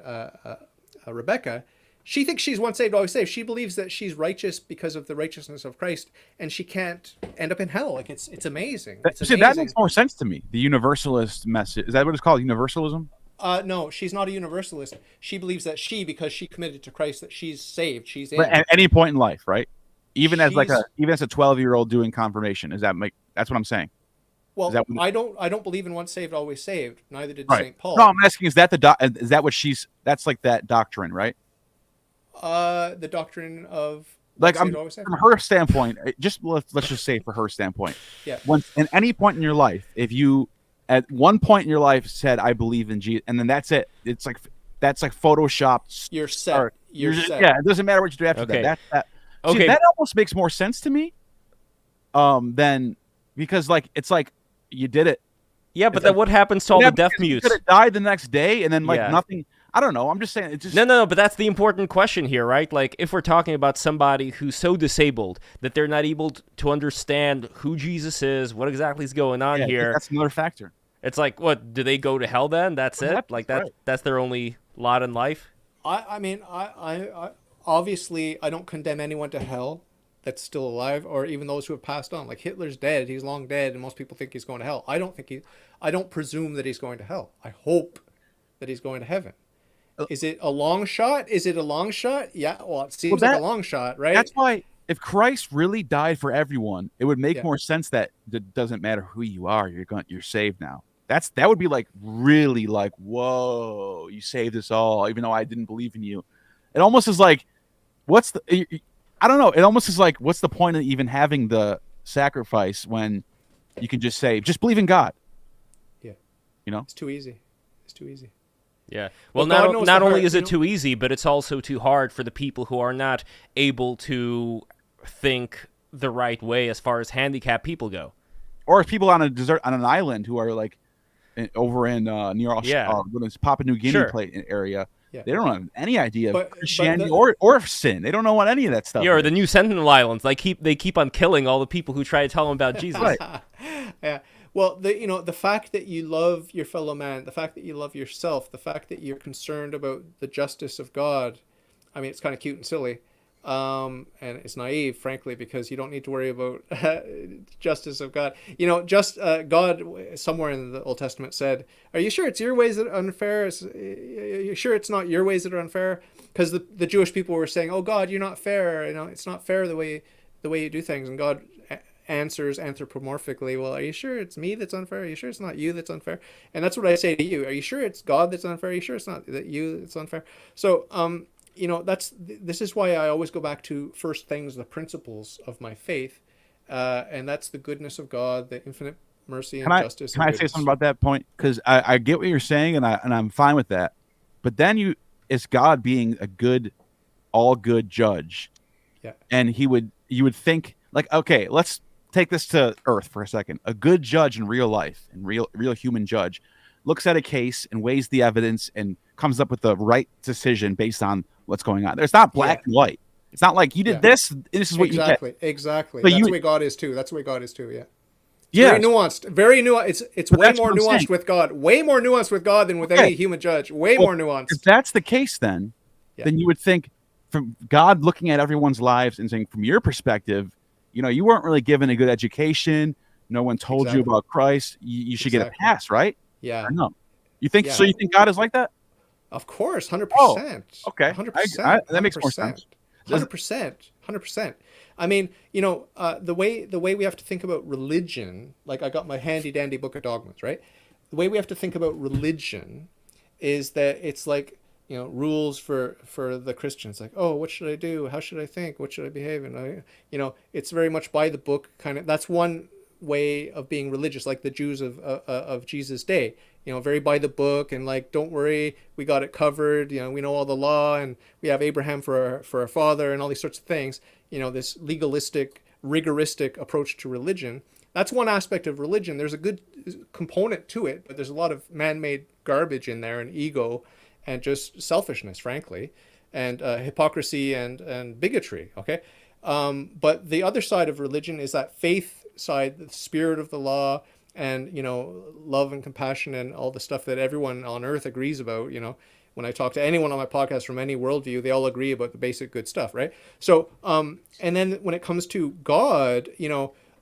Rebecca, she thinks she's once saved, always saved. She believes that she's righteous because of the righteousness of Christ, and she can't end up in hell. Like it's amazing. It's amazing. That makes more sense to me. The universalist message, is that what it's called? Universalism? No, she's not a universalist. She believes that because she committed to Christ, that she's saved. She's in. But at any point in life, right? Even as a 12-year-old doing confirmation, that's what I'm saying. Well, I don't believe in once saved, always saved. Neither did Right. St. Paul. No, I'm asking, is that what that's like that doctrine, right? The doctrine of like saved, always saved? From her standpoint, let's just say for her standpoint. Yeah. Once in any point in your life, if you at one point in your life said, "I believe in Jesus," and then that's it. It's like that's like photoshopped. You're set. You're set. Yeah, it doesn't matter what you do after Okay. that. Okay. See, that almost makes more sense to me. Than because it's like you did it. Yeah, but then what happens to all the deaf mutes? You could have died the next day, and then Yeah. nothing. I don't know. I'm just saying. It's just No, but that's the important question here, right? Like, if we're talking about somebody who's so disabled that they're not able to understand who Jesus is, what exactly is going on here, that's another factor. it's like, what, do they go to hell then? That's it? Like, right. that's their only lot in life? I mean, I obviously I don't condemn anyone to hell that's still alive, or even those who have passed on. Like Hitler's dead; he's long dead, and most people think he's going to hell. I don't presume that he's going to hell. I hope that he's going to heaven. Is it a long shot? Yeah, well, it seems like a long shot, right? That's why if Christ really died for everyone, it would make more sense that it doesn't matter who you are, you're saved now. That would be like really like, whoa, you saved us all, even though I didn't believe in you. It almost is like, I don't know. It almost is like, what's the point of even having the sacrifice when you can just say, just believe in God? Yeah. You know? It's too easy. It's too easy. Yeah. Well, But God knows not the only heart, is you it know? too easy, but it's also too hard for the people who are not able to think the right way as far as handicapped people go. Or people on a desert on an island who are like over in near Yeah. what is Papua New Guinea Sure. area. Yeah. They don't have any idea of But Christianity the or sin. They don't know what any of that stuff Yeah, or is. the New Sentinel Islands. They keep on killing all the people who try to tell them about Jesus. Right. yeah. Well, the fact that you love your fellow man, the fact that you love yourself, the fact that you're concerned about the justice of God. I mean, it's kind of cute and silly, and it's naive, frankly, because you don't need to worry about justice of God. Just God somewhere in the Old Testament said, "Are you sure it's your ways that are unfair? Are you sure it's not your ways that are unfair?" Because the Jewish people were saying, "Oh God, you're not fair. It's not fair the way you do things," and God answers anthropomorphically, "Well, are you sure it's me that's unfair? Are you sure it's not you that's unfair?" And that's what I say to you. Are you sure it's God that's unfair? Are you sure it's not that you that's unfair? So this is why I always go back to first things, the principles of my faith, and that's the goodness of God, the infinite mercy and justice. Can I say something about that point? Because I get what you're saying, and I'm fine with that. But then it's God being a good, all good judge. Yeah. And you would think, like, okay, let's take this to Earth for a second. A good judge in real life, and real human judge, looks at a case and weighs the evidence and comes up with the right decision based on what's going on. There's not black and white. It's not like you did this, and this is what you get. Exactly. But That's the way God is too. Yeah. Yeah. Very nuanced. Very nuanced. It's way more nuanced with God. Way more nuanced with God than with any human judge. Way more nuanced. If that's the case, then you would think, from God looking at everyone's lives and saying, from your perspective, you weren't really given a good education. No one told you about Christ. You should get a pass, right? Yeah. Or no. You think so? You think God is like that? Of course, 100%. Okay. 100%. That makes more sense. 100%. I mean, the way we have to think about religion, like I got my handy dandy book of dogmas, right? The way we have to think about religion is that it's like, rules for the Christians, like, oh, what should I do? How should I think? What should I behave? And it's very much by the book kind of. That's one way of being religious, like the Jews of Jesus' day. Very by the book, and like, don't worry, we got it covered. We know all the law, and we have Abraham for our father, and all these sorts of things. This legalistic, rigoristic approach to religion. That's one aspect of religion. There's a good component to it, but there's a lot of man-made garbage in there, and ego, and just selfishness, frankly, and hypocrisy and bigotry. Okay, but the other side of religion is that faith side, the spirit of the law, and love and compassion and all the stuff that everyone on earth agrees about. When I talk to anyone on my podcast from any worldview, they all agree about the basic good stuff, right? So and then when it comes to God,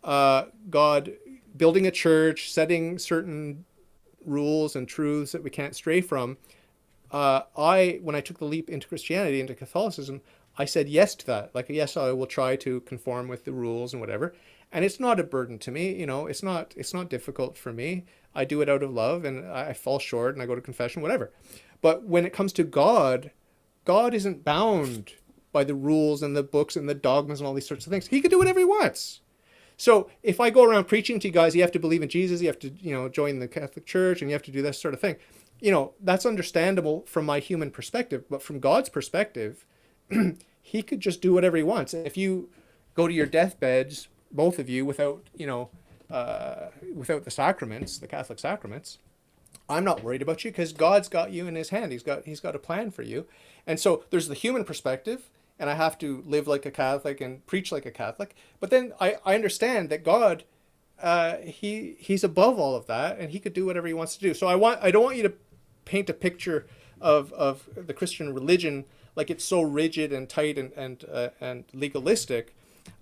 God building a church, setting certain rules and truths that we can't stray from. When I took the leap into Christianity, into Catholicism, I said yes to that. Like, yes, I will try to conform with the rules and whatever. And it's not a burden to me. It's not difficult for me. I do it out of love, and I fall short, and I go to confession, whatever. But when it comes to God, God isn't bound by the rules and the books and the dogmas and all these sorts of things. He can do whatever he wants. So if I go around preaching to you guys, you have to believe in Jesus, you have to, join the Catholic Church, and you have to do this sort of thing. That's understandable from my human perspective, but from God's perspective, he could just do whatever he wants. If you go to your deathbeds, both of you, without the sacraments, the Catholic sacraments, I'm not worried about you, because God's got you in his hand. He's got a plan for you. And so there's the human perspective, and I have to live like a Catholic and preach like a Catholic. But then I understand that God, he's above all of that, and he could do whatever he wants to do. So I don't want you to paint a picture of the Christian religion like it's so rigid and tight and legalistic.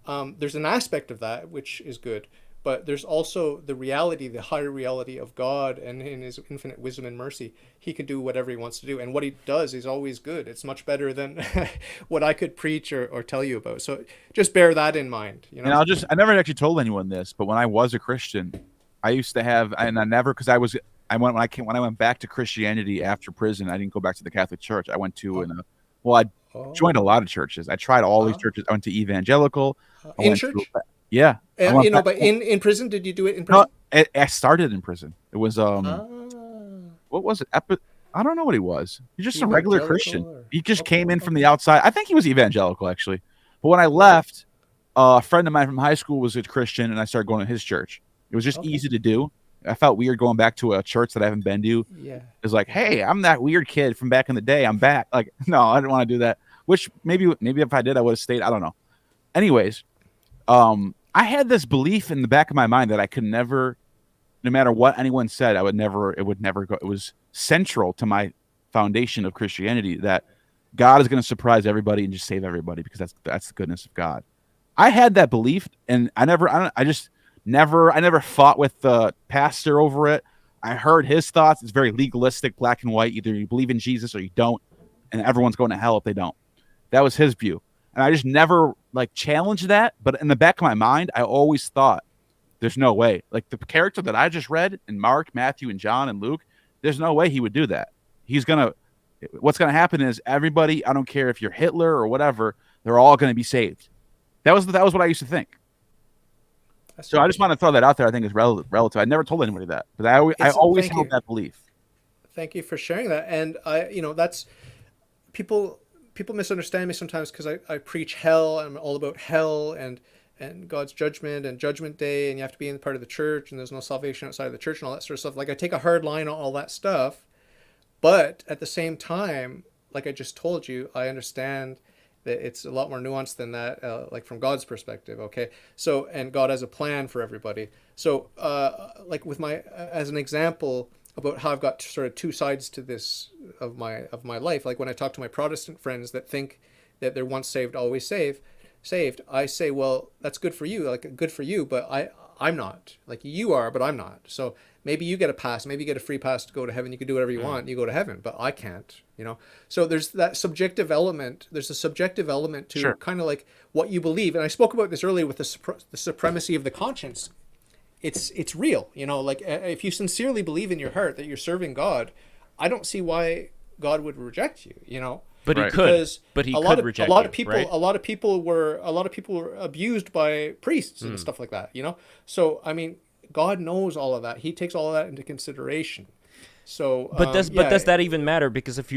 There's an aspect of that which is good, but there's also the reality, the higher reality of God, and in his infinite wisdom and mercy, he can do whatever he wants to do, and what he does is always good. It's much better than what I could preach or tell you about. So just bear that in mind. And I never actually told anyone this, but when I was a Christian, I used to have, and I never, because when I went back to Christianity after prison, I didn't go back to the Catholic Church. I went to Joined a lot of churches. I tried all these Oh. churches. I went to evangelical. I In went to, church? yeah. I went No, back, but in prison, did you do it in no, prison? I started in prison. It was Ah, what was it? I don't know what he was. He's just a regular Christian. evangelical or He just okay, came in from okay, the outside. I think he was evangelical actually. But when I left, a friend of mine from high school was a Christian, and I started going to his church. It was just okay. easy to do. I felt weird going back to a church that I haven't been to. Yeah, It's like, yeah. hey, I'm that weird kid from back in the day. I'm back. Like, no, I didn't want to do that. Which maybe if I did, I would have stayed. I don't know. Anyways, I had this belief in the back of my mind that I could never, no matter what anyone said, it would never go. It was central to my foundation of Christianity that God is going to surprise everybody and just save everybody because that's the goodness of God. I had that belief, and I never fought with the pastor over it. I heard his thoughts. It's very legalistic, black and white. Either you believe in Jesus or you don't, and everyone's going to hell if they don't. That was his view. And I just never like challenged that. But in the back of my mind, I always thought there's no way. Like the character that I just read in Mark, Matthew, and John and Luke, there's no way he would do that. What's going to happen is everybody, I don't care if you're Hitler or whatever, they're all going to be saved. That was what I used to think. So I just want to throw that out there. I think it's relative. I never told anybody that, but I always held that belief. Thank you for sharing that. And that's people misunderstand me sometimes because I preach hell. I'm all about hell and God's judgment and judgment day, and you have to be in part of the church, and there's no salvation outside of the church and all that sort of stuff. Like I take a hard line on all that stuff, but at the same time, like I just told you, I understand that it's a lot more nuanced than that, like from God's perspective. Okay, so and God has a plan for everybody. So like with as an example about how I've got sort of two sides to this of my life. Like when I talk to my Protestant friends that think that they're once saved, always saved, I say, well, that's good for you, like good for you, but I'm not. Like you are, but I'm not. So maybe you get a pass, maybe you get a free pass to go to heaven. You can do whatever you want. You go to heaven, but I can't. So there's that subjective element. There's a subjective element to kind of like what you believe. And I spoke about this earlier with the supremacy of the conscience. It's real. Like if you sincerely believe in your heart that you're serving God, I don't see why God would reject you. But Right. he could. Because But he a could lot of reject a lot you, of people right? a lot of people were abused by priests and stuff like that. So I mean, God knows all of that. He takes all of that into consideration. So But does that even matter? Because if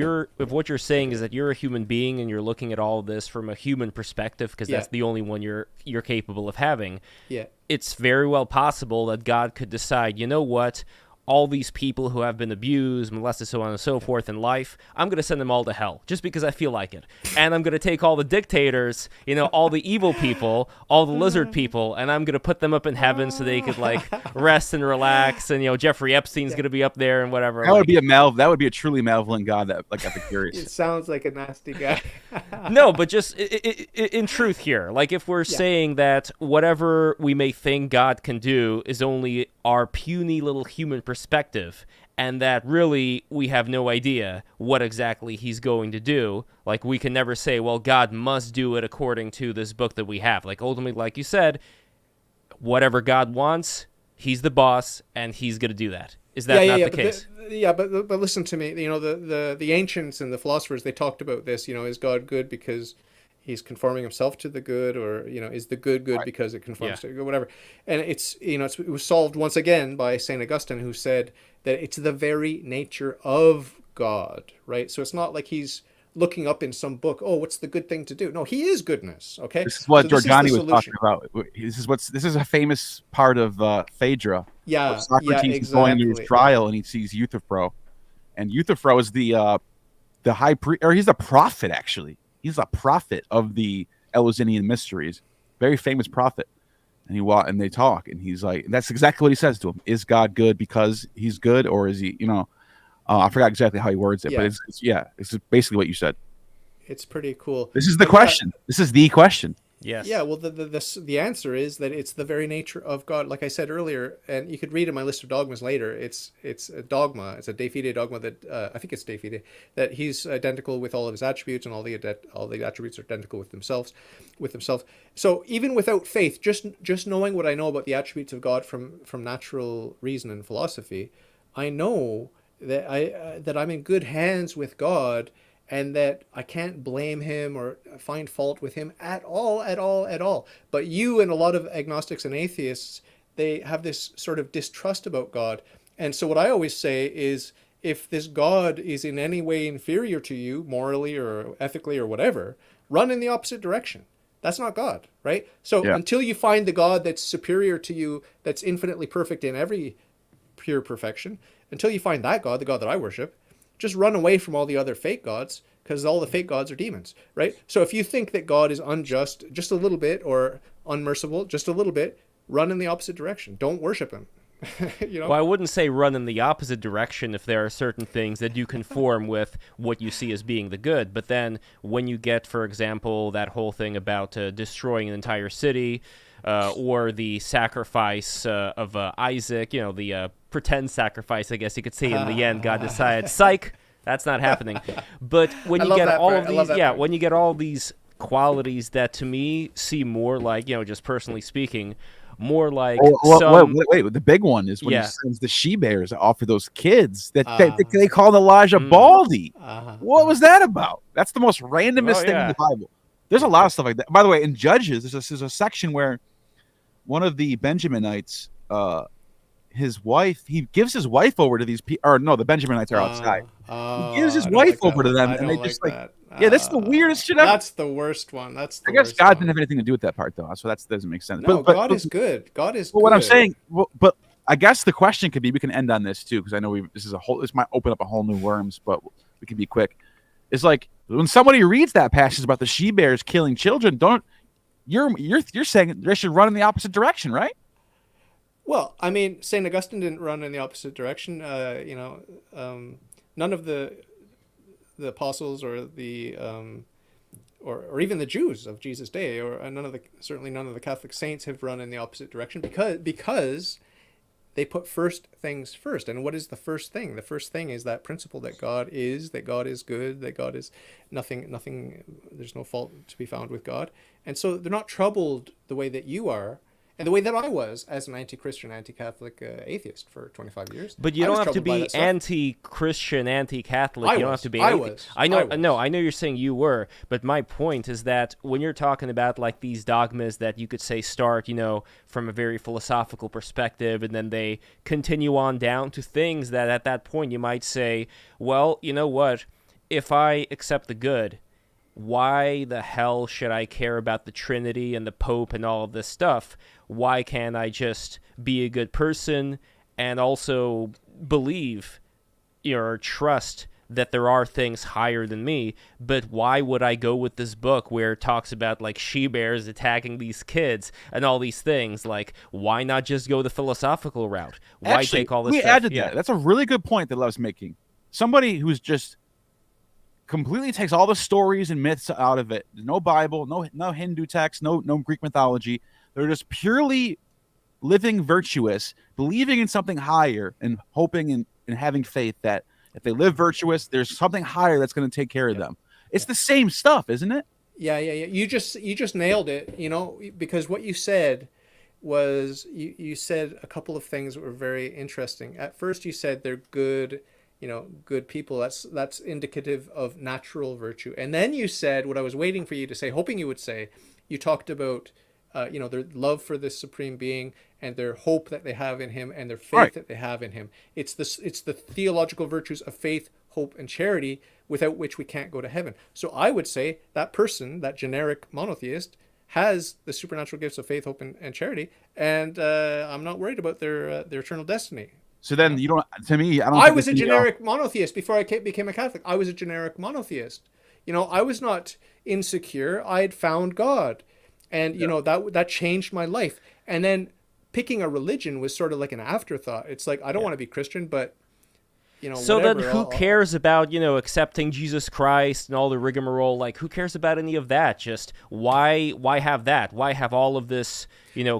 what you're saying is that you're a human being and you're looking at all of this from a human perspective, because that's the only one you're capable of having. Yeah. It's very well possible that God could decide, you know what? All these people who have been abused, molested, so on and so forth in life, I'm going to send them all to hell just because I feel like it. And I'm going to take all the dictators, all the evil people, all the lizard people, and I'm going to put them up in heaven so they could like rest and relax. And, Jeffrey Epstein's going to be up there and whatever. That would be a truly malevolent God that like got the curious. It sounds like a nasty guy. No, but just in truth here, like if we're saying that whatever we may think God can do is only our puny little human perspective, and that really we have no idea what exactly he's going to do, like we can never say, well, God must do it according to this book that we have. Like ultimately, like you said, whatever God wants, he's the boss, and he's going to do that. Is that not the case? But listen to me. The ancients and the philosophers, they talked about this. Is God good because he's conforming himself to the good, or is the good because it conforms to good, whatever? And it was solved once again by Saint Augustine, who said that it's the very nature of God, right? So it's not like he's looking up in some book, oh, what's the good thing to do? No, he is goodness. Okay, This is what so Giordani was talking about. This is a famous part of Phaedra. Yeah, where Socrates is going to his trial and he sees Euthyphro, and Euthyphro is the high priest, or he's a prophet actually. He's a prophet of the Eleusinian mysteries, very famous prophet. And they talk, and he's like, that's exactly what he says to him: is God good because he's good, or is he? I forgot exactly how he words it, but it's basically what you said. It's pretty cool. This is the question. This is the question. Yes. Yeah, well, the answer is that it's the very nature of God. Like I said earlier, and you could read in my list of dogmas later. It's a dogma. It's a de fide dogma that I think it's de fide, that he's identical with all of his attributes, and all the attributes are identical with themselves. So even without faith, just knowing what I know about the attributes of God from natural reason and philosophy, I know that I'm in good hands with God. and that I can't blame him or find fault with him at all, at all, at all. But you and a lot of agnostics and atheists, they have this sort of distrust about God. And so what I always say is, if this God is in any way inferior to you, morally or ethically or whatever, run in the opposite direction. That's not God, right? So Yeah. until you find the God that's superior to you, that's infinitely perfect in every pure perfection, until you find that God, the God that I worship, just run away from all the other fake gods, because all the fake gods are demons, right? So if you think that God is unjust just a little bit, or unmerciful just a little bit, run in the opposite direction. Don't worship him. You know? Well, I wouldn't say run in the opposite direction if there are certain things that do conform with what you see as being the good. But then when you get, for example, that whole thing about destroying an entire city, or the sacrifice of Isaac, the pretend sacrifice, I guess you could say. In the end, God decided, psych, that's not happening. But when you get all of these, when you get all these qualities that to me seem more like, just personally speaking, more like wait, the big one is when he sends the she-bears off for those kids that they called Elijah Baldy. What was that about? That's the most randomest thing in the Bible. There's a lot of stuff like that. By the way, in Judges, there's a section where one of the Benjaminites, his wife, he gives his wife over to these people. Or no, the Benjaminites are outside. He gives his wife over to them, and they just that's the weirdest shit ever. That's the worst one. I guess God didn't have anything to do with that part, though, so that doesn't make sense. No, God is good. God is good. What I'm saying, but I guess the question could be, we can end on this too, because I know this might open up a whole new worms, but we can be quick. It's like when somebody reads that passage about the she-bears killing children, you're saying they should run in the opposite direction, right? Well, I mean, St. Augustine didn't run in the opposite direction. None of the apostles or the or even the Jews of Jesus' day, or certainly none of the Catholic saints have run in the opposite direction, because they put first things first. And what is the first thing? The first thing is that principle that God is good, that God is nothing. There's no fault to be found with God, and so they're not troubled the way that you are. And the way that I was as an anti-Christian, anti-Catholic atheist for 25 years. But you don't have to be anti-Christian, anti-Catholic. You don't have to be anything. I know you're saying you were, but my point is that when you're talking about like these dogmas that you could say start, from a very philosophical perspective, and then they continue on down to things that at that point you might say, well, you know what? If I accept the good, why the hell should I care about the Trinity and the Pope and all of this stuff? Why can't I just be a good person and also believe or trust that there are things higher than me? But why would I go with this book where it talks about like she-bears attacking these kids and all these things? Like, why not just go the philosophical route? Why take all this stuff? Added that. That's a really good point that Lev's making. Somebody who's just completely takes all the stories and myths out of it. No Bible, no Hindu text, no Greek mythology. They're just purely living virtuous, believing in something higher, and hoping and having faith that if they live virtuous, there's something higher that's going to take care of them. It's the same stuff, isn't it? Yeah. You just nailed it, because what you said was you said a couple of things that were very interesting. At first you said they're good, good people. That's indicative of natural virtue. And then you said what I was waiting for you to say, hoping you would say. You talked about their love for this supreme being and their hope that they have in him and their faith that they have in him. It's the theological virtues of faith, hope, and charity, without which we can't go to heaven. So I would say that person, that generic monotheist, has the supernatural gifts of faith, hope, and charity, and I'm not worried about their eternal destiny. So then you don't. To me, I was a generic monotheist before I became a Catholic. I was a generic monotheist. I was not insecure. I had found God, and that changed my life. And then picking a religion was sort of like an afterthought. It's like, I don't want to be Christian, but so whatever, then who cares about accepting Jesus Christ and all the rigmarole? Like, who cares about any of that? Just why have that? Why have all of this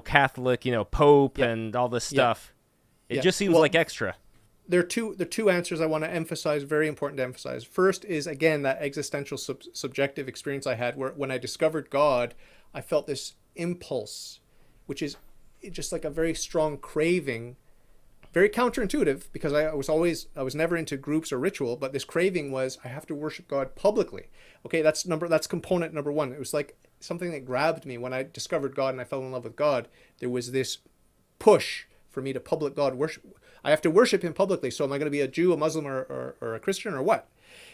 Catholic Pope and all this stuff? It just seems like extra. There are two answers I want to emphasize, very important to emphasize. First is, again, that existential subjective experience I had, where when I discovered God, I felt this impulse, which is just like a very strong craving very counterintuitive, because I was never into groups or ritual, but this craving was, I have to worship God publicly. Okay, that's component number one. It was like something that grabbed me when I discovered God and I fell in love with God. There was this push for me to public God worship. I have to worship him publicly. So am I going to be a Jew, a Muslim, or a Christian, or what?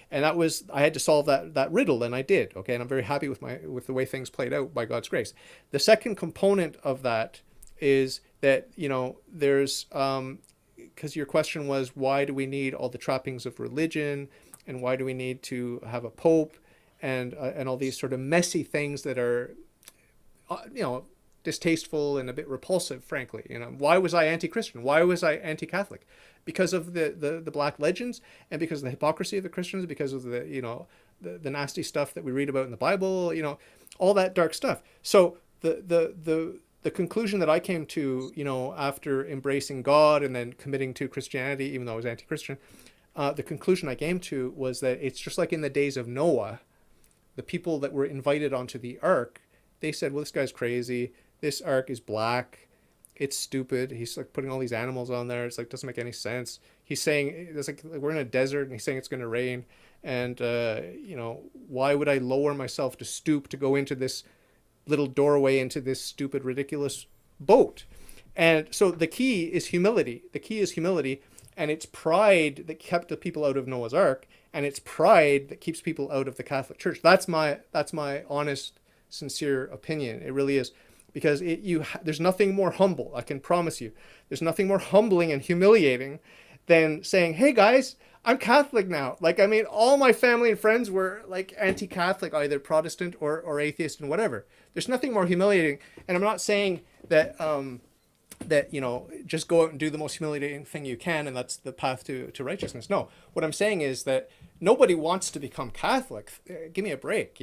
And I had to solve that riddle, and I did. Okay, and I'm very happy with the way things played out by God's grace. The second component of that is that, there's, because your question was, why do we need all the trappings of religion, and why do we need to have a pope, and all these sort of messy things that are, distasteful and a bit repulsive, frankly. Why was I anti-Christian? Why was I anti-Catholic? Because of the black legends, and because of the hypocrisy of the Christians, because of the nasty stuff that we read about in the Bible, all that dark stuff. So the conclusion that I came to, after embracing God and then committing to Christianity, even though I was anti-Christian, the conclusion I came to was that it's just like in the days of Noah, the people that were invited onto the ark, they said, well, this guy's crazy. This ark is black. It's stupid. He's like putting all these animals on there. It's like, doesn't make any sense. He's saying, it's like we're in a desert and he's saying it's going to rain. And, why would I lower myself to stoop to go into this little doorway into this stupid, ridiculous boat? And so the key is humility. The key is humility. And it's pride that kept the people out of Noah's Ark. And it's pride that keeps people out of the Catholic Church. That's my honest, sincere opinion. It really is. Because there's nothing more humble, I can promise you. There's nothing more humbling and humiliating than saying, hey guys, I'm Catholic now. Like, I mean, all my family and friends were like anti-Catholic, either Protestant or atheist and whatever. There's nothing more humiliating. And I'm not saying that, just go out and do the most humiliating thing you can and that's the path to righteousness. No, what I'm saying is that nobody wants to become Catholic. Give me a break,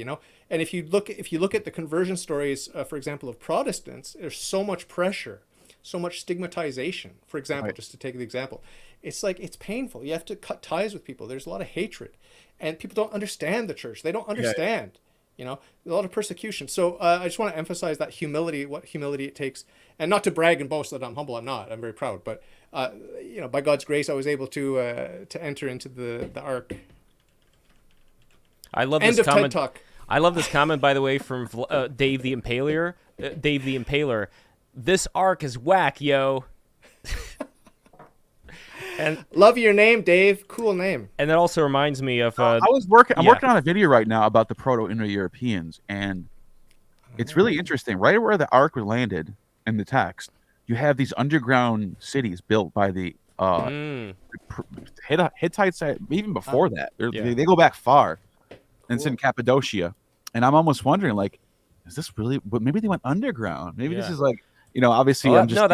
And if you look at the conversion stories, for example, of Protestants, there's so much pressure, so much stigmatization. For example, Right. just to take the example, it's like, it's painful. You have to cut ties with people. There's a lot of hatred, and people don't understand the church. They don't understand. A lot of persecution. So I just want to emphasize that humility, what humility it takes, and not to brag and boast that I'm humble. I'm not. I'm very proud. But by God's grace, I was able to enter into the ark. I love End this of comment. TED Talk. I love this comment, by the way, from Dave the Impaler. Dave the Impaler. This arc is whack, yo. And Love your name, Dave. Cool name. that also reminds me of. I'm working on a video right now about the Proto-Indo-Europeans, and it's really interesting. Right where the Ark landed in the text, you have these underground cities built by the Hittites. Even before that, they go back far, and it's in Cappadocia. And I'm almost wondering, like, is this really? But maybe they went underground. Maybe this is like. Obviously, I'm just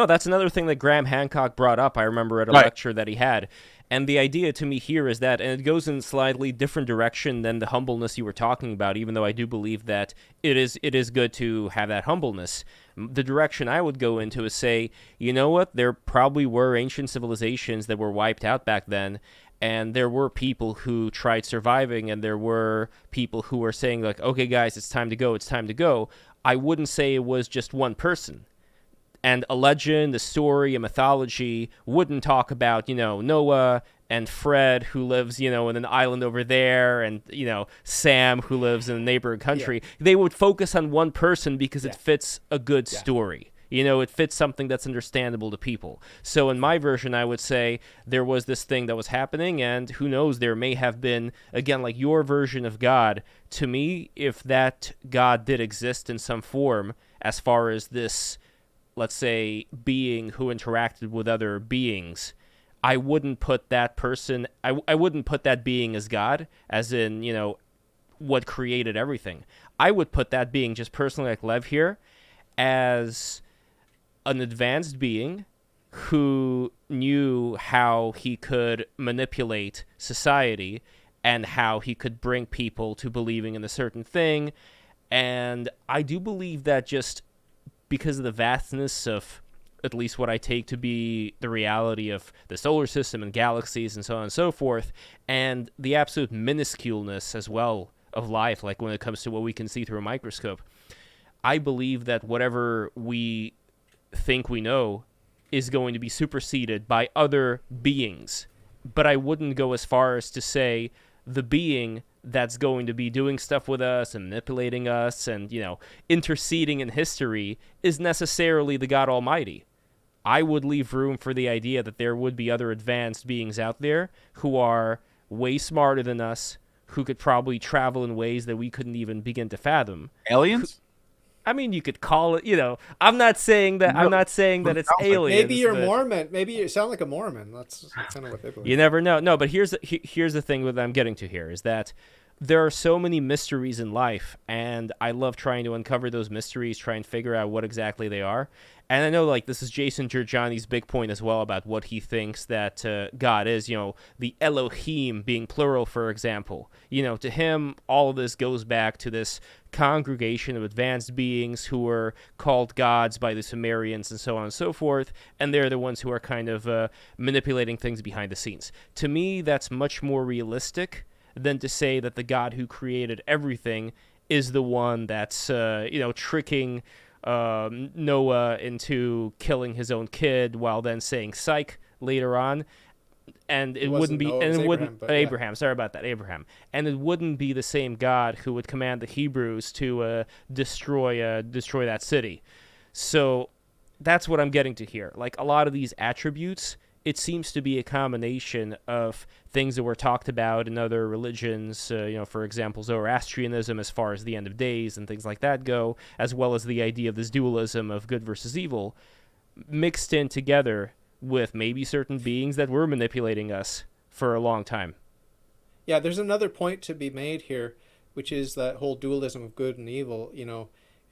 that's another thing that Graham Hancock brought up. I remember at a lecture that he had, and the idea to me here is that, and it goes in a slightly different direction than the humbleness you were talking about. Even though I do believe that it is good to have that humbleness. The direction I would go into is say, you know what? There probably were ancient civilizations that were wiped out back then. And there were people who tried surviving, and there were people who were saying, like, okay, guys, it's time to go, it's time to go. I wouldn't say it was just one person. And a legend, a story, a mythology wouldn't talk about, Noah and Fred, who lives, in an island over there, and, Sam, who lives in a neighboring country. Yeah. They would focus on one person because it fits a good story. It fits something that's understandable to people. So in my version, I would say there was this thing that was happening, and who knows, there may have been, again, like your version of God. To me, if that God did exist in some form, as far as this, let's say, being who interacted with other beings, I wouldn't put that person, I wouldn't put that being as God, as in, what created everything. I would put that being, just personally, like Lev here, as an advanced being who knew how he could manipulate society and how he could bring people to believing in a certain thing. And I do believe that just because of the vastness of at least what I take to be the reality of the solar system and galaxies and so on and so forth, and the absolute minusculeness as well of life, like when it comes to what we can see through a microscope, I believe that whatever we think we know is going to be superseded by other beings. But I wouldn't go as far as to say the being that's going to be doing stuff with us and manipulating us and, interceding in history is necessarily the God Almighty. I would leave room for the idea that there would be other advanced beings out there who are way smarter than us, who could probably travel in ways that we couldn't even begin to fathom. Aliens? I mean, you could call it, I'm not saying that. I'm not saying that it's aliens. Maybe you're Mormon. Maybe you sound like a Mormon. That's kind of what they believe. You never know. No, but here's the thing that I'm getting to here is that there are so many mysteries in life, and I love trying to uncover those mysteries, try and figure out what exactly they are. And I know, this is Jason Giorgiani's big point as well about what he thinks that God is, the Elohim being plural, for example. To him, all of this goes back to this congregation of advanced beings who were called gods by the Sumerians and so on and so forth, and they're the ones who are kind of manipulating things behind the scenes. To me, that's much more realistic than to say that the God who created everything is the one that's, tricking Noah into killing his own kid while then saying psych later on. And it wouldn't be, and it wouldn't, Abraham, sorry about that, Abraham. And it wouldn't be the same God who would command the Hebrews to destroy that city. So that's what I'm getting to here. A lot of these attributes, it seems to be a combination of things that were talked about in other religions, for example, Zoroastrianism as far as the end of days and things like that go, as well as the idea of this dualism of good versus evil, mixed in together with maybe certain beings that were manipulating us for a long time. Yeah, there's another point to be made here, which is that whole dualism of good and evil.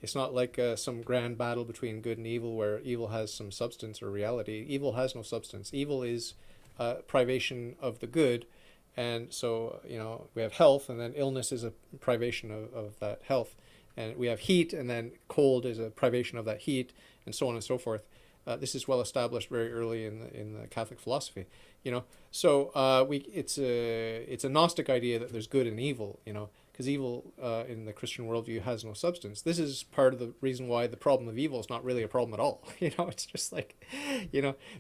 It's not like some grand battle between good and evil where evil has some substance or reality. Evil has no substance. Evil is privation of the good. And so, we have health, and then illness is a privation of that health. And we have heat, and then cold is a privation of that heat, and so on and so forth. This is well established very early in the Catholic philosophy. So it's a Gnostic idea that there's good and evil, because evil in the Christian worldview has no substance. This is part of the reason why the problem of evil is not really a problem at all. It's just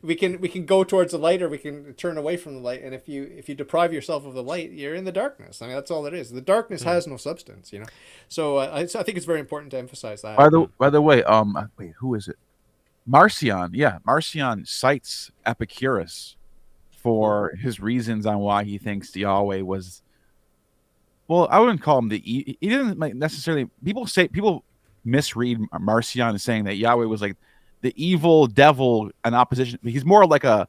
we can go towards the light, or we can turn away from the light. And if you deprive yourself of the light, you're in the darkness. I mean, that's all it is. The darkness has no substance. So I think it's very important to emphasize that. By the way, wait, who is it? Marcion, Marcion cites Epicurus for his reasons on why he thinks Yahweh was. Well, I wouldn't call him he didn't necessarily. People misread Marcion as saying that Yahweh was like the evil devil in opposition. He's more like a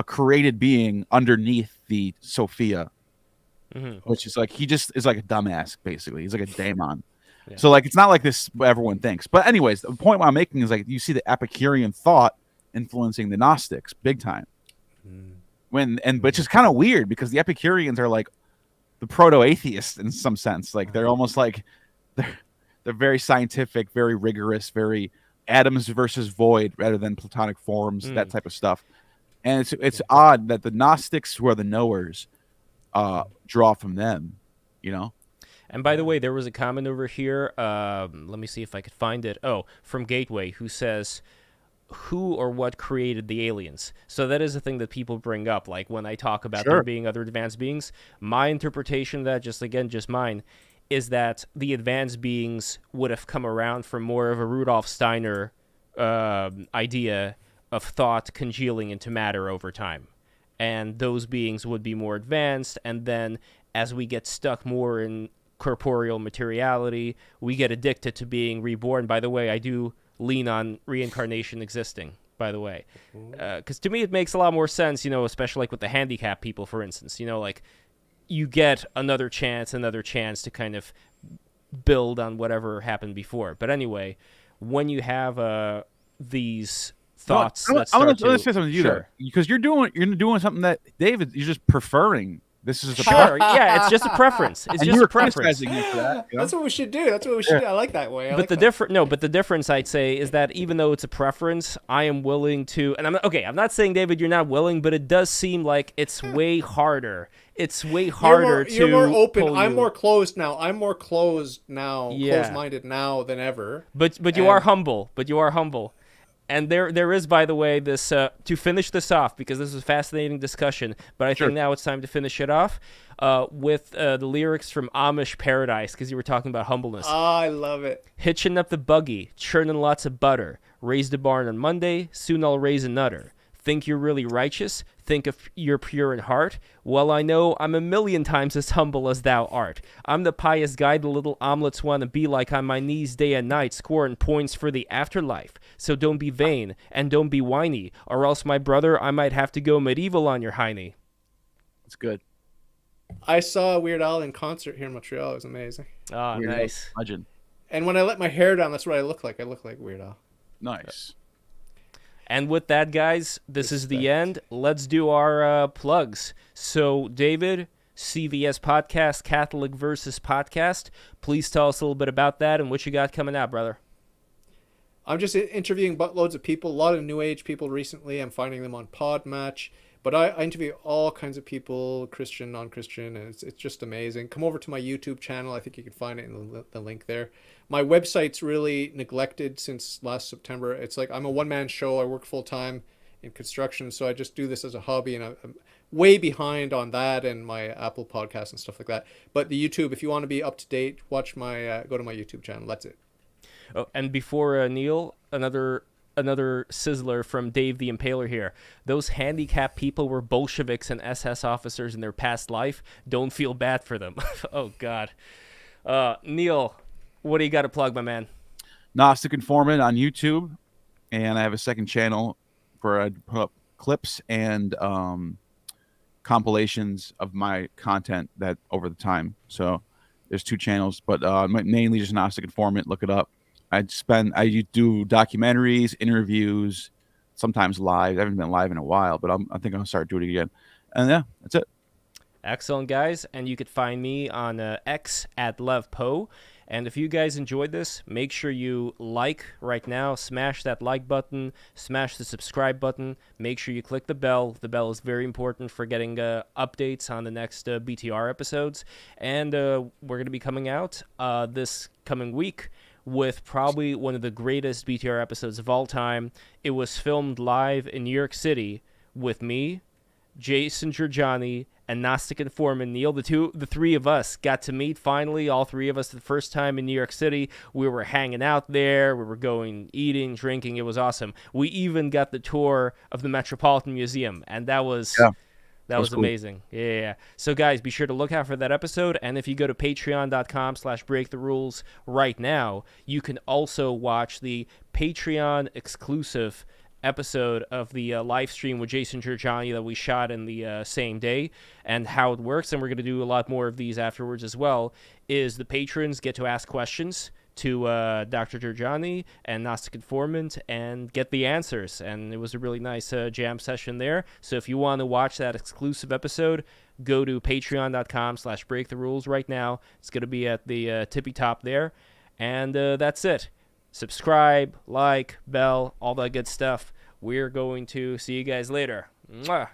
created being underneath the Sophia, which is he just is like a dumbass basically. He's like a daemon. Yeah. So it's not like this what everyone thinks. But anyways, the point I'm making is you see the Epicurean thought influencing the Gnostics big time. Which is kind of weird because the Epicureans are the proto-atheists in some sense. They're almost they're very scientific, very rigorous, very atoms versus void rather than Platonic forms, that type of stuff. And it's odd that the Gnostics, who are the knowers, draw from them, And by the way, there was a comment over here. Let me see if I could find it. Oh, from Gateway, who says, who or what created the aliens? So that is a thing that people bring up. When I talk about there being other advanced beings, my interpretation of that, just mine, is that the advanced beings would have come around from more of a Rudolf Steiner idea of thought congealing into matter over time. And those beings would be more advanced, and then as we get stuck more in corporeal materiality, we get addicted to being reborn. By the way, I do lean on reincarnation existing, by the way, because to me it makes a lot more sense, especially with the handicapped people, for instance, you get another chance to kind of build on whatever happened before. But anyway, when you have these thoughts, I want to say something to you there, because you're doing something that David, you're just preferring. This is yeah, it's just a preference. It's just a preference. That's what we should do. Do. I like that way. But the difference I'd say is that even though it's a preference, I am willing to. And I'm not saying, David, you're not willing, but it does seem like it's way harder. It's way harder You're more open. I'm more closed now. Closed-minded now than ever. But you are humble. And there is, by the way, this to finish this off, because this is a fascinating discussion, but I Sure. think now it's time to finish it off with the lyrics from Amish Paradise, because you were talking about humbleness. I love it. Hitching up the buggy, churning lots of butter. Raised a barn on Monday, soon I'll raise a nutter. Think you're really righteous? Think if you're pure in heart? Well, I know I'm a million times as humble as thou art. I'm the pious guy the little omelets want to be like on my knees day and night, scoring points for the afterlife. So don't be vain, and don't be whiny, or else, my brother, I might have to go medieval on your hiney. It's good. I saw Weird Al in concert here in Montreal. It was amazing. Ah, Weird Al, nice. legend. And when I let my hair down, that's what I look like. I look like Weird Al. Nice. And with that, guys, this is the end. Let's do our plugs. So, David, CVS Podcast, Catholic Versus Podcast. Please tell us a little bit about that and what you got coming out, brother. I'm just interviewing buttloads of people, a lot of New Age people recently. I'm finding them on Podmatch. But I interview all kinds of people, Christian, non-Christian, and it's just amazing. Come over to my YouTube channel. I think you can find it in the link there. My website's really neglected since last September. It's like I'm a one-man show. I work full-time in construction, so I just do this as a hobby, and I'm way behind on that and my Apple podcast and stuff like that. But the YouTube, if you want to be up to date, watch my go to my YouTube channel. That's it. Oh, and before Neil, another sizzler from Dave the Impaler here. Those handicapped people were Bolsheviks and SS officers in their past life. Don't feel bad for them. Oh, God. Neil, what do you got to plug, my man? Gnostic Informant on YouTube, and I have a second channel where I put up clips and compilations of my content that over the time. So there's two channels, but mainly just Gnostic Informant. Look it up. I do documentaries, interviews, sometimes live. I haven't been live in a while, but I think I'll start doing it again. And yeah, that's it. Excellent, guys. And you could find me on X at Lev Po. And if you guys enjoyed this, make sure you like right now. Smash that like button. Smash the subscribe button. Make sure you click the bell. The bell is very important for getting updates on the next BTR episodes. And we're going to be coming out this coming week with probably one of the greatest BTR episodes of all time. It was filmed live in New York City with me, Jason Giorgiani, and Gnostic Informant Neil. The three of us got to meet finally, all three of us, the first time in New York City. We were hanging out there. We were going, eating, drinking. It was awesome. We even got the tour of the Metropolitan Museum, and that was... Yeah. That was cool. amazing. Yeah. So, guys, be sure to look out for that episode. And if you go to patreon.com/breaktherules right now, you can also watch the Patreon exclusive episode of the live stream with Jason Giorgiani that we shot in the same day. And how it works, and we're going to do a lot more of these afterwards as well, is the patrons get to ask questions to Dr. Giorgiani and Gnostic Informant and get the answers. And it was a really nice jam session there. So if you want to watch that exclusive episode, go to patreon.com/breaktherules right now. It's going to be at the tippy top there. And that's it. Subscribe, like, bell, all that good stuff. We're going to see you guys later. Mwah.